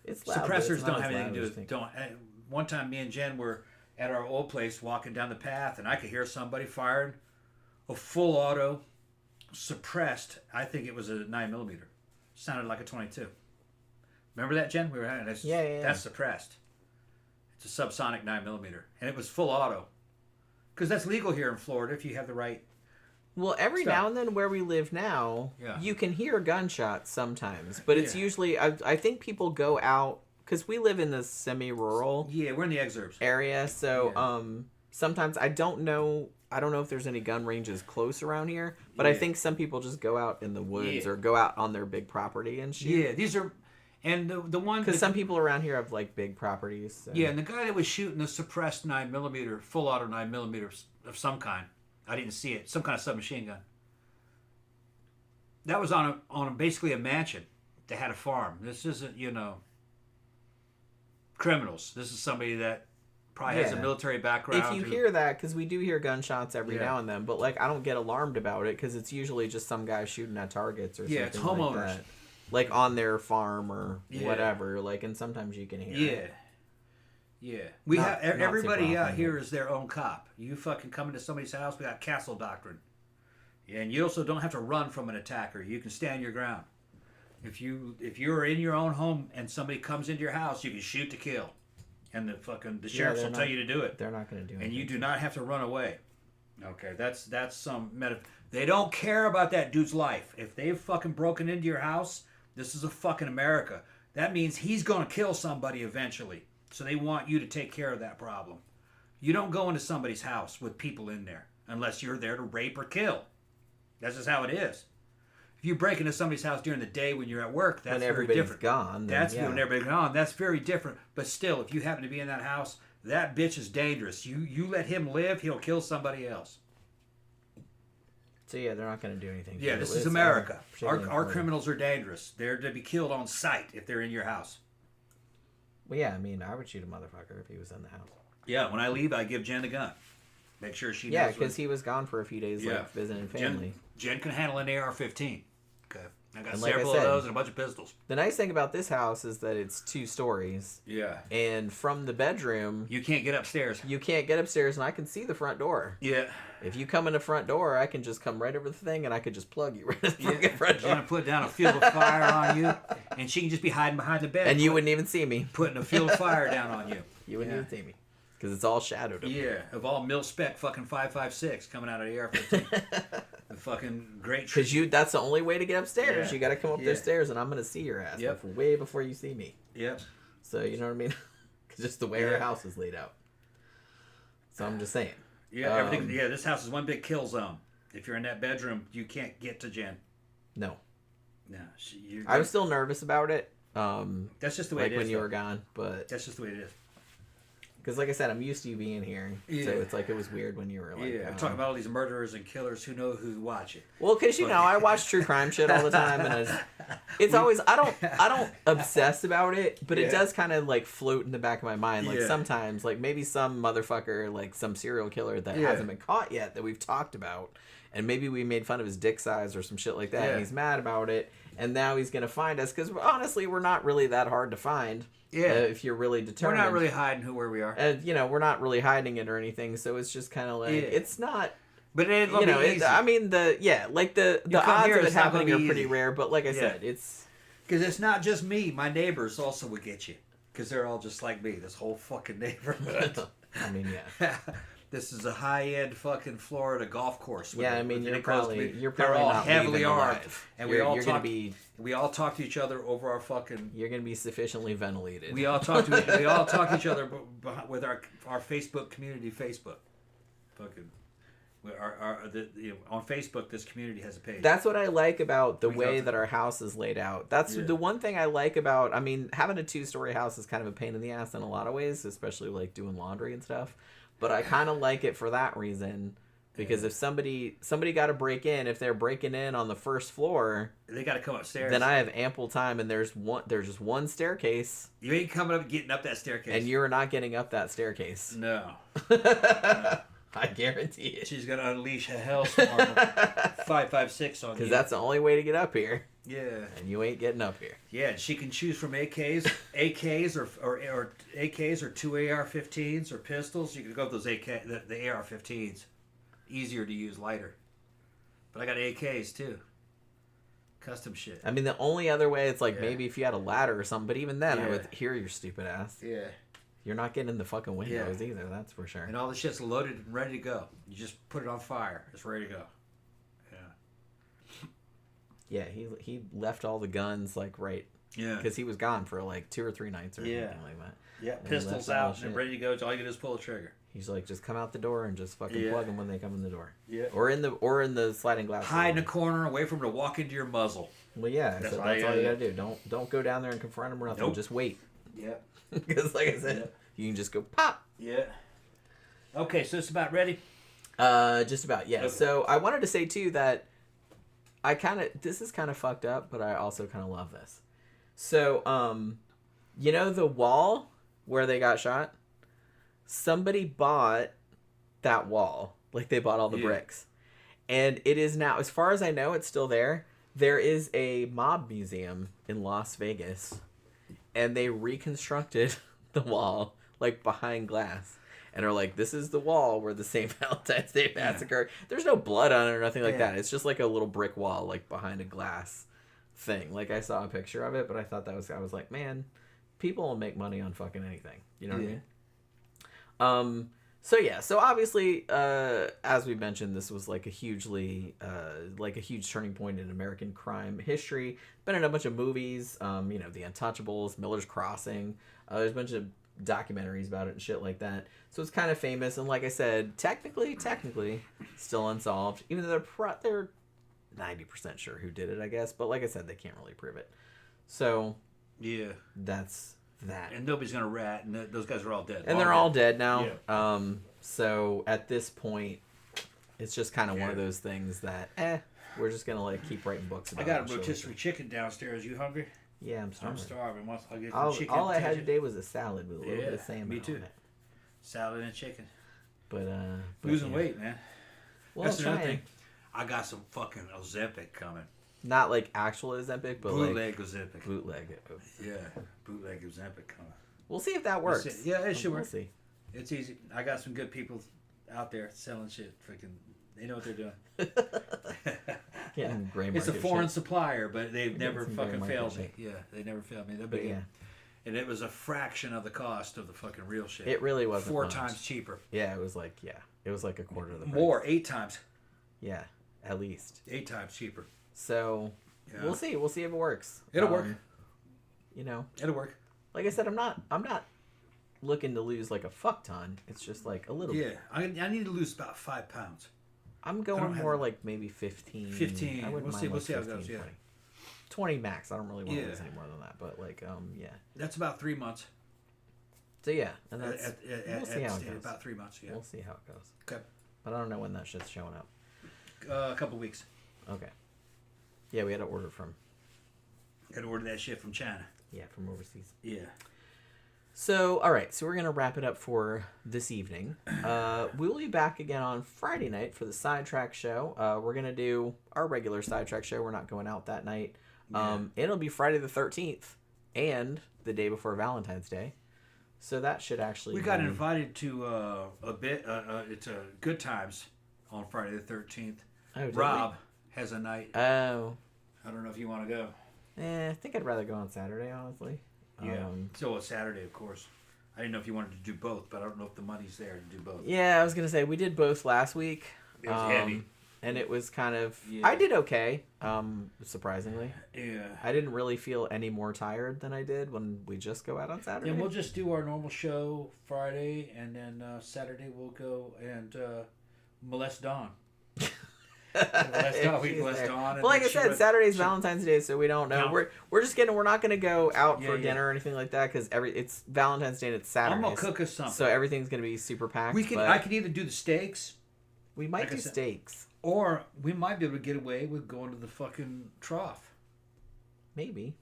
it's loud, suppressors don't have anything to do with it. One time me and Jen were at our old place walking down the path and I could hear somebody firing a full auto suppressed. I think it was a 9mm. Sounded like a 22. Remember that, Jen? We were having this. Yeah. That's suppressed. It's a subsonic 9mm. And it was full auto. Because that's legal here in Florida if you have the right. Well, every now and then where we live now, you can hear gunshots sometimes. But it's usually, I think people go out, because we live in this semi-rural we're in the exurbs area. So sometimes I don't know if there's any gun ranges close around here. But I think some people just go out in the woods or go out on their big property and shoot. Yeah, these are... And the one... Because some people around here have, like, big properties. So. Yeah, and the guy that was shooting the suppressed 9mm, full auto 9mm of some kind, I didn't see it, some kind of submachine gun. That was on basically a mansion that had a farm. This isn't, criminals. This is somebody that probably has a military background. If you hear that, because we do hear gunshots every now and then, but, like, I don't get alarmed about it because it's usually just some guy shooting at targets or something it's homeowners. like that. Like on their farm or whatever, like, and sometimes you can hear it. Yeah. We have everybody out here is their own cop. You fucking come into somebody's house, we got castle doctrine. And you also don't have to run from an attacker. You can stand your ground. If you're in your own home and somebody comes into your house, you can shoot to kill. And the sheriffs will tell you to do it. They're not going to do it. And you do not have to run away. Okay, that's some they don't care about that dude's life. If they've fucking broken into your house, this is a fucking America. That means he's going to kill somebody eventually. So they want you to take care of that problem. You don't go into somebody's house with people in there unless you're there to rape or kill. That's just how it is. If you break into somebody's house during the day when you're at work, that's very different. Gone, that's when everybody's gone. That's very different. But still, if you happen to be in that house, that bitch is dangerous. You let him live, he'll kill somebody else. So yeah, they're not going to do anything. Yeah, this is America. Our criminals are dangerous. They're to be killed on sight if they're in your house. Well, yeah, I mean, I would shoot a motherfucker if he was in the house. Yeah, when I leave, I give Jen the gun. Make sure she knows. Yeah, because he was gone for a few days, like visiting family. Jen can handle an AR-15. Okay, I got and several of those and a bunch of pistols. The nice thing about this house is that it's 2 stories. Yeah. And from the bedroom, you can't get upstairs. You can't get upstairs, and I can see the front door. Yeah. If you come in the front door, I can just come right over the thing, and I could just plug you right in the front door. Jen put down a field of fire on you, and she can just be hiding behind the bed. And you wouldn't even see me. Putting a field of fire down on you. You wouldn't even see me. Because it's all shadowed. Of all mil-spec fucking 5.56 coming out of the AR-15. The fucking great... Because that's the only way to get upstairs. You got to come up those stairs, and I'm going to see your ass way before you see me. Yep. So, you know what I mean? Because just the way our house is laid out. So I'm just saying. Yeah, everything. Yeah, this house is one big kill zone. If you're in that bedroom, you can't get to Jen. No. No. I was still nervous about it. That's just the way it is. Like when you were gone, but... That's just the way it is. Because, like I said, I'm used to you being here. Yeah. So it's like it was weird when you were like... I'm talking about all these murderers and killers who know who watch it. Well, because, I watch true crime shit all the time. And it's always... I don't obsess about it, but it does kind of, like, float in the back of my mind. Like, sometimes, like, maybe some motherfucker, like, some serial killer that hasn't been caught yet that we've talked about. And maybe we made fun of his dick size or some shit like that. And he's mad about it. And now he's going to find us. Because, honestly, we're not really that hard to find. Yeah, if you're really determined. We're not really hiding where we are. And we're not really hiding it or anything. So it's just kind of like it's not. But it ain't gonna be easy. I mean the odds of it happening are pretty rare. But like I said, it's because it's not just me. My neighbors also would get you because they're all just like me. This whole fucking neighborhood. I mean, yeah. This is a high-end fucking Florida golf course. Yeah, I mean, you're probably they're all not heavily armed, alive. and we all talk to each other over our fucking. You're gonna be sufficiently ventilated. We all talk to each other with our Facebook community Facebook. Fucking, on Facebook, this community has a page. That's what I like about the way that our house is laid out. That's the one thing I like about. I mean, having a 2-story house is kind of a pain in the ass in a lot of ways, especially like doing laundry and stuff. But I kind of like it for that reason, because if somebody got to break in, if they're breaking in on the first floor, they got to come upstairs. Then I have ample time, and there's just one staircase. You ain't getting up that staircase, and you're not getting up that staircase. No, I guarantee it. She's gonna unleash a hellstorm 556 on you. Because that's the only way to get up here. Yeah. And you ain't getting up here. Yeah, and she can choose from AKs or AKs or 2 AR-15s or pistols. You can go with those the AR-15s. Easier to use, lighter. But I got AKs too. Custom shit. I mean, the only other way, it's like maybe if you had a ladder or something, but even then I would hear your stupid ass. Yeah. You're not getting in the fucking windows either, that's for sure. And all the shit's loaded and ready to go. You just put it on fire. It's ready to go. Yeah, he left all the guns like right. Yeah. Because he was gone for like 2 or 3 nights or something like that. Yeah, pistols out and ready to go. All you do is pull the trigger. He's like, just come out the door and just fucking plug them when they come in the door. Yeah. Or in the sliding glass. Hide in a corner, away from them to walk into your muzzle. Well, yeah, that's all you gotta do. Don't go down there and confront him or nothing. Nope. Just wait. Yeah. Because like I said, you can just go pop. Yeah. Okay, so it's about ready. Just about, yeah. Okay. So I wanted to say too that this is kind of fucked up, but I also kind of love this. So, the wall where they got shot, somebody bought that wall. Like, they bought all the bricks. And it is now, as far as I know, it's still there. There is a mob museum in Las Vegas, and they reconstructed the wall, like, behind glass. And are like, this is the wall where the St. Valentine's Day Massacre. There's no blood on it or nothing like that. It's just like a little brick wall, like behind a glass thing. Like I saw a picture of it, but I thought I was like, man, people will make money on fucking anything. You know what I mean? So obviously, as we mentioned, this was like a huge turning point in American crime history. Been in a bunch of movies, The Untouchables, Miller's Crossing. There's a bunch of documentaries about it and shit like that. So it's kind of famous, and like I said, technically still unsolved, even though they're 90% sure who did it, I guess, but like I said, they can't really prove it. So that's that, and nobody's gonna rat, and those guys are all dead, and they're all dead now. So at this point, it's just kind of one of those things that we're just gonna like keep writing books about. I got a rotisserie chicken downstairs. You hungry? Yeah, I'm starving. I'm starving. I'll get some chicken. All I had today was a salad with a little bit of salmon. Me too. On it. Salad and chicken. But losing weight, man. Well, that's another thing. I got some fucking Ozempic coming. Not like actual Ozempic, but bootleg like Ozempic. Bootleg. Yeah, bootleg Ozempic coming. We'll see if that works. Yeah, it should work. We'll see. It's easy. I got some good people out there selling shit. Freaking, they know what they're doing. Getting gray market it's a foreign shit. supplier, but they've never fucking failed me. Yeah, they never failed me. And it was a fraction of the cost of the fucking real shit. It really wasn't 4 much. times cheaper. Yeah, it was like a quarter of the price. More, 8 times. Yeah, at least 8 times cheaper. So we'll see. We'll see if it works. It'll work. It'll work. Like I said, I'm not looking to lose like a fuck ton. It's just like a little. Yeah, I need to lose about 5 pounds. I'm going more like maybe 15. 15. I wouldn't We'll mind see how it 15, goes. 20. 20 max. I don't really want to lose any more than that. But like, yeah. That's about 3 months. So yeah, and that's we'll see how it goes. About 3 months. Yeah. We'll see how it goes. Okay. But I don't know when that shit's showing up. A couple weeks. Okay. Yeah, we had to order from. Got to order that shit from China. Yeah, from overseas. Yeah. So, all right. So we're gonna wrap it up for this evening. We'll be back again on Friday night for the sidetrack show. We're gonna do our regular sidetrack show. We're not going out that night. It'll be Friday the 13th and the day before Valentine's Day. So that should actually. We got invited to a bit. It's Good Times on Friday the 13th. Oh, Rob has a night. Oh. I don't know if you want to go. I think I'd rather go on Saturday, honestly. Yeah. So it's Saturday, of course. I didn't know if you wanted to do both, but I don't know if the money's there to do both. Yeah, I was gonna say we did both last week. It was heavy. And it was kind of. Yeah. I did okay. Surprisingly. Yeah. I didn't really feel any more tired than I did when we just go out on Saturday. And we'll just do our normal show Friday, and then Saturday we'll go and molest Dawn. Molest Dawn. Well, like I said, Saturday's Valentine's Day, so we don't know. No. We're not gonna go out for dinner or anything like that because it's Valentine's Day and it's Saturday. I'm gonna cook us something. So everything's gonna be super packed. I could either do the steaks. We might do steaks. Or we might be able to get away with going to the fucking trough. Maybe.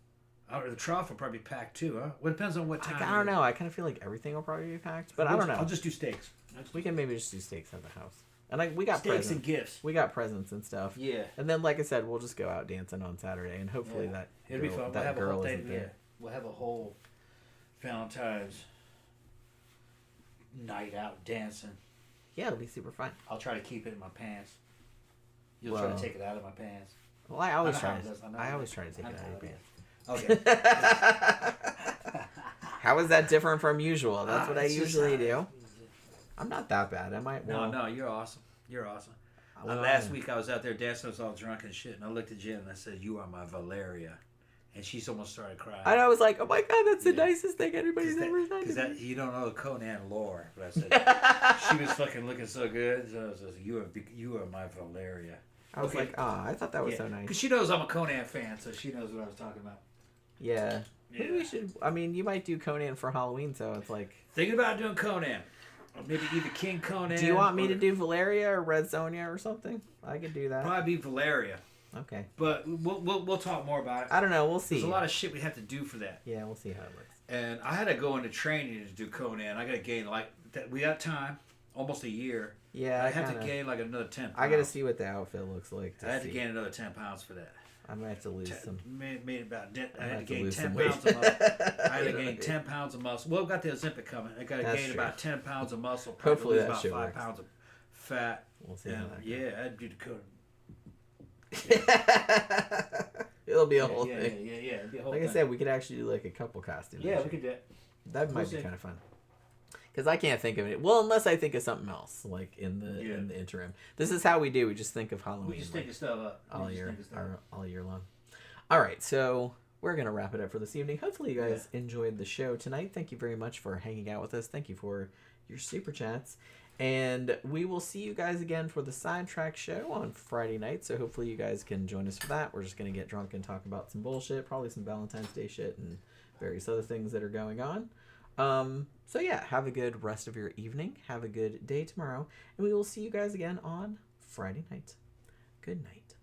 Or the trough will probably be packed too, huh? Well, it depends on what time. I don't know. I kind of feel like everything will probably be packed, but I don't know. I'll just do steaks. We can maybe just do steaks at the house. And we got steaks presents. and gifts. We got presents and stuff. Yeah. And then, like I said, we'll just go out dancing on Saturday, and hopefully it'll be fun. That girl isn't there. We'll have a whole Valentine's night out dancing. Yeah, it'll be super fun. I'll try to keep it in my pants. You'll try to take it out of my pants. Well, I always try to take it out of your pants. Okay. How is that different from usual? That's what I usually do. I'm not that bad, am I? Well, no, you're awesome. You're awesome. Last week I was out there dancing, I was all drunk and shit, and I looked at Jen and I said, "You are my Valeria," and she almost started crying. And I was like, "Oh my god, that's the nicest thing anybody's ever said." Because you don't know the Conan lore, but I said she was fucking looking so good. So I was like, "You are my Valeria." I was like, I thought that was so nice. Because she knows I'm a Conan fan, so she knows what I was talking about. Yeah. Maybe we should. I mean, you might do Conan for Halloween, so it's like. Thinking about doing Conan. Or maybe either King Conan. Do you want me to do Valeria or Red Sonja or something? I could do that. Probably be Valeria. Okay. But we'll talk more about it. I don't know. We'll see. There's a lot of shit we have to do for that. Yeah, we'll see how it looks. And I had to go into training to do Conan. I got to gain we got time, almost a year. Yeah, I have to gain another 10 pounds. I got to see what the outfit looks like. I had to gain another 10 pounds for that. I might have to lose some. I had to gain 10 pounds of muscle. I had to gain 10 pounds of muscle. Well, I've got the Ozempic coming. I got to gain about 10 pounds of muscle. Hopefully that about shit 5 works. pounds of fat. We'll see how that goes. Yeah, I'd do the code. It'll be a whole thing. Yeah. It'd be a whole like thing. I said, we could actually do like a couple costumes. Yeah, we could do it. That might be kind of fun. Because I can't think of it. Well, unless I think of something else, like in the interim. This is how we do. We just think of Halloween. We just think of stuff up. All year long. All right, so we're going to wrap it up for this evening. Hopefully you guys enjoyed the show tonight. Thank you very much for hanging out with us. Thank you for your super chats. And we will see you guys again for the sidetrack show on Friday night. So hopefully you guys can join us for that. We're just going to get drunk and talk about some bullshit, probably some Valentine's Day shit and various other things that are going on. So yeah, have a good rest of your evening. Have a good day tomorrow. And we will see you guys again on Friday night. Good night.